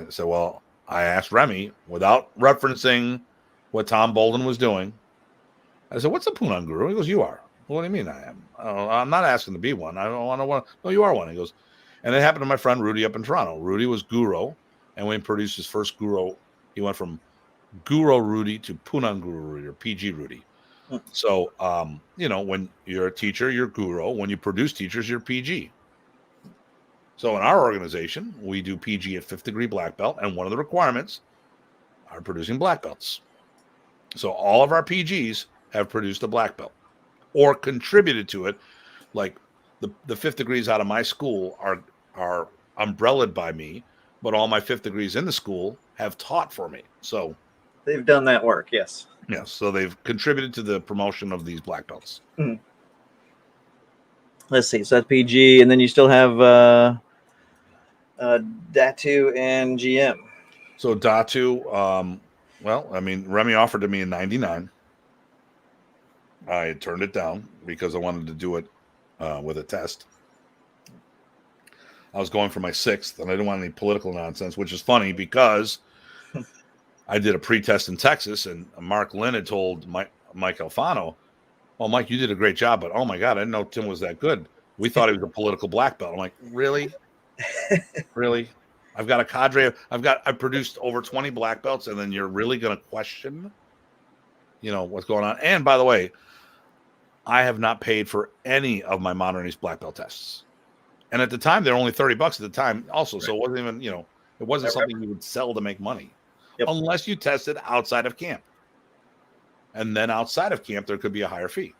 said, well, I asked Remy without referencing what Tom Bolden was doing. I said, what's a Punong Guro? He goes, you are. Well, what do you mean I am? I'm not asking to be one. I don't want to one. No, you are one. He goes, and it happened to my friend Rudy up in Toronto. Rudy was Guro, and when he produced his first Guro, he went from Guro Rudy to Punong Guro Rudy, or PG Rudy. So, when you're a teacher, you're Guro. When you produce teachers, you're PG. So in our organization, we do PG at 5th degree black belt, and one of the requirements are producing black belts. So all of our PGs have produced a black belt or contributed to it. Like the 5th degrees out of my school are umbrellaed by me, but all my 5th degrees in the school have taught for me. So they've done that work, yes. Yes, so they've contributed to the promotion of these black belts. Mm-hmm. Let's see, so that's PG, and then you still have Datu and GM. So Datu, Remy offered to me in 99. I turned it down because I wanted to do it with a test. I was going for my 6th, and I didn't want any political nonsense, which is funny because I did a pre-test in Texas, and Mark Lynn had told Mike Alfano, "Oh, Mike, you did a great job, but oh my God, I didn't know Tim was that good. We thought he was a political black belt." I'm like, really? Really? I've got a cadre. I've produced over 20 black belts, and then you're really going to question, what's going on? And by the way, I have not paid for any of my Modern East black belt tests. And at the time, they're only $30 at the time also. Right. So it wasn't even, it wasn't something you would sell to make money. Yep. Unless you tested outside of camp. And then outside of camp, there could be a higher fee.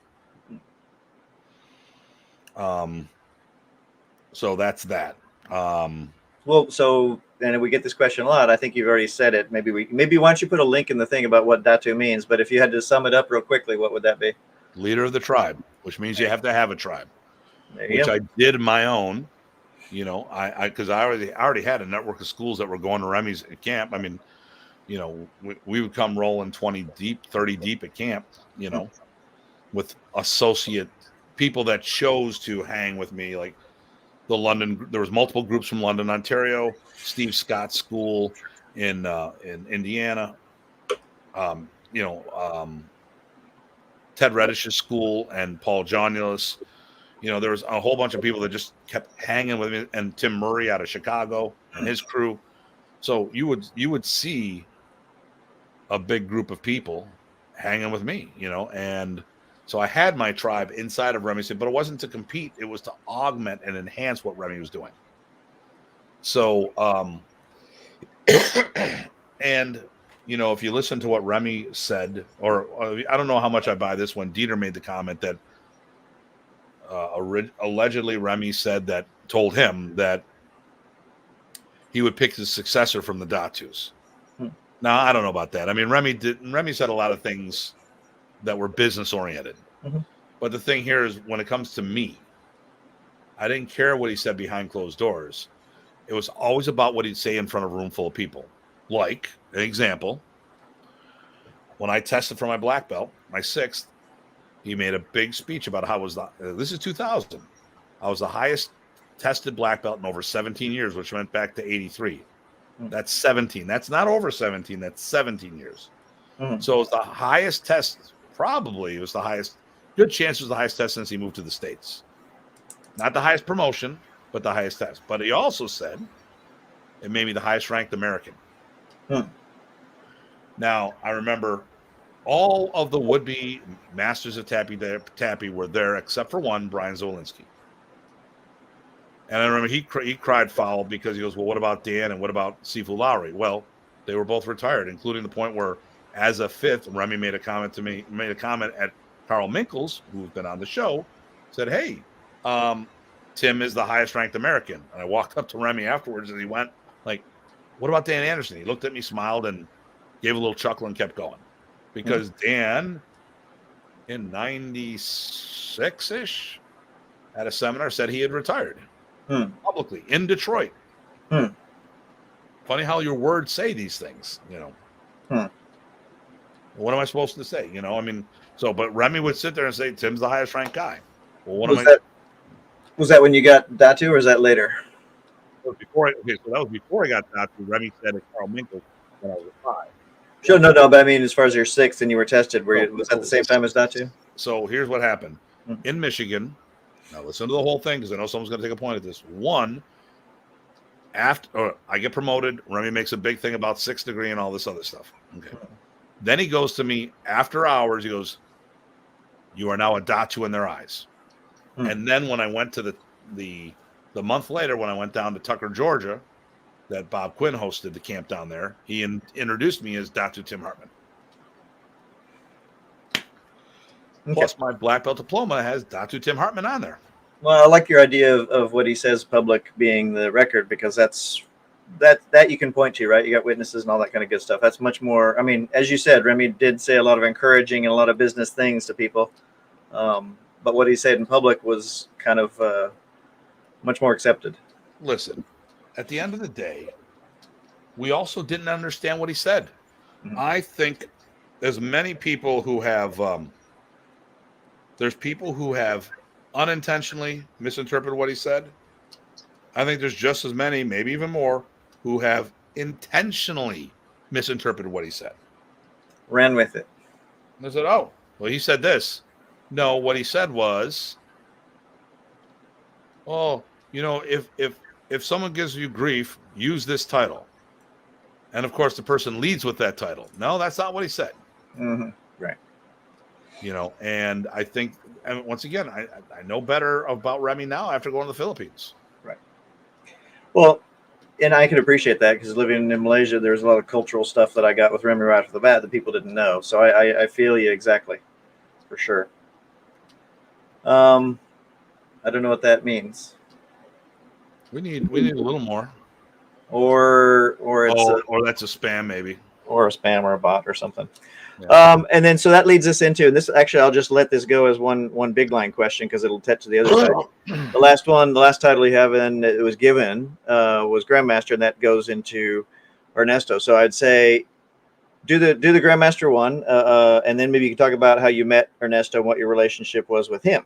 So that's that. And we get this question a lot. I think you've already said it. Maybe why don't you put a link in the thing about what Datu means? But if you had to sum it up real quickly, what would that be? Leader of the tribe, which means you have to have a tribe. Which I did my own, because I already had a network of schools that were going to Remy's at camp. I mean, we would come rolling 20 deep, 30 deep at camp, with associate people that chose to hang with me, like there was multiple groups from London, Ontario, Steve Scott's school in Indiana, Ted Reddish's school and Paul Johnulus. There was a whole bunch of people that just kept hanging with me, and Tim Murray out of Chicago and his crew. So you would see a big group of people hanging with me, and so I had my tribe inside of Remy, but it wasn't to compete. It was to augment and enhance what Remy was doing. So, and, if you listen to what Remy said, or I don't know how much I buy this one, Dieter made the comment that allegedly Remy told him that he would pick his successor from the Datus. Now, I don't know about that. I mean, Remy said a lot of things that were business oriented. Mhm. But the thing here is, when it comes to me, I didn't care what he said behind closed doors. It was always about what he'd say in front of a room full of people. Like, an example, when I tested for my black belt, my sixth, he made a big speech about how this is 2000. I was the highest tested black belt in over 17 years, which went back to 83. That's 17. That's not over 17. That's 17 years. So it was the highest test. Probably it was the highest. Good chance it was the highest test since he moved to the States. Not the highest promotion, but the highest test. But he also said it made me the highest ranked American. Now, I remember all of the would-be masters of Tappy were there except for one, Brian Zwolinski. And I remember he cried foul because he goes, well, what about Dan and what about Sifu Lowry? Well, they were both retired, including the point where, as a fifth, Remy made a comment at Carl Minkles, who's been on the show, said, hey, Tim is the highest ranked American. And I walked up to Remy afterwards and he went like, what about Dan Anderson? He looked at me, smiled, and gave a little chuckle and kept going. Because Dan, in 96-ish, at a seminar, said he had retired publicly in Detroit. Funny how your words say these things, What am I supposed to say? I mean, but Remy would sit there and say, Tim's the highest ranked guy. Well, was that when you got Datu, or is that later? That was before I got Datu. Remy said at Carl Minkle when I was 5. Sure, no, but I mean, as far as your sixth and you were tested, was that the same time as Datu? So here's what happened. In Michigan, now listen to the whole thing because I know someone's going to take a point at this. One, after I get promoted, Remy makes a big thing about 6th degree and all this other stuff. Okay. Then he goes to me after hours. He goes, you are now a Datu in their eyes. And then when I went to the month later, when I went down to Tucker, Georgia, that Bob Quinn hosted the camp down there, he introduced me as Datu Tim Hartman. Plus, my black belt diploma has Datu Tim Hartman on there. Well, I like your idea of what he says public being the record, because that you can point to, right? You got witnesses and all that kind of good stuff. That's much more. I mean, as you said, Remy did say a lot of encouraging and a lot of business things to people, but what he said in public was kind of much more accepted. Listen, at the end of the day, we also didn't understand what he said. I think there's many people who have there's people who have unintentionally misinterpreted what he said. I think there's just as many, maybe even more, who have intentionally misinterpreted what he said. Ran with it. And I said, oh, well, he said this. No, what he said was, oh, if someone gives you grief, use this title. And, of course, the person leads with that title. No, that's not what he said. Right. And I think, and once again, I know better about Remy now after going to the Philippines. Right. Well, and I can appreciate that, because living in Malaysia, there's a lot of cultural stuff that I got with Remy right off the bat that people didn't know. So I feel you exactly, for sure. I don't know what that means. We need a little more. Or it's or that's a spam maybe. Or a spam or a bot or something. Yeah. And then so that leads us into, and this actually I'll just let this go as one big line question, because it'll touch to the other side. The last title you have in it was given was Grandmaster, and that goes into Ernesto. So I'd say do the Grandmaster one, and then maybe you can talk about how you met Ernesto and what your relationship was with him.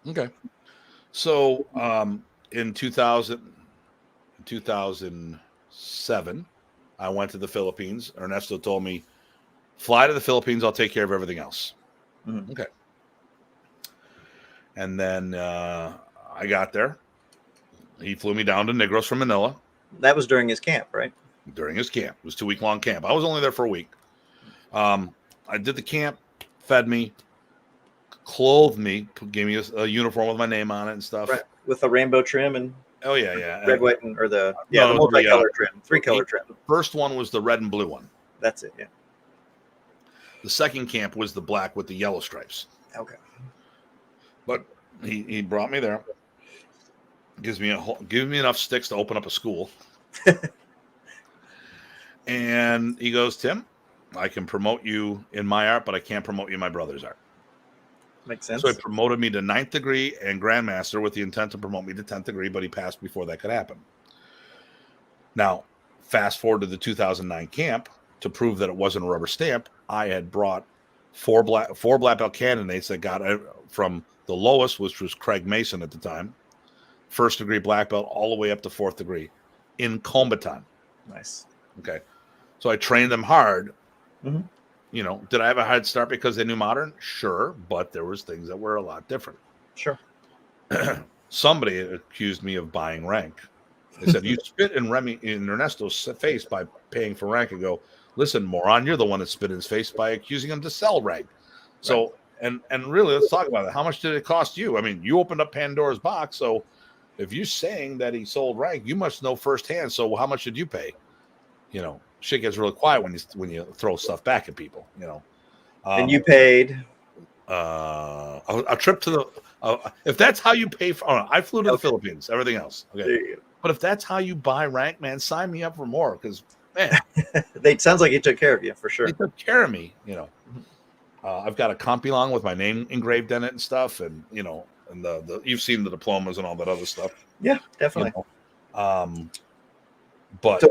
Okay. So in 2007, I went to the Philippines. Ernesto told me, fly to the Philippines, I'll take care of everything else. Okay. And then I got there. He flew me down to Negros from Manila. That was during his camp, right? During his camp. It was a 2-week-long camp. I was only there for a week. I did the camp, fed me, clothed me, gave me a uniform with my name on it and stuff. Right. With the rainbow trim and oh yeah. Red, white, and the multi-color trim. 3-color trim. The first one was the red and blue one. That's it, yeah. The second camp was the black with the yellow stripes. Okay. But he brought me there. Gives me enough sticks to open up a school. And he goes, Tim, I can promote you in my art, but I can't promote you in my brother's art. Makes sense. So he promoted me to 9th degree and Grandmaster with the intent to promote me to 10th degree, but he passed before that could happen. Now, fast forward to the 2009 camp to prove that it wasn't a rubber stamp. I had brought four black belt candidates that got from the lowest, which was Craig Mason at the time, 1st degree black belt, all the way up to 4th degree in combatant. Nice. Okay. So I trained them hard. Mm-hmm. You know, did I have a hard start because they knew modern? Sure, but there was things that were a lot different. Sure. Somebody accused me of buying rank. They said, you spit in Ernesto's face by paying for rank. I go, listen, moron, you're the one that spit in his face by accusing him to sell rank. So, right. and really, let's talk about it. How much did it cost you? I mean, you opened up Pandora's box. So if you're saying that he sold rank, you must know firsthand. So how much did you pay? You know, shit gets really quiet when you throw stuff back at people, you know. And you paid a trip to the if that's how you pay for I flew to the Philippines, everything else. Okay. But if that's how you buy rank, man, sign me up for more, because man, it sounds like he took care of you for sure. He took care of me, you know. I've got a compilong with my name engraved in it and stuff, and you know, and the you've seen the diplomas and all that other stuff. Yeah, definitely. You know? But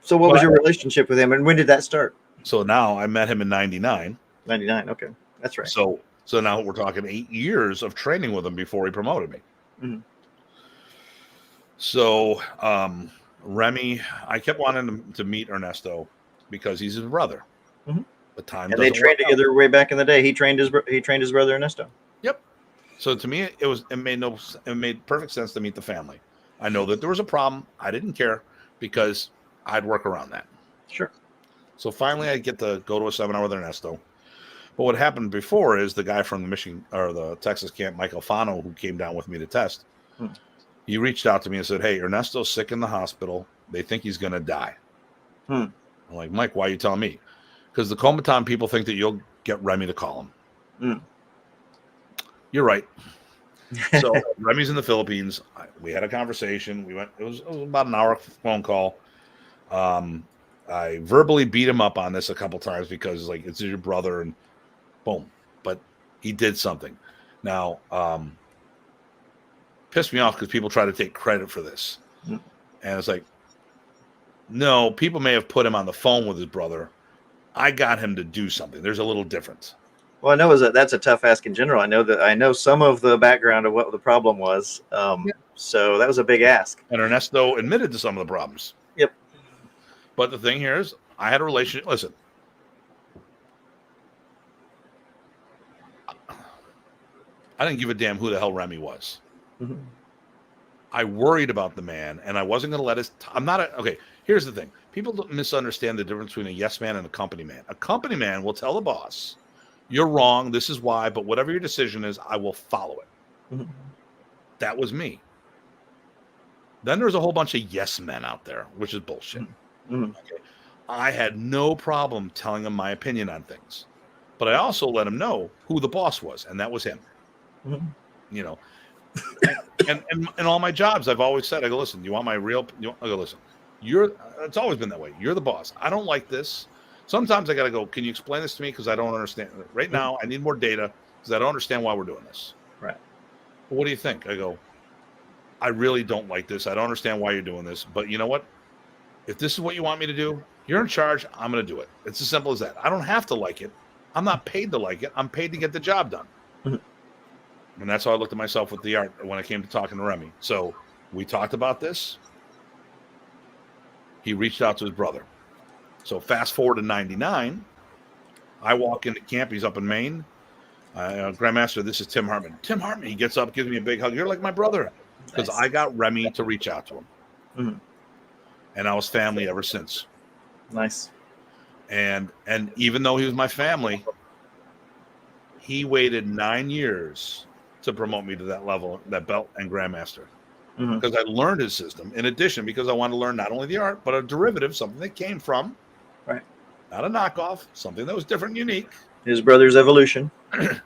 so what was your relationship with him, and when did that start? So now I met him in 99. 99, okay. That's right. So now we're talking 8 years of training with him before he promoted me. Mm-hmm. So Remy, I kept wanting to meet Ernesto because he's his brother. Mm-hmm. The time and they trained together way back in the day. He trained his brother Ernesto. Yep. So to me, it made perfect sense to meet the family. I know that there was a problem. I didn't care because I'd work around that. Sure. So finally, I get to go to a seminar with Ernesto. But what happened before is the guy from the Michigan or the Texas camp, Mike Alfano, who came down with me to test, he reached out to me and said, "Hey, Ernesto's sick in the hospital. They think he's going to die." I'm like, "Mike, why are you telling me?" Because the combatant people think that you'll get Remy to call him. You're right. So Remy's in the Philippines. We had a conversation. It was about an hour phone call. I verbally beat him up on this a couple times because like it's your brother and boom. But he did something. Now, pissed me off because people try to take credit for this. And it's like, no, people may have put him on the phone with his brother. I got him to do something. There's a little difference. Well, I know that's a tough ask in general. I know some of the background of what the problem was. So that was a big ask. And Ernesto admitted to some of the problems. Yep. But the thing here is, I had a relationship. Listen, I didn't give a damn who the hell Remy was. Mm-hmm. I worried about the man, and I wasn't going to let his. Okay, here's the thing. People don't misunderstand the difference between a yes man and a company man. A company man will tell the boss, "You're wrong. This is why. But whatever your decision is, I will follow it." Mm-hmm. That was me. Then there's a whole bunch of yes men out there, which is bullshit. Mm-hmm. Okay. I had no problem telling him my opinion on things, but I also let him know who the boss was, and that was him. Mm-hmm. You know, and in all my jobs, I've always said, I go, listen, you want my real? I go, listen, it's always been that way. You're the boss. I don't like this. Sometimes I got to go, can you explain this to me? Because I don't understand. Right now, I need more data because I don't understand why we're doing this. Right. Well, what do you think? I go, I really don't like this. I don't understand why you're doing this. But you know what? If this is what you want me to do, you're in charge. I'm going to do it. It's as simple as that. I don't have to like it. I'm not paid to like it. I'm paid to get the job done. Mm-hmm. And that's how I looked at myself with the art when I came to talking to Remy. So we talked about this. He reached out to his brother. So fast forward to 99. I walk into camp. He's up in Maine. Grandmaster, this is Tim Hartman. Tim Hartman, he gets up, gives me a big hug. You're like my brother. Because I got Remy to reach out to him. Mm-hmm. And I was family ever since. Nice. And even though he was my family, he waited 9 years to promote me to that level, that belt and Grandmaster. Because I learned his system. In addition, because I wanted to learn not only the art, but a derivative, something that came from, right, not a knockoff, something that was different and unique. His brother's evolution.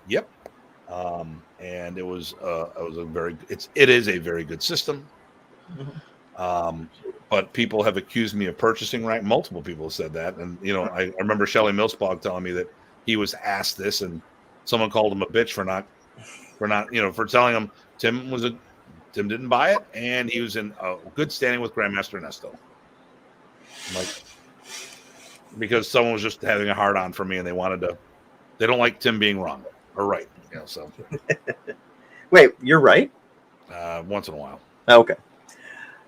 Yep. And it is a very good system. But people have accused me of purchasing rank. Multiple people have said that. And, you know, I remember Shelley Millsbog telling me that he was asked this and someone called him a bitch for not for not, for telling him Tim didn't buy it, and he was in a good standing with Grandmaster Ernesto. Like, because someone was just having a hard on for me, and they don't like Tim being wrong or right. So. Wait, you're right? Once in a while. Okay.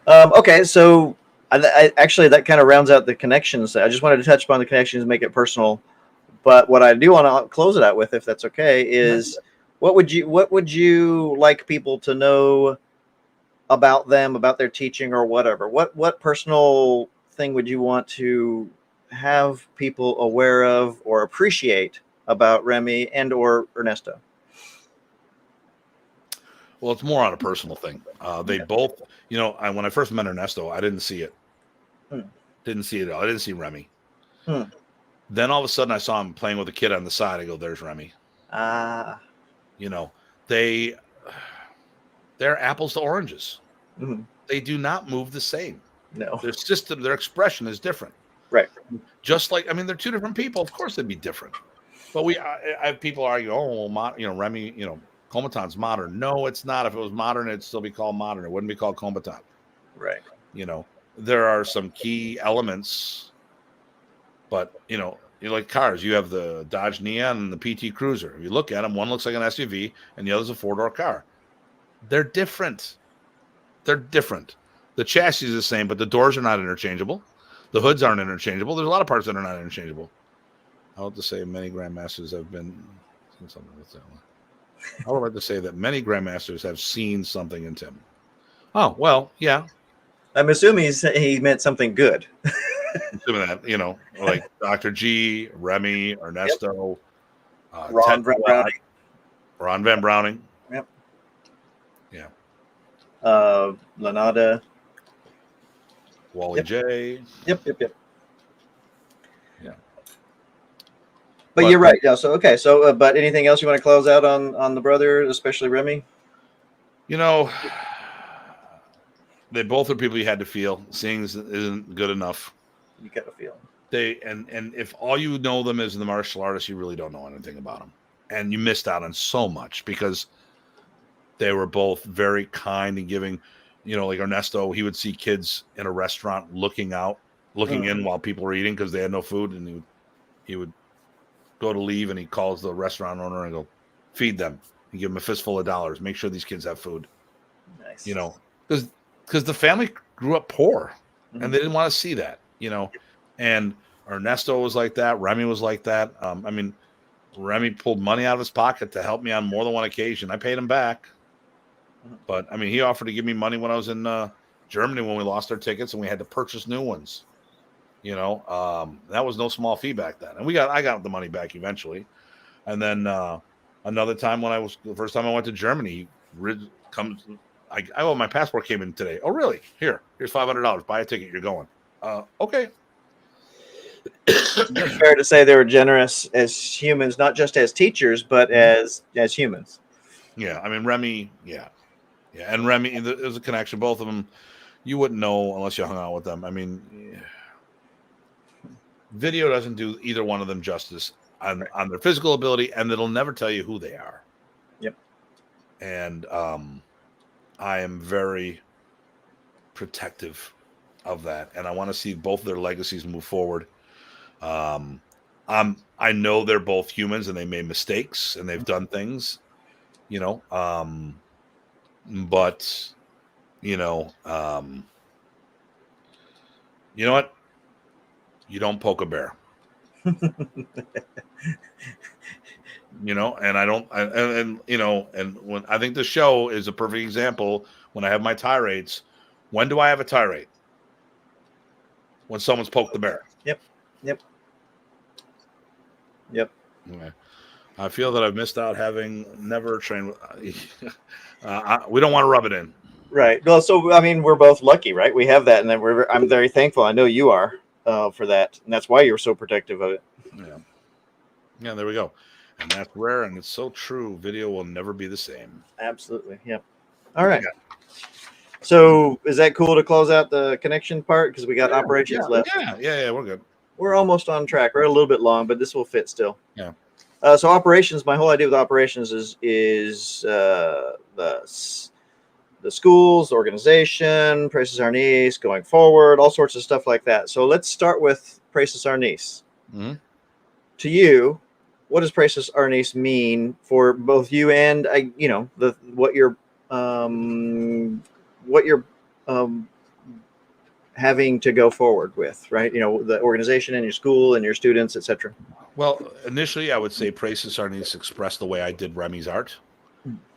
Okay, so I actually that kind of rounds out the connections. I just wanted to touch upon the connections and make it personal. But what I do want to close it out with, if that's okay, is what would you like people to know about them, about their teaching or whatever? What personal thing would you want to have people aware of or appreciate about Remy and or Ernesto? Well, it's more on a personal thing. They both, when I first met Ernesto, I didn't see it. Didn't see it at all. I didn't see Remy. Then all of a sudden I saw him playing with a kid on the side. I go, there's Remy. They're apples to oranges. They do not move the same. No. Their system, their expression is different. Right. Just like, they're two different people. Of course they'd be different. But I have people argue, Remy, Comaton's modern. No, it's not. If it was modern, it'd still be called modern. It wouldn't be called Comaton. Right. There are some key elements, but you like cars. You have the Dodge Neon and the PT Cruiser. If you look at them, one looks like an SUV and the other's a 4-door car. They're different. The chassis is the same, but the doors are not interchangeable. The hoods aren't interchangeable. There's a lot of parts that are not interchangeable. I would to say many Grandmasters have been something with that one. I would like to say that many Grandmasters have seen something in Tim. Oh, well, yeah. I'm assuming he meant something good. Assuming that, like Dr. G, Remy, Ernesto, Ron Van Browning. Ron Van Browning. Yep. Yeah. Lanada. Wally J. Yep. Yeah. But you're right. Yeah. So okay. So, but anything else you want to close out on the brother, especially Remy? They both are people you had to feel. Seeing isn't good enough. You got to feel. And if all you know them is the martial artists, you really don't know anything about them, and you missed out on so much because they were both very kind and giving. Like Ernesto, he would see kids in a restaurant looking in while people were eating because they had no food, and he would go to leave, and he calls the restaurant owner and go, feed them. And give them a fistful of dollars. Make sure these kids have food. Nice. Because the family grew up poor, and they didn't want to see that. And Ernesto was like that. Remy was like that. Remy pulled money out of his pocket to help me on more than one occasion. I paid him back. But, he offered to give me money when I was in Germany when we lost our tickets and we had to purchase new ones. That was no small fee back then. And I got the money back eventually. And then another time the first time I went to Germany, my passport came in today. Oh, really? Here's $500. Buy a ticket. You're going. Okay. It's fair to say they were generous as humans, not just as teachers, but as humans. Yeah. Remy, yeah. Yeah. And Remy, there's a connection. Both of them, you wouldn't know unless you hung out with them. Video doesn't do either one of them justice on their physical ability, and it'll never tell you who they are. Yep. And I am very protective of that, and I want to see both of their legacies move forward. I know they're both humans, and they made mistakes, and they've done things, but you know what? You don't poke a bear. And I don't, and when I think the show is a perfect example, when I have my tirades, when do I have a tirade? When someone's poked the bear. Yep. Okay. I feel that I've missed out having never trained. We don't want to rub it in. Right. Well, so, we're both lucky, right? We have that. And then I'm very thankful. I know you are for that. And that's why you're so protective of it. Yeah, there we go. And that's rare, and it's so true. Video will never be the same. Absolutely. Yep. All right. So is that cool to close out the connection part? Because we got operations left. Yeah, we're good. We're almost on track. We're a little bit long, but this will fit still. Yeah. So operations, my whole idea with operations is the schools, organization, Praeses Arnis, going forward, all sorts of stuff like that. So let's start with Praeses Arnis. Mm-hmm. To you, what does Praeses Arnis mean for both you and what you're having to go forward with, right? The organization and your school and your students, etc. Well, initially, I would say Praeses Arnis expressed the way I did Remy's art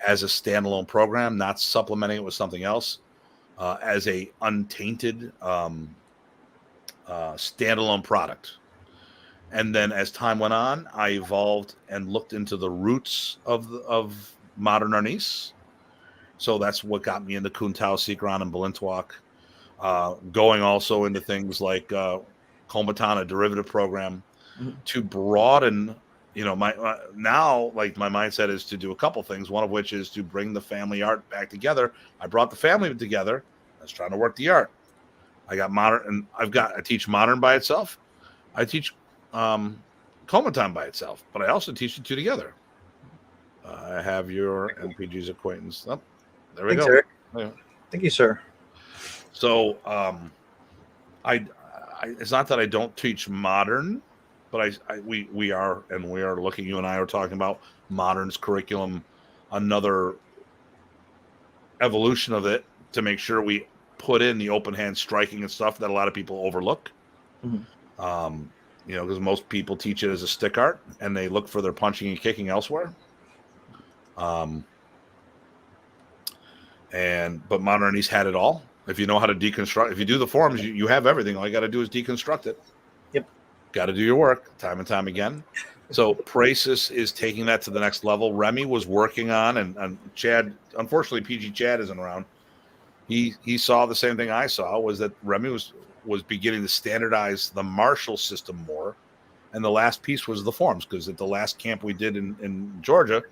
as a standalone program, not supplementing it with something else, as a untainted standalone product. And then as time went on, I evolved and looked into the roots of modern Arnis. So that's what got me into Kuntao, Sikran, and Balintwak. Going also into things like Kombatan, a derivative program, to broaden. My mindset is to do a couple things. One of which is to bring the family art back together. I brought the family together. I was trying to work the art. I got modern, and I teach modern by itself. I teach Kombatan by itself, but I also teach the two together. I have your MPG's acquaintance. Oh, there we Thanks, go. Eric. Yeah. Thank you, sir. So I it's not that I don't teach modern, but we are looking. You and I are talking about modern's curriculum, another evolution of it to make sure we put in the open hand striking and stuff that a lot of people overlook. Mm-hmm. Because most people teach it as a stick art and they look for their punching and kicking elsewhere. But modern Arnis had it all. If you know how to deconstruct, if you do the forms, you have everything. All you got to do is deconstruct it. Yep. Got to do your work time and time again. So Praeses is taking that to the next level. Remy was working on, and Chad, unfortunately, PG Chad isn't around. He saw the same thing I saw, was that Remy was beginning to standardize the martial system more. And the last piece was the forms, because at the last camp we did in Georgia,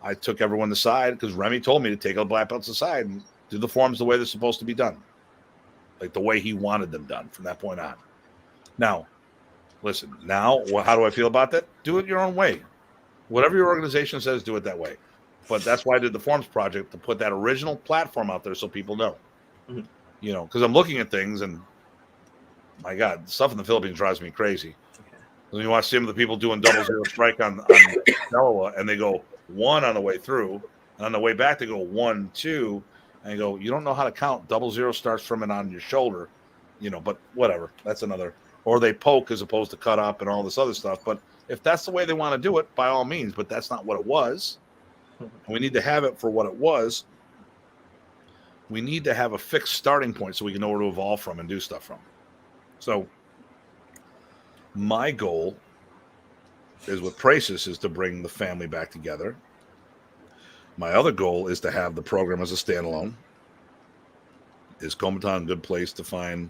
I took everyone aside because Remy told me to take the black belts aside and do the forms the way they're supposed to be done, like the way he wanted them done from that point on. Now, listen, how do I feel about that? Do it your own way. Whatever your organization says, do it that way. But that's why I did the forms project, to put that original platform out there so people know. Mm-hmm. Because I'm looking at things and, my God, stuff in the Philippines drives me crazy. Okay. When you watch some of the people doing 0-0 strike on Noah, and they go 1 on the way through, and on the way back they go 1, 2, and you go, you don't know how to count. 0-0 starts from it on your shoulder, but whatever. That's another. Or they poke as opposed to cut up and all this other stuff. But if that's the way they want to do it, by all means. But that's not what it was. And we need to have it for what it was. We need to have a fixed starting point so we can know where to evolve from and do stuff from. So my goal is with Praeses is to bring the family back together. My other goal is to have the program as a standalone. Is Kombatan a good place to find?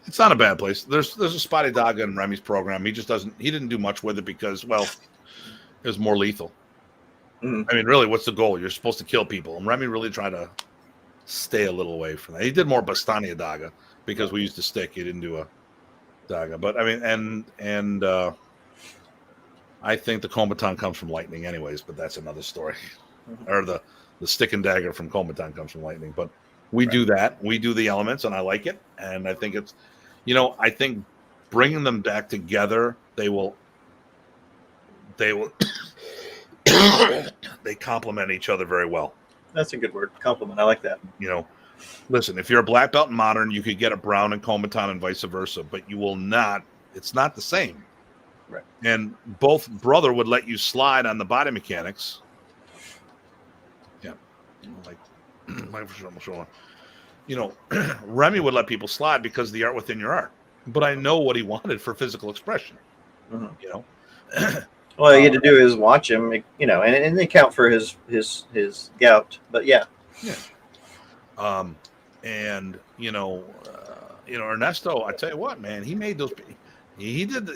It's not a bad place. There's a Spotty Daga in Remy's program. He didn't do much with it because, well, it was more lethal. Mm-hmm. I mean, really, what's the goal? You're supposed to kill people. And Remy really tried to stay a little away from that. He did more Bastania Daga because we used to stick. He didn't do a Daga. But I mean, and I think the Kombatan comes from lightning anyways, but that's another story. Mm-hmm. Or the stick and dagger from Kombatan comes from lightning. But we do that. We do the elements, and I like it. And I think it's, I think bringing them back together, they complement each other very well. That's a good word. Compliment. I like that. Listen, if you're a black belt in modern, you could get a brown in Kombatan and vice versa, but you will not. It's not the same. Right. And both brother would let you slide on the body mechanics. Yeah. Remy would let people slide because of the art within your art. But I know what he wanted for physical expression. Mm-hmm. All you had to do is watch him, and they count for his gout. But yeah. And Ernesto, I tell you what, man, he made those. He did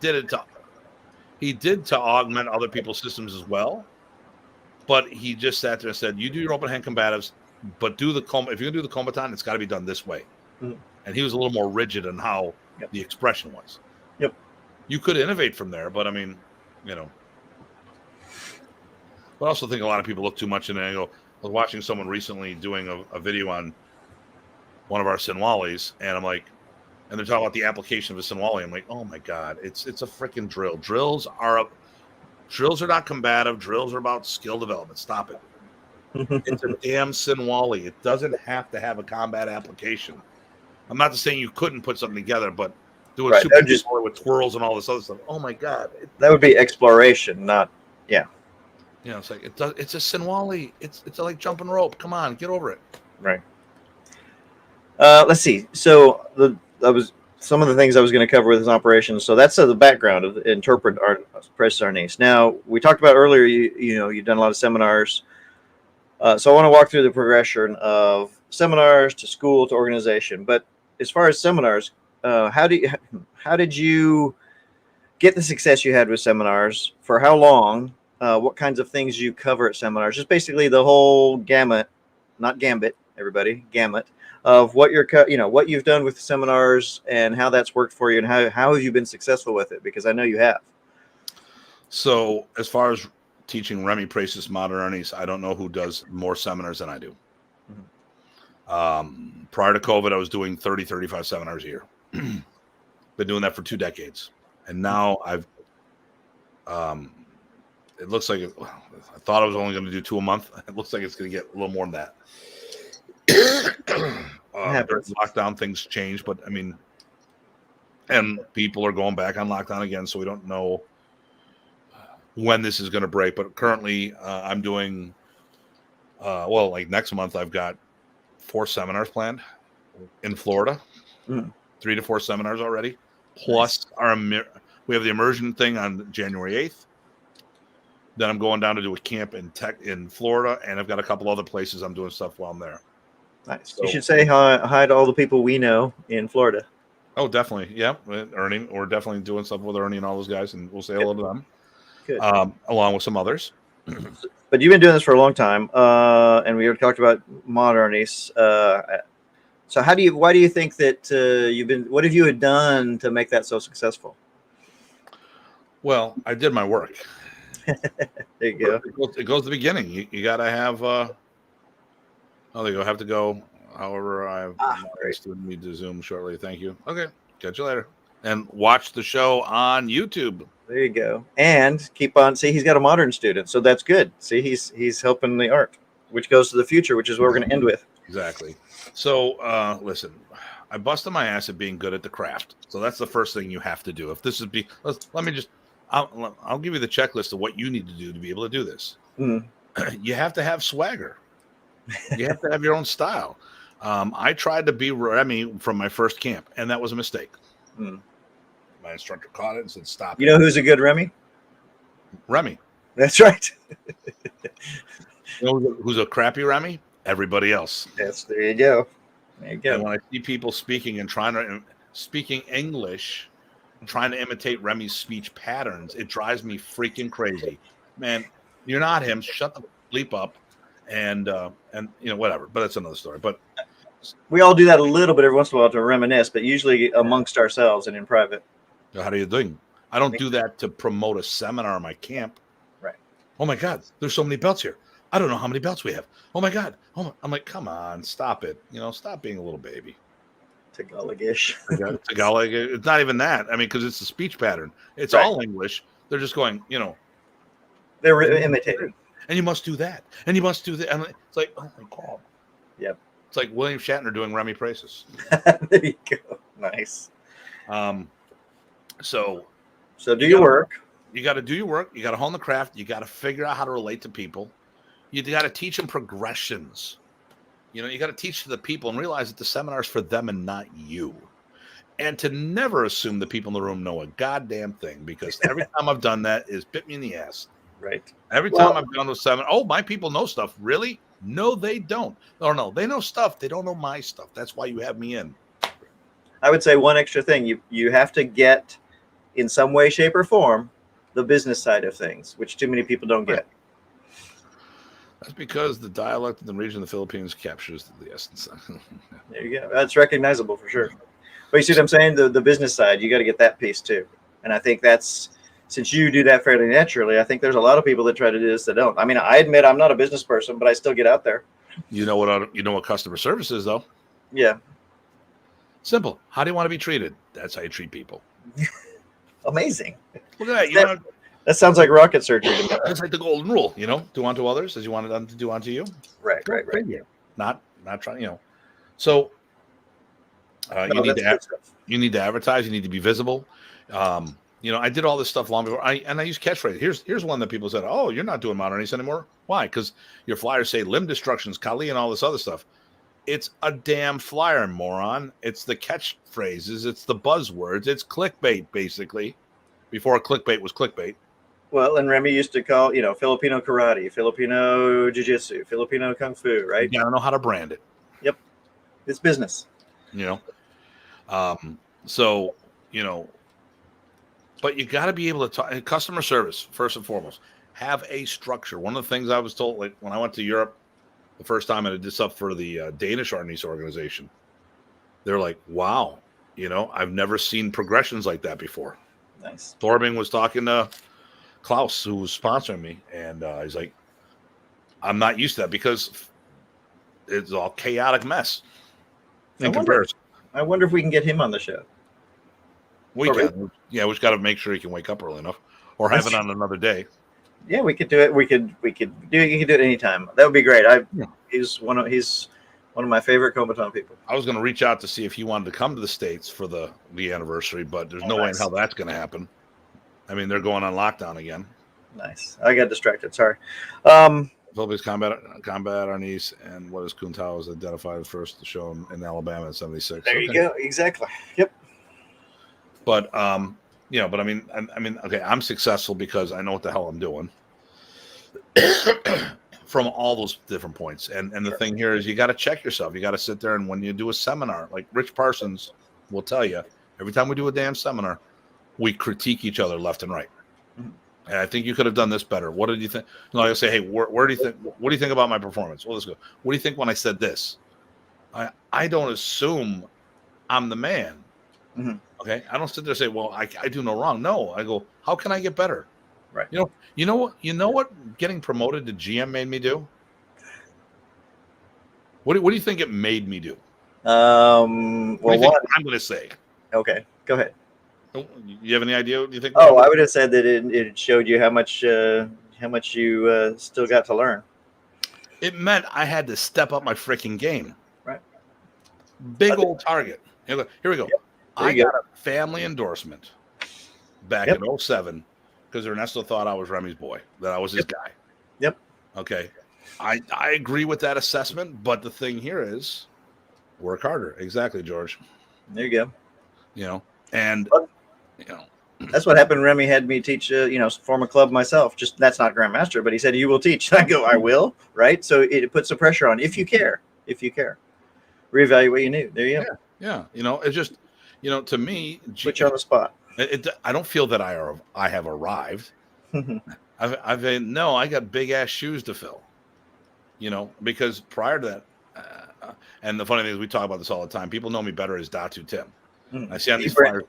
it to augment other people's systems as well. But he just sat there and said, "You do your open hand combatives, but if you're gonna do the Kombatan, it's got to be done this way." Mm-hmm. And he was a little more rigid on how the expression was. Yep. you could innovate from there. But I mean, you know, I also think a lot of people look too much in the angle. I was watching someone recently doing a video on one of our Sinwalis, and I'm like, and they're talking about the application of a Sinwali. I'm like, oh my god, it's a freaking drill. Drills are not combative. Drills are about skill development. Stop it. It's a damn Sinwali. It doesn't have to have a combat application. I'm not saying you couldn't put something together, but doing Right, super just with twirls and all this other stuff. Oh my god, that would be exploration, not you know, it's like it's a Sinwali. It's like jumping rope. Come on, get over it. right. Let's see. So that was some of the things I was going to cover with his operations. So that's the background of interpret Precious Arnis. Now we talked about earlier. You know you've done a lot of seminars. So I want to walk through the progression of seminars to school to organization. But as far as seminars, how did you get the success you had with seminars? For how long? What kinds of things you cover at seminars? Just basically the whole gamut, not gambit, everybody, gamut of what what you've done with seminars and how that's worked for you, and how have you been successful with it? Because I know you have. So as far as teaching Remy Pracis Modern Arnis, I don't know who does more seminars than I do. Mm-hmm. Prior to COVID, I was doing 35 seminars a year. Been doing that for 2 decades. And now it looks like I thought I was only going to do 2 a month. It looks like it's going to get a little more than that. Lockdown things change, but I mean, and people are going back on lockdown again, so we don't know when this is going to break. But currently, I'm doing like next month, I've got 4 seminars planned in Florida, 3 to 4 seminars already. Plus, we have the immersion thing on January 8th. Then I'm going down to do a camp in Florida, and I've got a couple other places I'm doing stuff while I'm there. Nice. So, you should say hi to all the people we know in Florida. Oh, definitely. Yeah, Ernie. We're definitely doing stuff with Ernie and all those guys, and we'll say hello to them. Good. Along with some others. But you've been doing this for a long time, and we already talked about Modernies. So why do you think that what have you done to make that so successful? Well, I did my work. There you go. It goes to the beginning. You got to have. There you go. Have to go. However, I have a student need to Zoom shortly. Thank you. Okay, catch you later. And watch the show on YouTube. There you go. And keep on. See, he's got a modern student, so that's good. See, he's helping the art, which goes to the future, which is what we're going to end with. Exactly. So, listen, I busted my ass at being good at the craft. So that's the first thing you have to do. If this is I'll give you the checklist of what you need to do to be able to do this. You have to have swagger. You have to have your own style. I tried to be Remy from my first camp, and that was a mistake. My instructor caught it and said, "Stop." You know who's a good Remy? Remy. That's right. You know who's a crappy Remy? Everybody else. Yes, there you go. There you go. And when I see people speaking and speaking English, trying to imitate Remy's speech patterns, it drives me freaking crazy. Man, you're not him. Shut the bleep up. And whatever. But that's another story. But we all do that a little bit every once in a while to reminisce, but usually amongst ourselves and in private. How are you doing? I don't do that to promote a seminar in my camp. Right. Oh my God, there's so many belts here. I don't know how many belts we have. Oh my God. I'm like, come on, stop it. Stop being a little baby. Tagalog-ish. Tagalog. It's not even that. I mean, because it's a speech pattern. It's all English. They're just going, They're imitating. And you must do that. And you must do that. And it's like, oh my God. Yep. It's like William Shatner doing Remy Pracis. There you go. Nice. So do your work. You got to do your work. You got to hone the craft. You got to figure out how to relate to people. You got to teach them progressions. You got to teach to the people and realize that the seminar's for them and not you. And to never assume the people in the room know a goddamn thing, because every time I've done that is bit me in the ass. Right. Every time I've gone to a seminar, my people know stuff. Really? No, they don't. Or no, they know stuff. They don't know my stuff. That's why you have me in. I would say one extra thing. You have to get, in some way, shape, or form, the business side of things, which too many people don't get. That's because the dialect in the region of the Philippines captures the essence. There you go. That's recognizable for sure. But you see what I'm saying? The business side, you got to get that piece too. And I think that's, since you do that fairly naturally, I think there's a lot of people that try to do this that don't. I mean, I admit I'm not a business person, but I still get out there. You know what customer service is, though? Yeah. Simple. How do you want to be treated? That's how you treat people. Amazing. Look at that. That sounds like rocket surgery to me. That's like the golden rule, do unto others as you want them to do unto you. Right. Not trying, So you need to advertise. You need to be visible. I did all this stuff long before. I use catchphrases. Here's one that people said, "Oh, you're not doing Modern East anymore." Why? Because your flyers say limb destructions, Kali, and all this other stuff. It's a damn flyer, moron. It's the catchphrases. It's the buzzwords. It's clickbait, basically. Before clickbait was clickbait. Well, and Remy used to call, Filipino karate, Filipino jiu-jitsu, Filipino kung fu, right? You gotta know how to brand it. Yep. It's business. But you got to be able to talk. Customer service, first and foremost. Have a structure. One of the things I was told, like when I went to Europe the first time, and I did this up for the Danish Arnis organization, they're like, wow, I've never seen progressions like that before. Nice. Thorbing was talking to Klaus, who was sponsoring me, and he's like, I'm not used to that because it's all chaotic mess in comparison. I wonder if we can get him on the show. We can. Yeah, we just got to make sure he can wake up early enough, or have it on another day. Yeah, we could do it. We could do it. You can do it anytime. That would be great. He's one of my favorite Comaton people. I was going to reach out to see if he wanted to come to the States for the anniversary, but there's no way in hell that's going to happen. I mean, they're going on lockdown again. Nice. I got distracted. Sorry. Philippines combat Arnis, and what is Kuntao was identified as first to show in Alabama in '76. There you go. Exactly. Yep. But I mean, okay, I'm successful because I know what the hell I'm doing from all those different points. And the thing here is you got to check yourself. You got to sit there, and when you do a seminar, like Rich Parsons will tell you, every time we do a damn seminar, we critique each other left and right. Mm-hmm. And I think you could have done this better. What did you think? I say, hey, where do you think? What do you think about my performance? Well, let's go. What do you think when I said this? I don't assume I'm the man. Mm-hmm. Okay, I don't sit there and say, well, I do no wrong. No, I go, how can I get better? Right. You know what getting promoted to GM made me do? What do you think it made me do? I'm going to say. Okay, go ahead. You have any idea? What you think? Oh, I would have said that it showed you how much you still got to learn. It meant I had to step up my freaking game. Right. Big old target. Here we go. Yep. I got a family endorsement back in 2007 because Ernesto thought I was Remy's boy, that I was his guy. Yep. Okay. I agree with that assessment, but the thing here is work harder. Exactly, George. There you go. That's what happened. Remy had me teach, form a club myself. Just that's not Grandmaster, but he said, you will teach. I go, I will. Right. So it puts the pressure on if you care. Reevaluate what you knew. There you go. Yeah. It's just, to me, put you on the spot. I don't feel that I have arrived. I got big ass shoes to fill, because prior to that, and the funny thing is we talk about this all the time. People know me better as Datu Tim. I see on these flyers,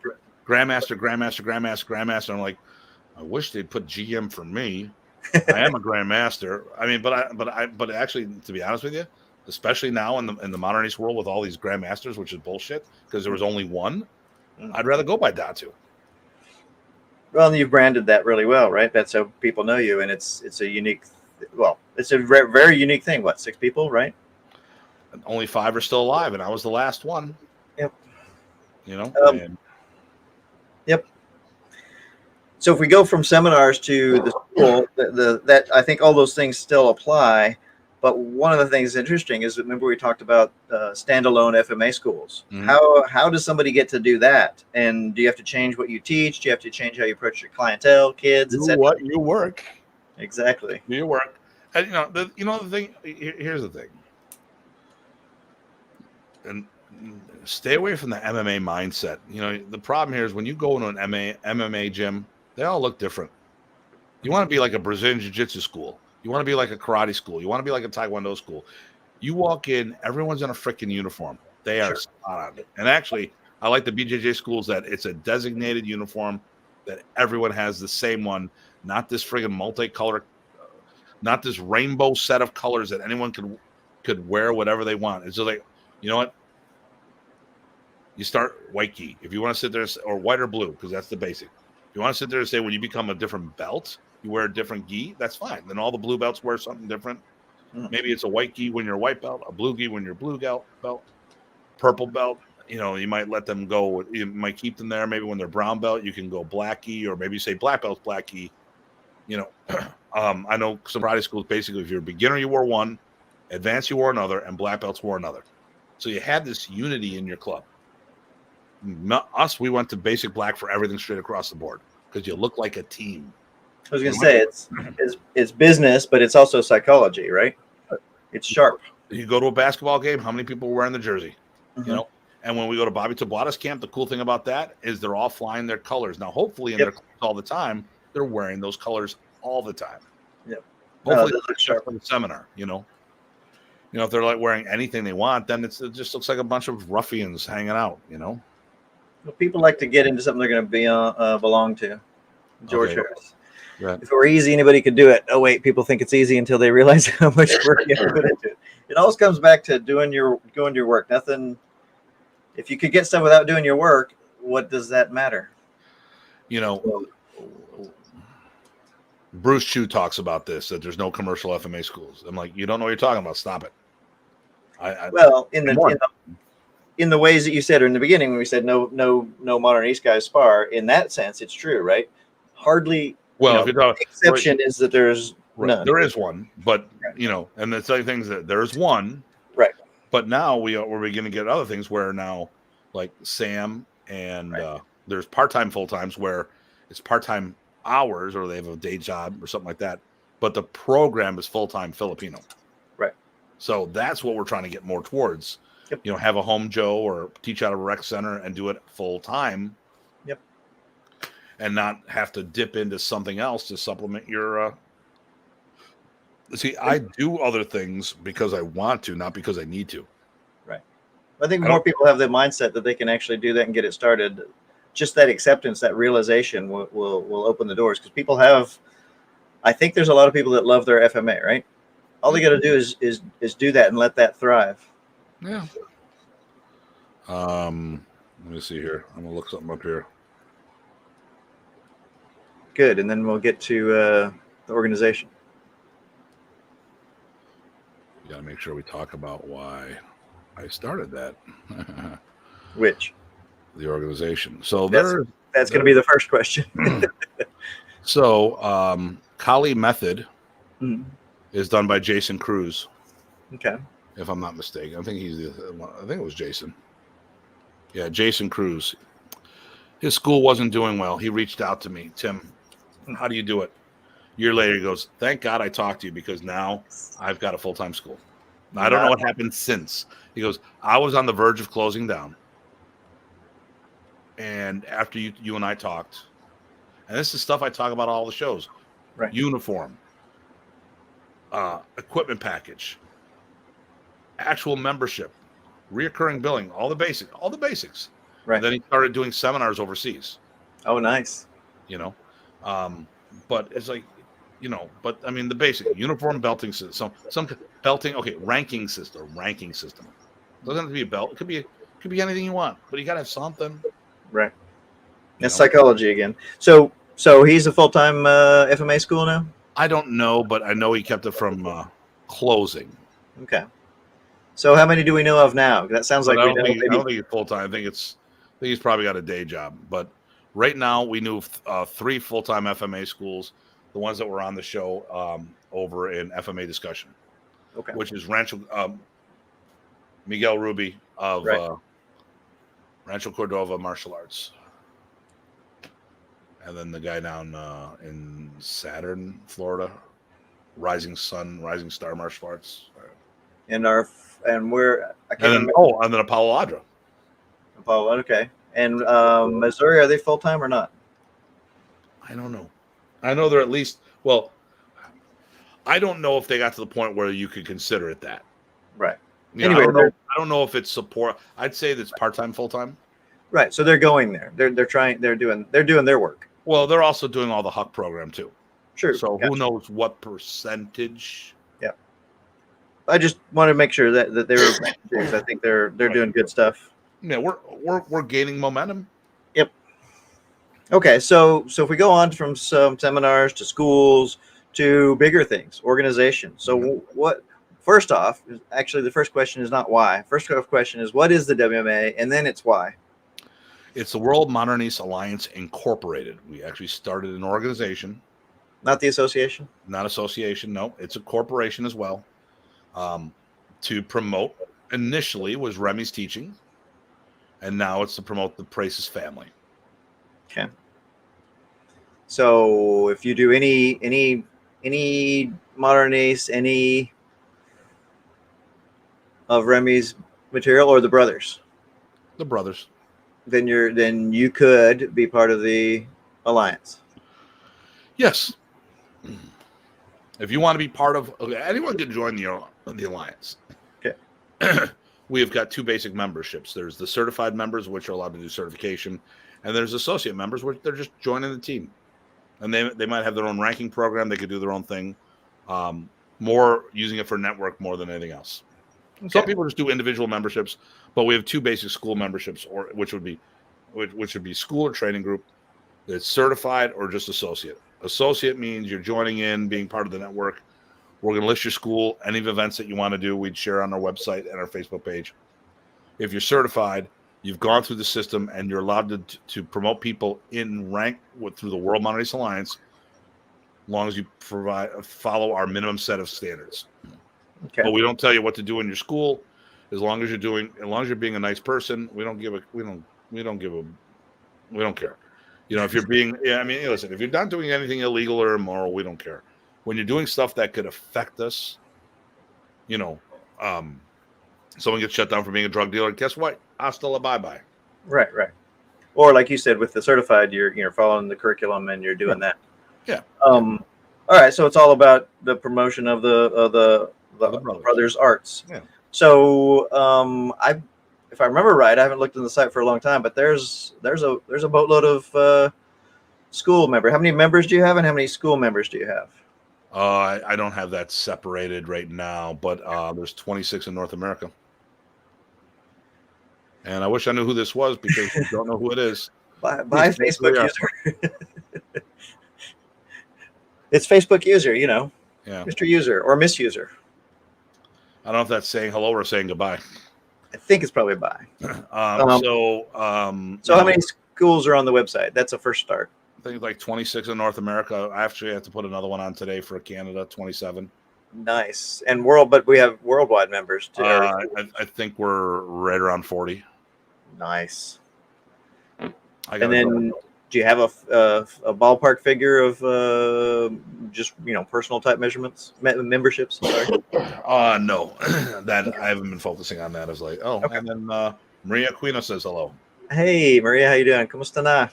Grandmaster. I'm like, I wish they'd put GM for me. I am a Grandmaster. I mean, but actually, to be honest with you, especially now in the Modern East world with all these Grandmasters, which is bullshit because there was only one, I'd rather go by Datu. Well, you've branded that really well, right? That's how people know you, and it's a unique. Well, it's a very unique thing. What, 6 people, right? Only 5 are still alive, and I was the last one. Yep. Yep. So if we go from seminars to the school, that I think all those things still apply. But one of the things that's interesting is, remember we talked about standalone FMA schools. Mm-hmm. How does somebody get to do that? And do you have to change what you teach? Do you have to change how you approach your clientele, kids, etc.? What you work exactly. Do your work. And the thing. Here's the thing. And stay away from the MMA mindset. The problem here is when you go into an MMA gym, they all look different. You want to be like a Brazilian Jiu-Jitsu school. You want to be like a karate school. You want to be like a Taekwondo school. You walk in, everyone's in a freaking uniform. They are spot on. And actually, I like the BJJ schools that it's a designated uniform that everyone has the same one, not this friggin' multicolor, not this rainbow set of colors that anyone could wear whatever they want. It's just like, you know what? You start white gi. If you want to sit there, or white or blue, because that's the basic. If you want to sit there and say when you become a different belt, you wear a different gi, that's fine. Then all the blue belts wear something different. Maybe it's a white gi when you're a white belt, a blue gi when you're a blue belt, purple belt. You know, you might let them go. You might keep them there. Maybe when they're brown belt, you can go black gi, or maybe you say black belt's black gi. You know, I know some karate schools, basically, if you're a beginner, you wore one, advanced, you wore another, and black belts wore another. So you had this unity in your club. Not us, we went to basic black for everything straight across the board because you look like a team. I was going to say it's business, but it's also psychology, right? It's sharp. You go to a basketball game, how many people are wearing the jersey? You know, and when we go to Bobby Taboada's camp, the cool thing about that is they're all flying their colors. Now, hopefully, in their clubs all the time, they're wearing those colors all the time. Yep. Hopefully, it's sharp for the seminar. You know, if they're like wearing anything they want, then it just looks like a bunch of ruffians hanging out. You know. Well, people like to get into something they're going to be belong to. George Harris. Right. If it were easy, anybody could do it. Oh wait, people think it's easy until they realize how much work you have to put into it. It always comes back to doing your work. Nothing. If you could get stuff without doing your work, what does that matter? You know, Bruce Chu talks about this, that there's no commercial FMA schools. I'm like, you don't know what you're talking about. Stop it. Well, in the ways that you said, or in the beginning when we said no modern East guys spar, in that sense, it's true, right? Hardly. Well, if you're talking, the exception is that there's none. There is one, but you know, and the other things that there's one, right? But now we're beginning to get other things where now, like Sam and there's part-time, full-times where it's part-time hours or they have a day job or something like that, but the program is full-time Filipino, right? So that's what we're trying to get more towards. Yep. You know, have a home Joe or teach out of a rec center and do it full-time. Yep. And not have to dip into something else to supplement your see, I do other things because I want to, not because I need to. Right. I think more people have the mindset that they can actually do that and get it started. Just that acceptance, that realization will open the doors, because people have, I think there's a lot of people that love their FMA, right? All they got to do is do that and let that thrive. Yeah. Let me see here. I'm gonna look something up here. Good, and then we'll get to the organization. We got to make sure we talk about why I started that. Which? The organization. So that's going to be the first question. So Kali Method is done by Jason Cruz. Okay. If I'm not mistaken. I think it was Jason. Yeah, Jason Cruz. His school wasn't doing well. He reached out to me. Tim, how do you do it? A year later, he goes, thank God I talked to you, because now I've got a full-time school. Now, I don't know what happened since. He goes, I was on the verge of closing down. And after you and I talked, and this is stuff I talk about all the shows, right? Uniform, equipment package, actual membership, reoccurring billing, all the basics. Right. And then he started doing seminars overseas. Oh, nice. You know, but it's like, you know, but I mean the basic uniform belting system, some belting. Okay, ranking system. Doesn't have to be a belt. It could be anything you want, but you gotta have something. Right. That's psychology again. So he's a full-time FMA school now? I don't know, but I know he kept it from closing. Okay. So how many do we know of now? That sounds like I don't think he's full-time. I think he's probably got a day job. But right now we knew 3 full-time FMA schools, the ones that were on the show over in FMA discussion. Okay. Which is Miguel Ruby of Rancho Cordova Martial Arts. And then the guy down in Saturn, Florida, Rising Star Martial Arts. And then Apollo Adra. Apollo, okay. And Missouri, are they full time or not? I don't know. I know they're at least. Well, I don't know if they got to the point where you could consider it that. Right. You know, I don't know if it's support. I'd say that's part time, full time. Right. So they're going there. They're doing their work. Well, they're also doing all the Huck program too. Sure. So Gotcha. who knows what percentage? Yeah. I just want to make sure that they were because I think they're doing good stuff. Yeah, we're gaining momentum. Yep. Okay, so if we go on from some seminars to schools to bigger things, organizations. So what? First off, actually, the first question is not why. First question is what is the WMA, and then it's why. It's the World Modernist Alliance Incorporated. We actually started an organization, Not the association. not association. No, it's a corporation as well. To promote initially was Remy's teaching, and now it's to promote the Prace's family. Okay. So if you do any modernist, any of Remy's material or the brothers, The brothers. then you could be part of the alliance. Yes. If you want to be part of, anyone can join the alliance. Okay. We have got two basic memberships. There's the certified members, which are allowed to do certification, and there's associate members, which they're just joining the team. And they might have their own ranking program. They could do their own thing. More using it for network more than anything else. Okay. Some people just do individual memberships, but we have two basic school memberships, which would be school or training group. It's certified or just associate. Associate means you're joining in, being part of the network. We're going to list your school, any events that you want to do, we'd share on our website and our Facebook page. If you're certified, you've gone through the system, and you're allowed to promote people in rank through the World Modernist Alliance, as long as you follow our minimum set of standards. Okay. But we don't tell you what to do in your school. As long as you're being a nice person, we don't care. You know, if you're being, listen, if you're not doing anything illegal or immoral, we don't care. When you're doing stuff that could affect us, someone gets shut down for being a drug dealer. Guess what? Hasta la bye-bye. Right. Or like you said, with the certified, you're following the curriculum and you're doing that. Yeah. All right. So it's all about the promotion of the brothers' arts. Yeah. So if I remember right, I haven't looked in the site for a long time, but there's a boatload of school members. How many members do you have, and how many school members do you have? I don't have that separated right now, but there's 26 in North America. And I wish I knew who this was, because we don't know who it is. By Facebook user. It's Facebook user, Yeah. Mr. User or Miss User. I don't know if that's saying hello or saying goodbye. I think it's probably bye. So how many schools are on the website? That's a first start. I think like 26 in North America. I actually have to put another one on today for Canada, 27. Nice. And but we have worldwide members too. I think we're right around 40. Nice. And then do you have a ballpark figure of just personal type memberships? Sorry. No, that I haven't been focusing on that as late. Oh, okay. And then Maria Aquino says hello. Hey Maria, how you doing? ¿Cómo está?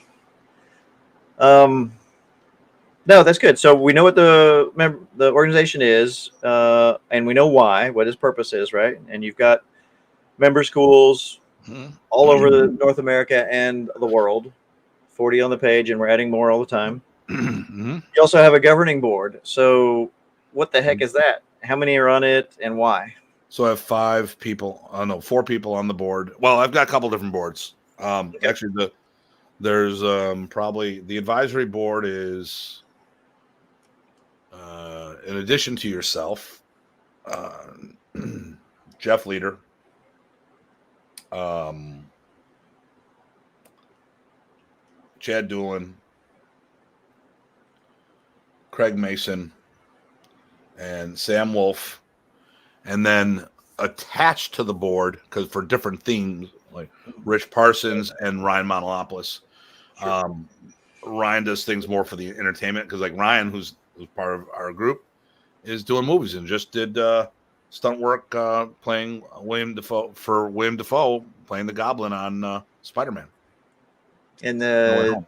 No, that's good. So we know what the organization is, and we know why, what its purpose is, right? And you've got member schools all over North America and the world. 40 on the page, and we're adding more all the time. You also have a governing board. So what the heck is that? How many are on it, and why? So I have 4 people on the board. Well, I've got a couple different boards. Okay. Actually, there's probably the advisory board is in addition to yourself, Jeff Leader, Chad Doolin, Craig Mason, and Sam Wolf, and then attached to the board, because for different themes, like Rich Parsons and Ryan Monolopoulos. Sure. Ryan does things more for the entertainment, because like Ryan, who's part of our group, is doing movies and just did stunt work playing William Dafoe, playing the Goblin on Spider-Man. And the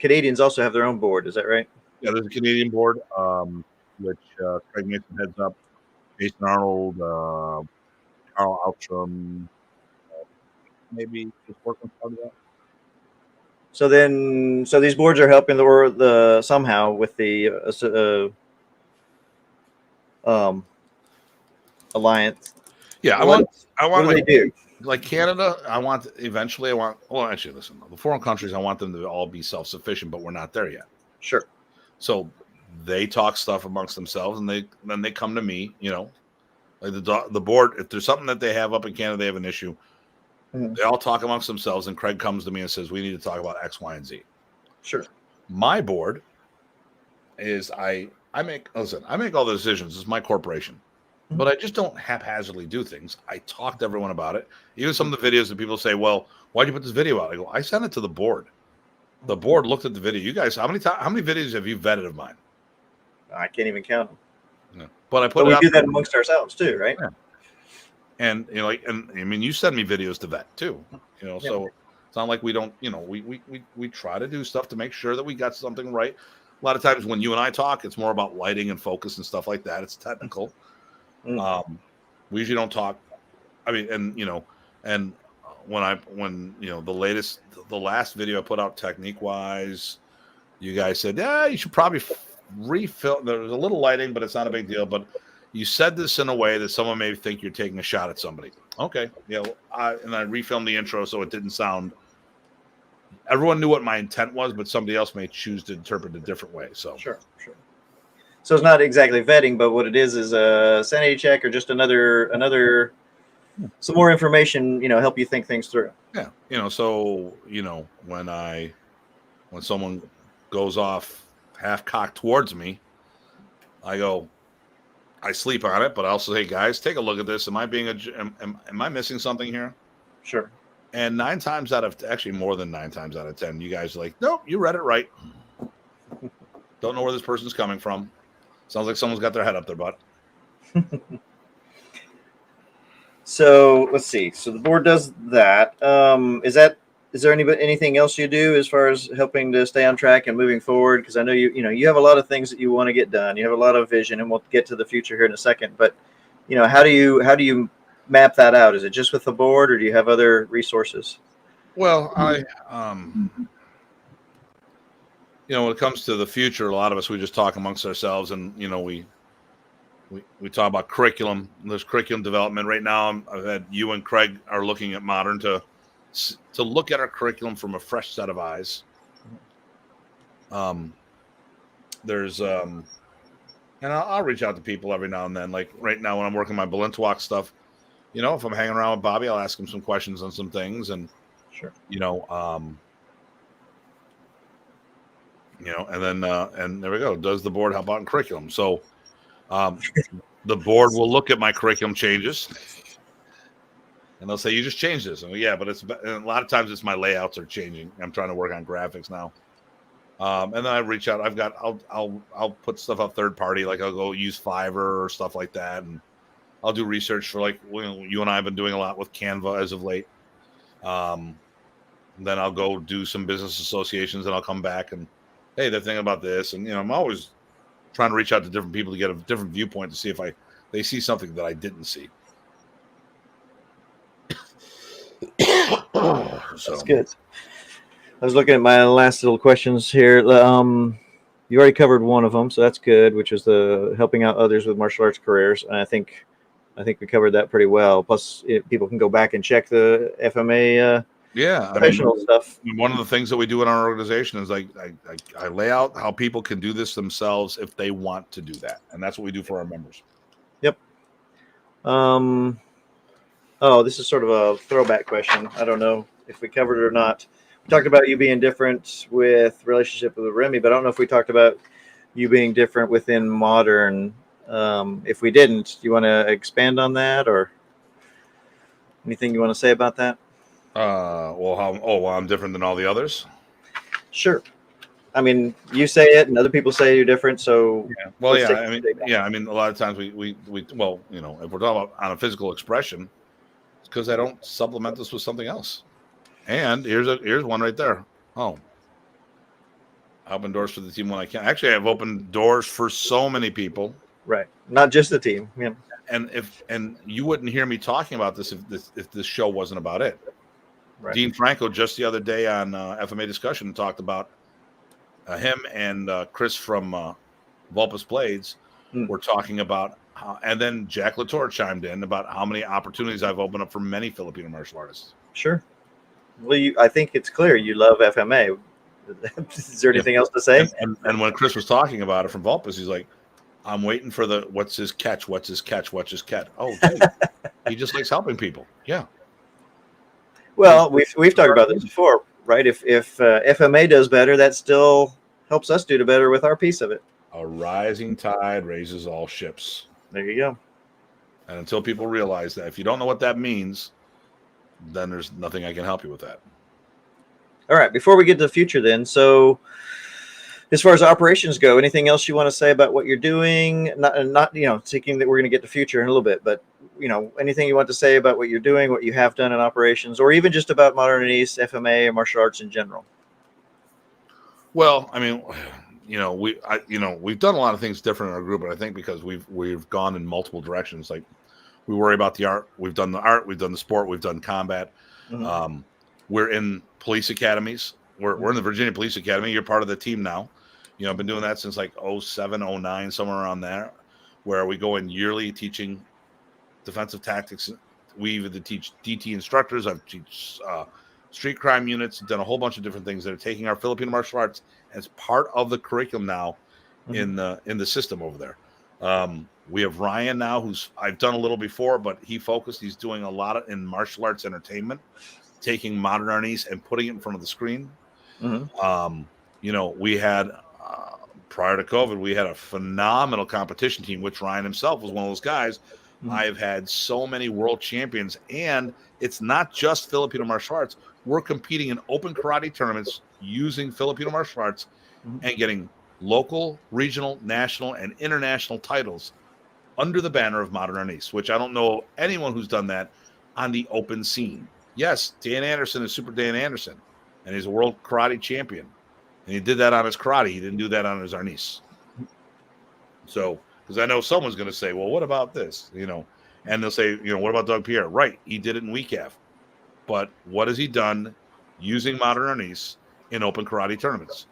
Canadians also have their own board. Is that right? Yeah, there's a Canadian board, which Craig Mason heads up. Jason Arnold, Carl Outram, maybe just working part of that. So these boards are helping the somehow with the alliance. Yeah, What I do want they do? like Canada. Well, actually, listen, the foreign countries, I want them to all be self-sufficient, but we're not there yet. Sure. So they talk stuff amongst themselves, and then they come to me. Like the board. If there's something that they have up in Canada, they have an issue. They all talk amongst themselves, and Craig comes to me and says, "We need to talk about X, Y, and Z." Sure. My board is I make all the decisions. It's my corporation. But I just don't haphazardly do things. I talk to everyone about it. Even some of the videos that people say, "Well, why'd you put this video out?" I go, "I sent it to the board. The board looked at the video. You guys, how many videos have you vetted of mine?" I can't even count them. No. But I put But it we out do there. that amongst ourselves too, right? Yeah. And and I mean, you send me videos to vet too. So it's not like we don't. We try to do stuff to make sure that we got something right. A lot of times when you and I talk, it's more about lighting and focus and stuff like that. It's technical. We usually don't talk. I mean, and the last video I put out technique wise, you guys said, yeah, you should probably refill. There was a little lighting, but it's not a big deal. But you said this in a way that someone may think you're taking a shot at somebody. Okay, I refilmed the intro so it didn't sound. Everyone knew what my intent was, but somebody else may choose to interpret it a different way. So sure. So it's not exactly vetting, but what it is a sanity check or just another some more information, help you think things through. Yeah. So when someone goes off half cocked towards me, I sleep on it, but I also say, guys, take a look at this. Am I missing something here? Sure. And more than 9 times out of 10, you guys are like, nope, you read it right. Don't know where this person's coming from. Sounds like someone's got their head up their butt. So let's see. So the board does that. Is there anything else you do as far as helping to stay on track and moving forward? Because I know you have a lot of things that you want to get done. You have a lot of vision, and we'll get to the future here in a second. But how do you map that out? Is it just with the board, or do you have other resources? Well, when it comes to the future, a lot of us, we just talk amongst ourselves, and we talk about curriculum. There's curriculum development right now. I've had you and Craig are looking at Modern to look at our curriculum from a fresh set of eyes. There's and I'll reach out to people every now and then. Like right now when I'm working my Balintawak stuff, if I'm hanging around with Bobby, I'll ask him some questions on some things, and sure. And then and there we go. Does the board help out in curriculum? So the board will look at my curriculum changes, and they'll say, "You just changed this." And yeah, but and a lot of times it's my layouts are changing. I'm trying to work on graphics now. And then I reach out. I'll put stuff up third party, like I'll go use Fiverr or stuff like that, and I'll do research for you and I have been doing a lot with Canva as of late. Then I'll go do some business associations, and I'll come back and, hey, they're thinking about this, and I'm always trying to reach out to different people to get a different viewpoint to see if they see something that I didn't see. That's good. I was looking at my last little questions here. You already covered one of them, so that's good, which is the helping out others with martial arts careers. And I think we covered that pretty well. Plus, people can go back and check the FMA. Professional stuff. One of the things that we do in our organization is I lay out how people can do this themselves if they want to do that, and that's what we do for our members. Yep. This is sort of a throwback question. I don't know if we covered it or not. We talked about you being different with relationship with Remy, but I don't know if we talked about you being different within Modern. If we didn't, do you want to expand on that, or anything you want to say about that? I'm different than all the others. Sure. I mean, you say it, and other people say you're different. So yeah. Well, yeah. I mean, a lot of times we if we're talking about on a physical expression, it's because I don't supplement this with something else. And here's one right there. Oh, I open doors for the team when I can. Actually, I've opened doors for so many people. Right. Not just the team. Yeah. And you wouldn't hear me talking about this if this show wasn't about it. Right. Dean Franco just the other day on FMA Discussion talked about him and Chris from Vulpus Blades were talking about and then Jack Latour chimed in about how many opportunities I've opened up for many Filipino martial artists. Sure. Well, I think it's clear you love FMA. Is there anything else to say? And when Chris was talking about it from Vulpus, he's like, I'm waiting for the what's his catch? What's his catch? What's his catch? Oh, dude, he just likes helping people. Yeah. Well, we've talked about this before, right? If FMA does better, that still helps us do better with our piece of it. A rising tide raises all ships. There you go. And until people realize that, if you don't know what that means, then there's nothing I can help you with that. All right. Before we get to the future, then, so as far as operations go, anything else you want to say about what you're doing? Not thinking that we're going to get to future in a little bit, but anything you want to say about what you're doing, what you have done in operations, or even just about Modern East, FMA, or martial arts in general. Well, I mean, we've done a lot of things different in our group, but I think because we've gone in multiple directions. Like we worry about the art, we've done the art, we've done the sport, we've done combat. Mm-hmm. We're in police academies. We're in the Virginia Police Academy. You're part of the team now. I've been doing that since like 07, 09, somewhere around there, where we go in yearly teaching defensive tactics. We either teach DT instructors, I've teach street crime units, done a whole bunch of different things that are taking our Filipino martial arts as part of the curriculum now in the system over there. We have Ryan now, I've done a little before, but he's doing a lot in martial arts entertainment, taking modern Arnis and putting it in front of the screen. Mm-hmm. We had prior to COVID, we had a phenomenal competition team, which Ryan himself was one of those guys. Mm-hmm. I've had so many world champions, and it's not just Filipino martial arts. We're competing in open karate tournaments using Filipino martial arts and getting local, regional, national, and international titles under the banner of Modern Arnis, which I don't know anyone who's done that on the open scene. Yes, Dan Anderson is Super Dan Anderson, and he's a world karate champion. And he did that on his karate. He didn't do that on his Arnis. So, because I know someone's going to say, well, what about this? And they'll say, what about Doug Pierre? Right, he did it in WECAF. But what has he done using modern Arnis in open karate tournaments?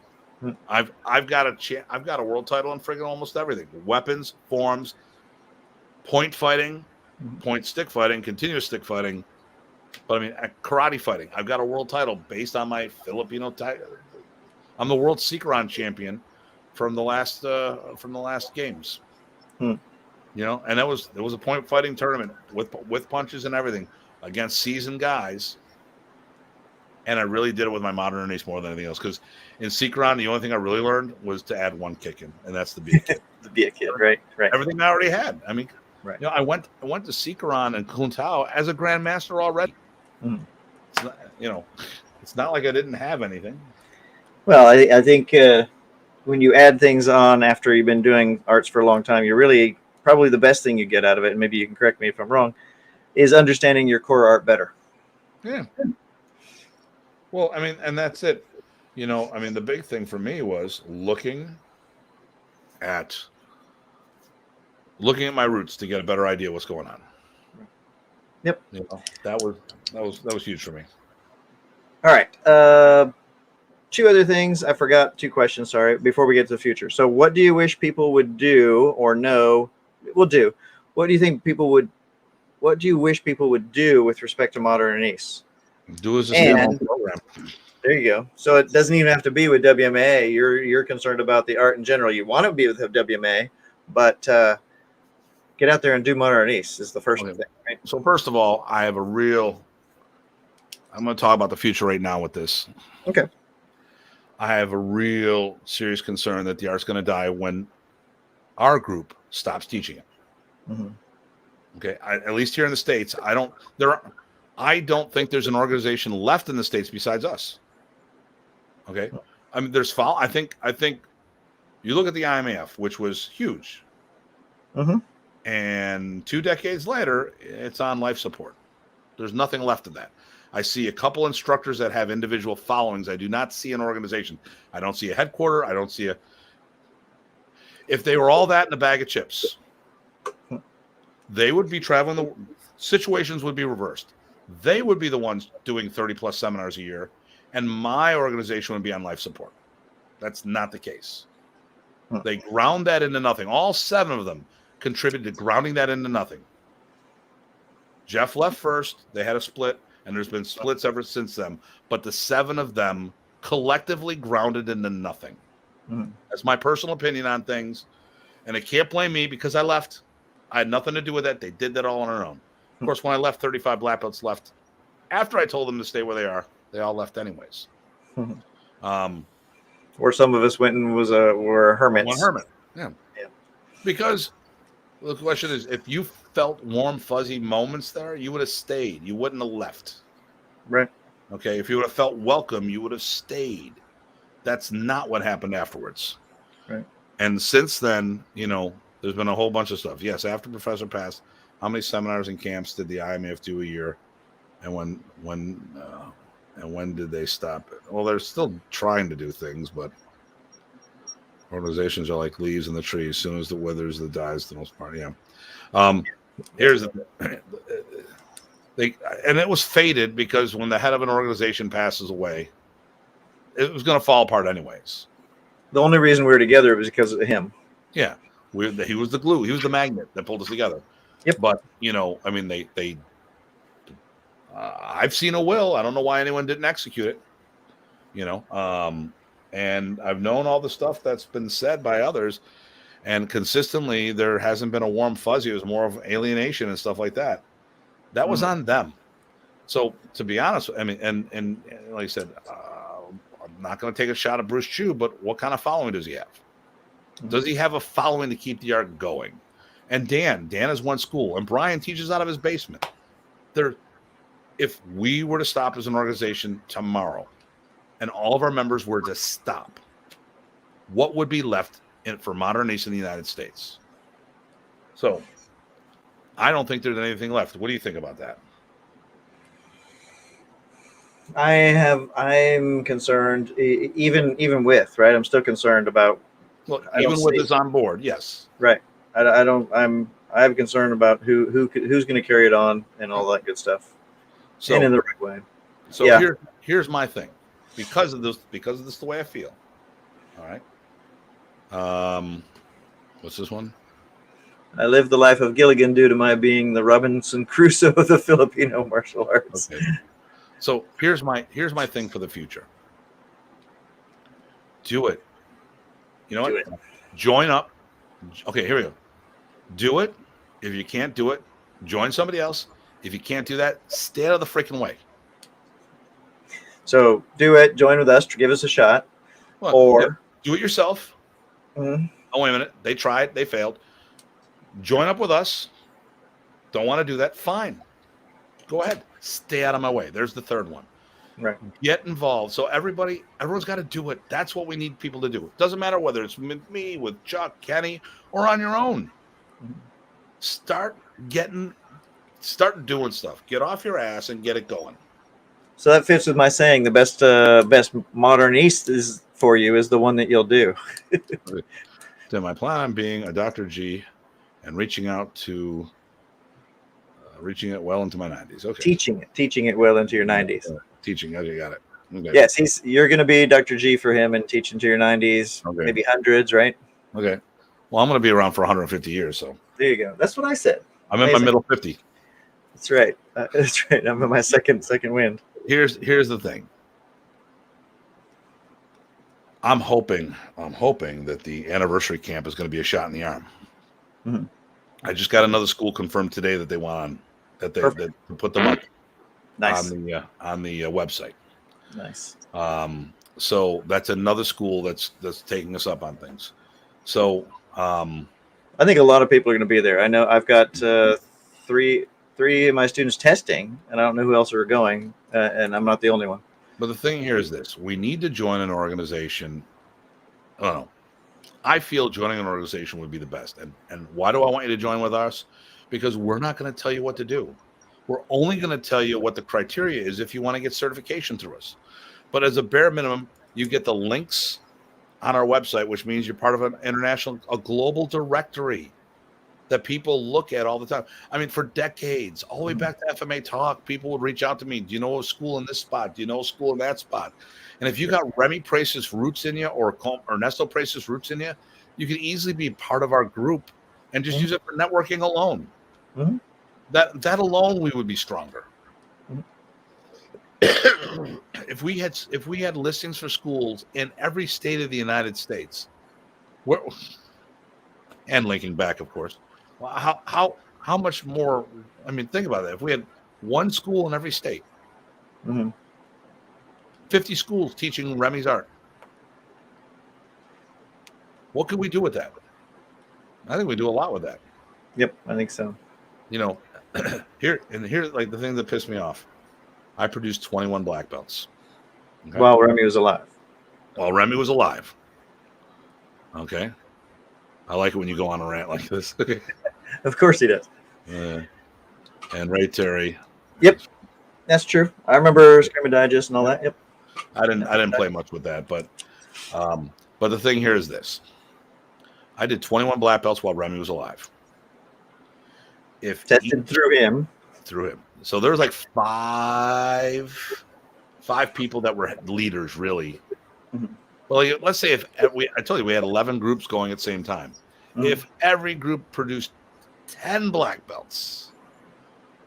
I've got a world title in friggin' almost everything. Weapons, forms, point fighting, point stick fighting, continuous stick fighting. But I mean, karate fighting. I've got a world title based on my Filipino title. I'm the world Seekeron champion from the last games. And there was a point fighting tournament with punches and everything against seasoned guys. And I really did it with my modern Arnis more than anything else. Because in Seekeron, the only thing I really learned was to add one kick in, and that's the be a kid. The be a kid, right. Everything I already had. I mean, right. I went to Seekeron and Kuntao as a grandmaster already. It's not, it's not like I didn't have anything. Well, I think when you add things on after you've been doing arts for a long time, you're really probably the best thing you get out of it, and maybe you can correct me if I'm wrong, is understanding your core art better. Yeah. Well, I mean, and that's it. The big thing for me was looking at my roots to get a better idea what's going on. Yep. That was huge for me. All right. Two other things. I forgot 2 questions. Sorry. Before we get to the future. So what do you wish people would do or know? Will do. What do you wish people would do with respect to modern Arnis? Do as a standalone program. There you go. So it doesn't even have to be with WMA. You're concerned about the art in general. You want to be with WMA, but get out there and do modern Arnis is the first thing. Right? So first of all, I'm going to talk about the future right now with this. Okay. I have a real serious concern that the art's going to die when our group stops teaching it. Mm-hmm. Okay. At least here in the States, I don't think there's an organization left in the States besides us. Okay. I mean, I think you look at the IMAF, which was huge. Mm-hmm. And 2 decades later, it's on life support. There's nothing left of that. I see a couple instructors that have individual followings. I do not see an organization. I don't see a headquarter. I don't see if they were all that in a bag of chips, they would be traveling. The situations would be reversed. they would be the ones doing 30 plus seminars a year, and my organization would be on life support. That's not the case. They ground that into nothing. All 7 of them contributed to grounding that into nothing. Jeff left first. They had a split, and there's been splits ever since then. But the 7 of them collectively grounded into nothing. That's my personal opinion on things. And they can't blame me because I left. I had nothing to do with that. They did that all on their own. Of course, when I left, 35 black belts left. After I told them to stay where they are, they all left anyways. Or some of us went and were hermits. One hermit, yeah. Because the question is, if you felt warm, fuzzy moments there, you would have stayed. You wouldn't have left. Right. Okay. If you would have felt welcome, you would have stayed. That's not what happened afterwards. Right. And since then, there's been a whole bunch of stuff. Yes, after Professor passed, how many seminars and camps did the IMAF do a year? And when did they stop it? Well, they're still trying to do things, but organizations are like leaves in the tree. As soon as it withers, it dies. The most part, yeah. Here's the and it was fated because when the head of an organization passes away, it was going to fall apart anyways. The only reason we were together was because of him. Yeah, he was the glue. He was the magnet that pulled us together. Yep. But they I've seen a will. I don't know why anyone didn't execute it. And I've known all the stuff that's been said by others, and consistently there hasn't been a warm fuzzy. It was more of alienation and stuff like that. That was on them. So to be honest, I mean, and like I said, I'm not going to take a shot at Bruce Chu, but what kind of following does he have? Does he have a following to keep the art going? And Dan has one school, and Brian teaches out of his basement. If we were to stop as an organization tomorrow, and all of our members were to stop, what would be left for Modern Ace in the United States? So I don't think there's anything left. What do you think about that? I'm concerned, even with, right? I'm still concerned about. Well, even with us on board, yes. Right. I have a concern about who's going to carry it on and all that good stuff. So, and in the right way. So here's my thing. Because of this the way I feel. All right. What's this one? I live the life of Gilligan due to my being the Robinson Crusoe of the Filipino martial arts. Okay. So here's my thing for the future. Do it. You know what? Join up. Okay, here we go. Do it. If you can't do it, join somebody else. If you can't do that, stay out of the freaking way. So do it. Join with us. Give us a shot. Well, or do it yourself. Mm-hmm. Oh, wait a minute. They tried. They failed. Join up with us. Don't want to do that. Fine. Go ahead. Stay out of my way. There's the third one. Right. Get involved. So everyone's got to do it. That's what we need people to do. It doesn't matter whether it's with me, with Chuck, Kenny, or on your own. Start doing stuff. Get off your ass and get it going. So that fits with my saying the best modern East is for you is the one that you'll do. Then my plan on being a Dr. G and reaching it well into my 90s. Okay. Teaching it well into your 90s. Teaching. Okay, got it. Okay. Yes, you're going to be Dr. G for him and teach into your 90s, okay. Maybe hundreds, right? Okay. Well, I'm going to be around for 150 years, so. There you go. That's what I said. I'm in my middle 50. That's right. That's right. I'm in my second wind. Here's the thing. I'm hoping that the anniversary camp is going to be a shot in the arm. Mm-hmm. I just got another school confirmed today that they want on that put them up nice. on the website. Nice. So that's another school that's taking us up on things. So I think a lot of people are going to be there. I know I've got three of my students testing, and I don't know who else are going, and I'm not the only one. But the thing here is this: we need to join an organization. I don't know. I feel joining an organization would be the best. And why do I want you to join with us? Because we're not going to tell you what to do. We're only going to tell you what the criteria is if you want to get certification through us. But as a bare minimum, you get the links on our website, which means you're part of a global directory. that people look at all the time. I mean, for decades, all the way back to FMA Talk, people would reach out to me. Do you know a school in this spot? Do you know a school in that spot? And if you got Remy Price's roots in you or Ernesto Price's roots in you, you could easily be part of our group and just use it for networking alone. Mhm. That alone, we would be stronger. If we had listings for schools in every state of the United States, and linking back, of course, well, how much more? I mean, think about that. If we had one school in every state, 50 schools teaching Remy's art, what could we do with that? I think we do a lot with that. Yep, I think so. You know, here's like the thing that pissed me off. I produced 21 black belts. Okay? While Remy was alive. While Remy was alive. Okay. I like it when you go on a rant like this. Of course he does. And Ray Terry. Yep, that's true. I remember Screaming Digest and all that. Yep. I didn't play much with that, but the thing here is this: I did 21 black belts while Remy was alive. If tested through him. So there was like five people that were leaders, really. Mm-hmm. Well, let's say I told you we had 11 groups going at the same time. Mm-hmm. If every group produced 10 black belts,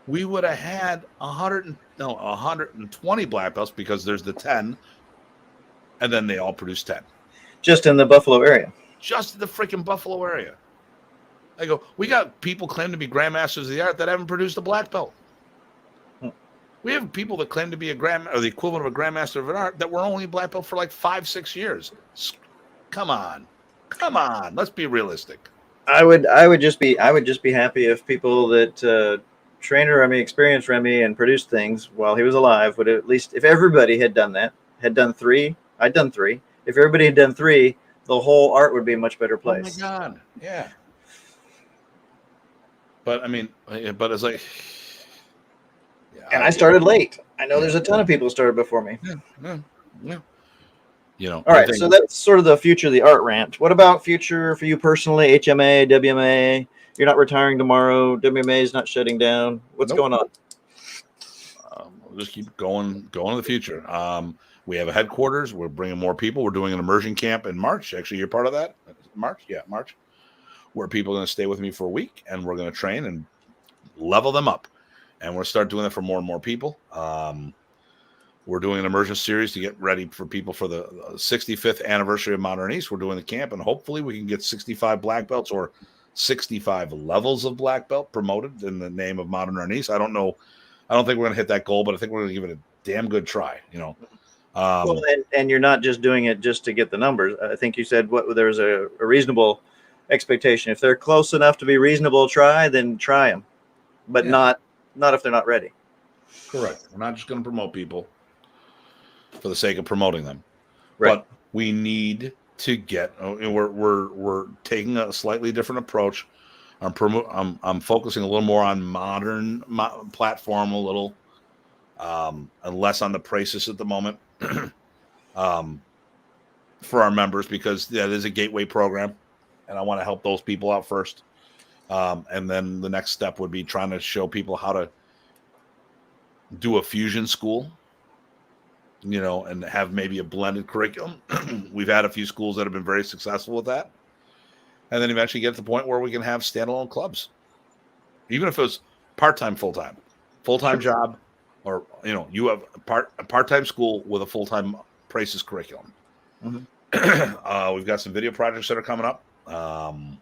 we would have had 120 black belts because there's the 10, and then they all produce 10. Just in the Buffalo area. Just in the freaking Buffalo area. I go, we got people claim to be grandmasters of the art that haven't produced a black belt. We have people that claim to be the equivalent of a grandmaster of an art that were only black belt for like 5-6 years. Come on, let's be realistic. I would just be happy if people that trained Remy, experienced Remy, and produced things while he was alive would, at least, if everybody had done that, had done 3, I'd done 3. If everybody had done 3, the whole art would be a much better place. Oh my God, yeah. But I mean, it's like. And I started late. I know there's a ton of people who started before me. Yeah. You know. All right, so that's sort of the future of the art rant. What about future for you personally? HMA, WMA? You're not retiring tomorrow. WMA is not shutting down. What's going on? We'll just keep going in the future. We have a headquarters. We're bringing more people. We're doing an immersion camp in March. Actually, you're part of that. March, where people are going to stay with me for a week, and we're going to train and level them up. And we'll start doing that for more and more people. We're doing an immersion series to get ready for people for the 65th anniversary of Modern East. We're doing the camp, and hopefully we can get 65 black belts or 65 levels of black belt promoted in the name of Modern East. I don't know. I don't think we're going to hit that goal, but I think we're going to give it a damn good try. Well, and you're not just doing it just to get the numbers. I think you said there's a reasonable expectation. If they're close enough to be reasonable, then try them, but not if they're not ready. Correct. We're not just going to promote people for the sake of promoting them, right? But we need to get. We're taking a slightly different approach. I'm focusing a little more on modern platform, a little, and less on the prices at the moment, for our members, because that is a gateway program, and I want to help those people out first. And then the next step would be trying to show people how to do a fusion school, and have maybe a blended curriculum. We've had a few schools that have been very successful with that. And then eventually get to the point where we can have standalone clubs, even if it was part-time, full-time job, or, you have a part-time school with a full-time prices curriculum. Mm-hmm. We've got some video projects that are coming up. Some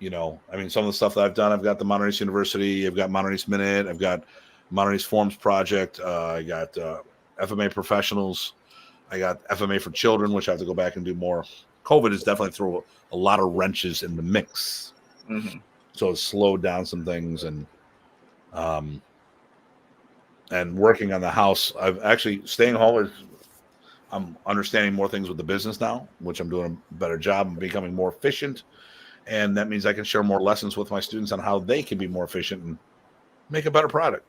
of the stuff that I've done, I've got the Modern East University, I've got Modern East Minute, I've got Modern East Forms Project, I got FMA Professionals, I got FMA for Children, which I have to go back and do more. COVID has definitely thrown a lot of wrenches in the mix. Mm-hmm. So it's slowed down some things, and working on the house. I've actually staying home I'm understanding more things with the business now, which I'm doing a better job and becoming more efficient. And that means I can share more lessons with my students on how they can be more efficient and make a better product.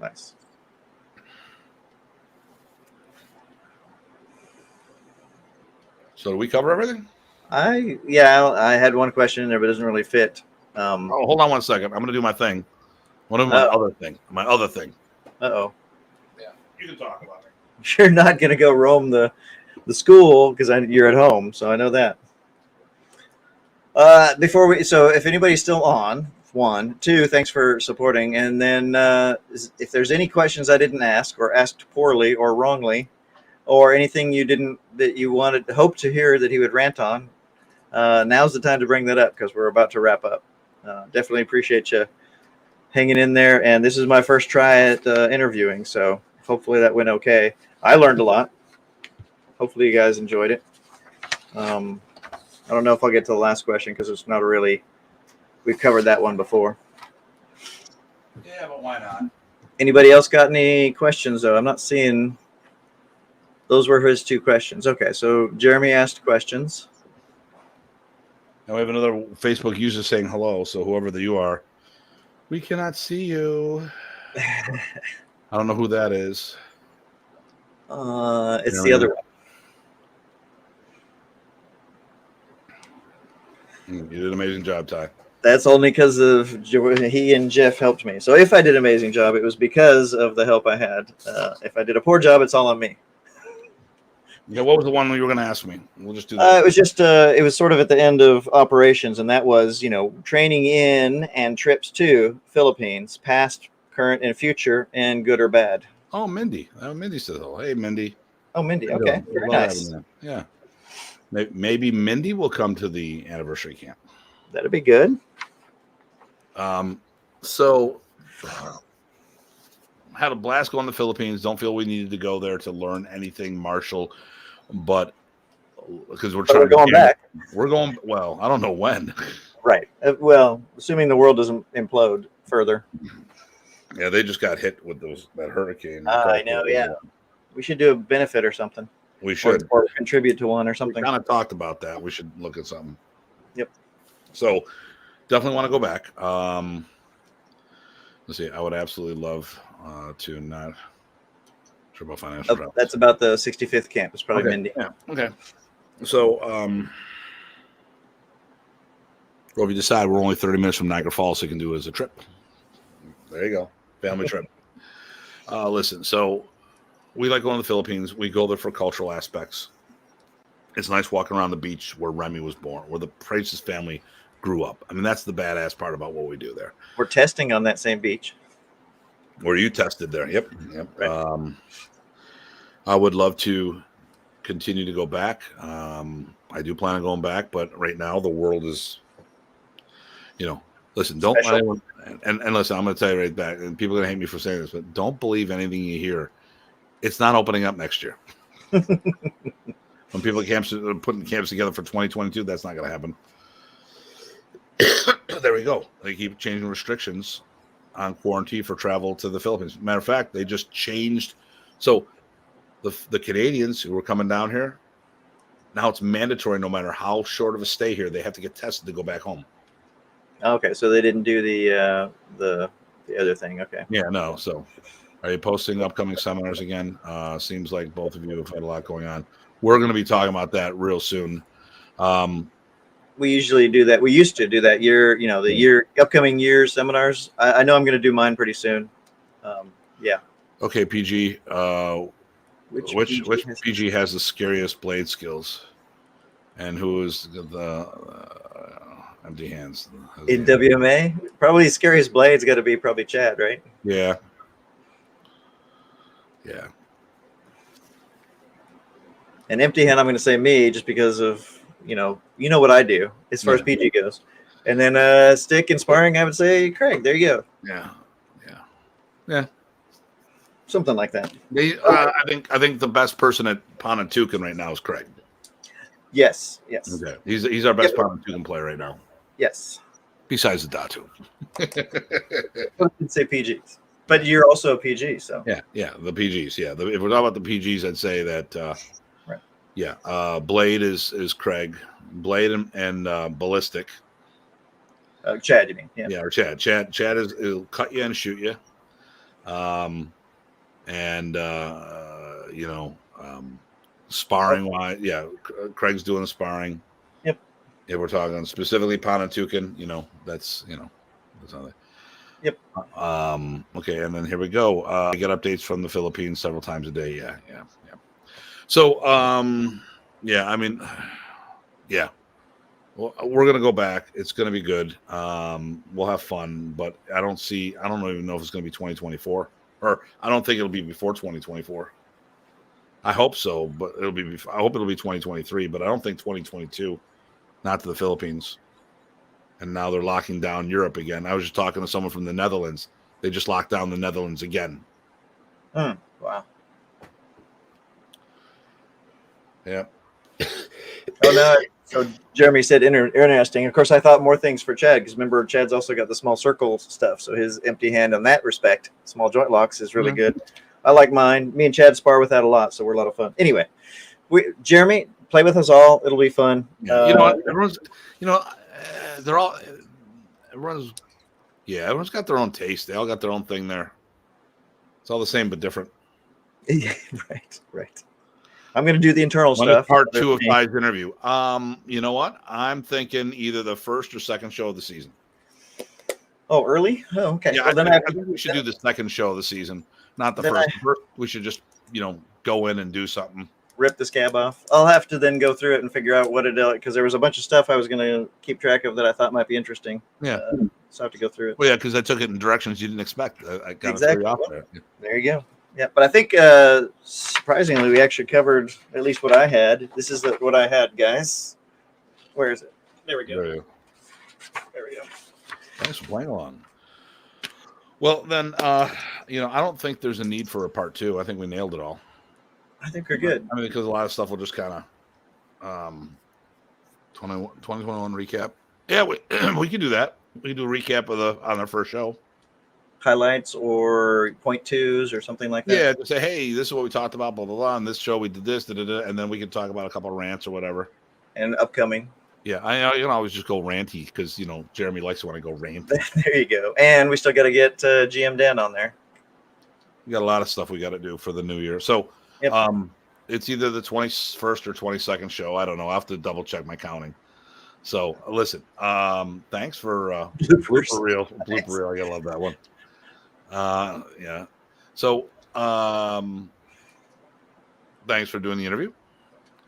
Nice. So do we cover everything? I had one question in there, but it doesn't really fit. Oh, hold on 1 second. I'm going to do my thing. What is my other thing? My other thing. Uh-oh. Yeah, you can talk about it. You're not going to go roam the school because you're at home, so I know that. So if anybody's still on, 1, 2, thanks for supporting. And then if there's any questions I didn't ask or asked poorly or wrongly, or anything that you hope to hear that he would rant on, now's the time to bring that up because we're about to wrap up. Definitely appreciate you hanging in there. And this is my first try at interviewing, so hopefully that went okay. I learned a lot. Hopefully you guys enjoyed it. I don't know if I'll get to the last question because it's not really. We've covered that one before. Yeah, but why not? Anybody else got any questions though? I'm not seeing. Those were his 2 questions. Okay, so Jeremy asked questions. Now we have another Facebook user saying hello. So whoever you are, we cannot see you. I don't know who that is. It's the other one. You did an amazing job, Ty. That's only because of he and Jeff helped me. So if I did an amazing job, it was because of the help I had. If I did a poor job, it's all on me. Yeah, what was the one you were going to ask me? We'll just do that. It was just it was sort of at the end of operations, and that was training in and trips to Philippines, past, current, and future, and good or bad. Oh, Mindy. Mindy says hello. Hey, Mindy. Oh, Mindy. Okay, very nice. Yeah. Maybe Mindy will come to the anniversary camp. That'd be good. So had a blast going to the Philippines. Don't feel we needed to go there to learn anything martial, but because we're going back. We're going. Well, I don't know when. Right. Well, assuming the world doesn't implode further. Yeah, they just got hit with that hurricane. I know. Yeah, we should do a benefit or something. We should or contribute to one or something. We kind of talked about that. We should look at something. Yep. So definitely want to go back. Let's see. I would absolutely love to not sure about financial travel. That's about the 65th camp. It's probably Mindy. Yeah. Okay. So, well, if you decide we're only 30 minutes from Niagara Falls, so you can do it as a trip. There you go. Family trip. Listen, so we like going to the Philippines. We go there for cultural aspects. It's nice walking around the beach where Remy was born, where the Price's family grew up. I mean, that's the badass part about what we do there. We're testing on that same beach. Where you tested there. Yep. Right. I would love to continue to go back. I do plan on going back, but right now the world is, listen, don't let anyone, and listen, I'm going to tell you right back, and people are going to hate me for saying this, but don't believe anything you hear. It's not opening up next year. When people are putting camps together for 2022, that's not going to happen. There we go. They keep changing restrictions on quarantine for travel to the Philippines. Matter of fact, they just changed. So the Canadians who were coming down here, now it's mandatory no matter how short of a stay here, they have to get tested to go back home. Okay, so they didn't do the other thing. Okay. Yeah, no. So are you posting upcoming seminars again? Seems like both of you have had a lot going on. We're going to be talking about that real soon. We usually do that. We used to do that upcoming year seminars. I know I'm going to do mine pretty soon. Yeah. Okay, PG. Which PG PG has the scariest blade skills, and who is the empty hands in WMA? Probably the scariest blade's got to be probably Chad, right? Yeah. And empty hand, I'm going to say me, just because of what I do as far as PG goes, and then stick and sparring, I would say Craig. There you go. Yeah. Something like that. I think the best person at Pontoon right now is Craig. Yes. Okay. He's our best Pontoon player right now. Yes. Besides the Datu. I can say PGs, but you're also a PG, so yeah, the PGs. Yeah, if we're talking about the PGs, I'd say that. Right. Yeah. Blade is Craig. Blade and Ballistic. Chad, you mean? Yeah, or Chad. Chad will cut you and shoot you. Sparring wise, Craig's doing the sparring. Yep. If we're talking specifically Panatukan, that's that's not it. Yep. Okay, and then here we go. I get updates from the Philippines several times a day. Yeah. So, yeah, I mean, yeah. Well, we're gonna go back. It's gonna be good. We'll have fun, but I don't even know if it's gonna be 2024, or I don't think it'll be before 2024. I hope so, but I hope it'll be 2023, but I don't think 2022. Not to the Philippines. And now they're locking down Europe again. I was just talking to someone from the Netherlands. They just locked down the Netherlands again. Wow. Yeah. Oh no. So Jeremy said interesting. Of course, I thought more things for Chad because remember, Chad's also got the small circle stuff. So his empty hand on that respect, small joint locks is really good. I like mine. Me and Chad spar with that a lot, so we're a lot of fun. Anyway, Jeremy, play with us all. It'll be fun. Yeah. You know what? Everyone's got their own taste. They all got their own thing there. It's all the same but different. Right. I'm going to do the internal stuff. Part 2 of Ty's interview. You know what? I'm thinking either the first or second show of the season. Oh, early? Oh, okay. Yeah, well, I think we should do the second show of the season, not the first. We should just, go in and do something. Rip the scab off. I'll have to then go through it and figure out what because there was a bunch of stuff I was going to keep track of that I thought might be interesting. Yeah. So I have to go through it. Well, yeah, because I took it in directions you didn't expect. I got exactly. it off there. There you go. Yeah, but I think surprisingly we actually covered at least what I had. This is what I had, guys. Where is it? There we go. There we go. Thanks for playing along. Well, then, I don't think there's a need for a part 2. I think we nailed it all. I think we're good. I mean, because a lot of stuff will just kind of 2021 recap. Yeah, we can do that. We can do a recap on our first show. Highlights or point twos or something like that. Yeah, to say, hey, this is what we talked about, blah blah blah. On this show, we did this, and then we can talk about a couple of rants or whatever. And upcoming. Yeah, I always just go ranty because Jeremy likes it when I go ranty. There you go. And we still got to get GM Dan on there. We got a lot of stuff we got to do for the new year. So, yep. It's either the 21st or 22nd show. I don't know. I have to double check my counting. So listen, thanks for blooper reel. I gotta love that one. Yeah. So thanks for doing the interview.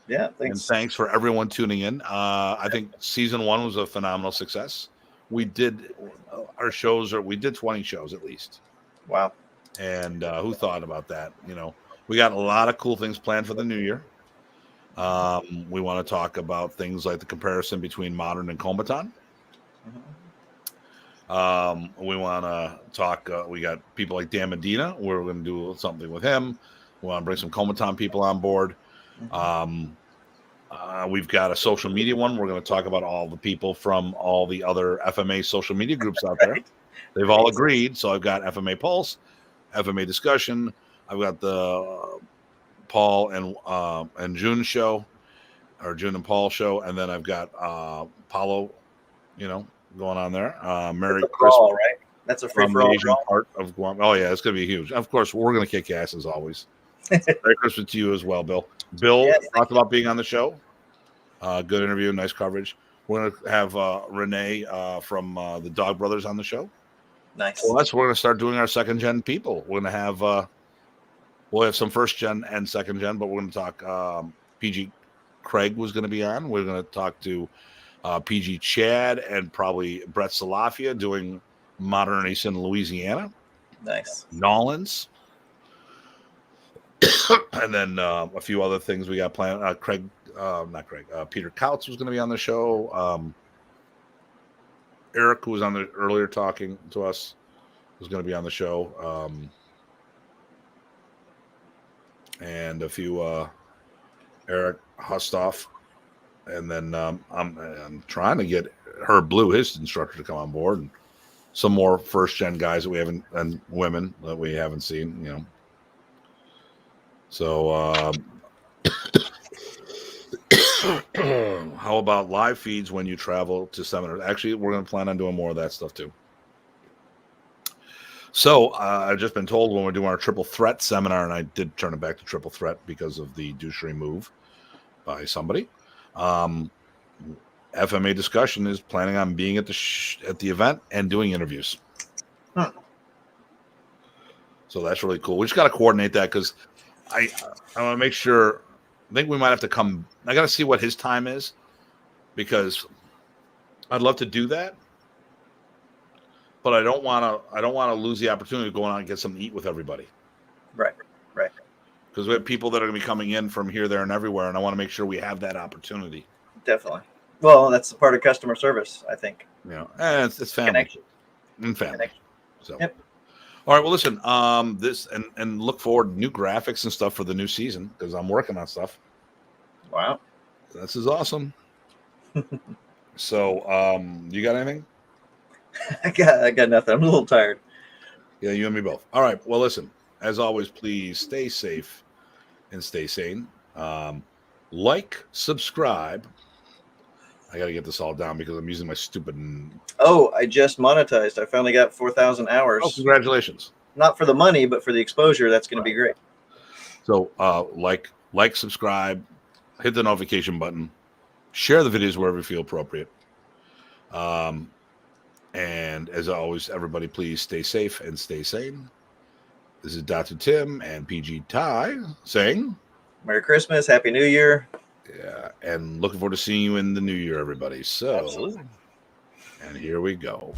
Yeah, thanks. And thanks for everyone tuning in. I think season 1 was a phenomenal success. We did we did 20 shows at least. Wow. And who thought about that? We got a lot of cool things planned for the new year. We want to talk about things like the comparison between modern and combatant. We want to talk. We got people like Dan Medina. We're going to do something with him. We want to bring some combatant people on board. We've got a social media one. We're going to talk about all the people from all the other FMA social media groups out there. They've all agreed. So I've got FMA Pulse, FMA Discussion. I've got the Paul and June show, or June and Paul show, and then I've got Paulo, going on there. Merry Christmas, right? That's a from free-for-all the Asian part of Guam. Oh yeah, it's gonna be huge. Of course, we're gonna kick ass as always. Merry Christmas to you as well, Bill. Bill talked about being on the show. Good interview, nice coverage. We're gonna have Renee from the Dog Brothers on the show. Nice. Well, we're gonna start doing our second gen people. We're gonna have we'll have some first gen and second gen, but we're gonna talk. PG Craig was gonna be on. We're gonna talk to PG Chad and probably Brett Salafia doing Modern Ace in Louisiana. Nice. Nolans. And then a few other things we got planned. Peter Kautz was going to be on the show. Eric, who was on the earlier talking to us, was going to be on the show. And a few Eric Hustoff. And then I'm trying to get Herb Blue, his instructor, to come on board, and some more first gen guys that we haven't, and women that we haven't seen, So, how about live feeds when you travel to seminars? Actually, we're going to plan on doing more of that stuff too. So, I've just been told when we're doing our triple threat seminar, and I did turn it back to triple threat because of the douchery move by somebody. FMA Discussion is planning on being at the event and doing interviews. So that's really cool. We just got to coordinate that because I want to make sure. I think we might have to come. I got to see what his time is because I'd love to do that, but I don't want to lose the opportunity of going out and get something to eat with everybody. Right. Because we have people that are going to be coming in from here, there, and everywhere, and I want to make sure we have that opportunity. Definitely. Well, that's the part of customer service, I think. And it's family Connection. and family. Connection. So, yep. All right. Well, listen. This and look forward to new graphics and stuff for the new season because I'm working on stuff. Wow. This is awesome. So, you got anything? I got nothing. I'm a little tired. Yeah, you and me both. All right. Well, listen. As always, please stay safe and stay sane. Like, subscribe. I got to get this all down because I'm using my stupid. Oh, I just monetized. I finally got 4,000 hours. Oh, congratulations! Not for the money, but for the exposure. That's going to be great. So, like, subscribe, hit the notification button, share the videos wherever you feel appropriate. And as always, everybody, please stay safe and stay sane. This is Datu Tim and PG Ty saying, Merry Christmas, Happy New Year. Yeah, and looking forward to seeing you in the new year, everybody. So, Absolutely. And here we go.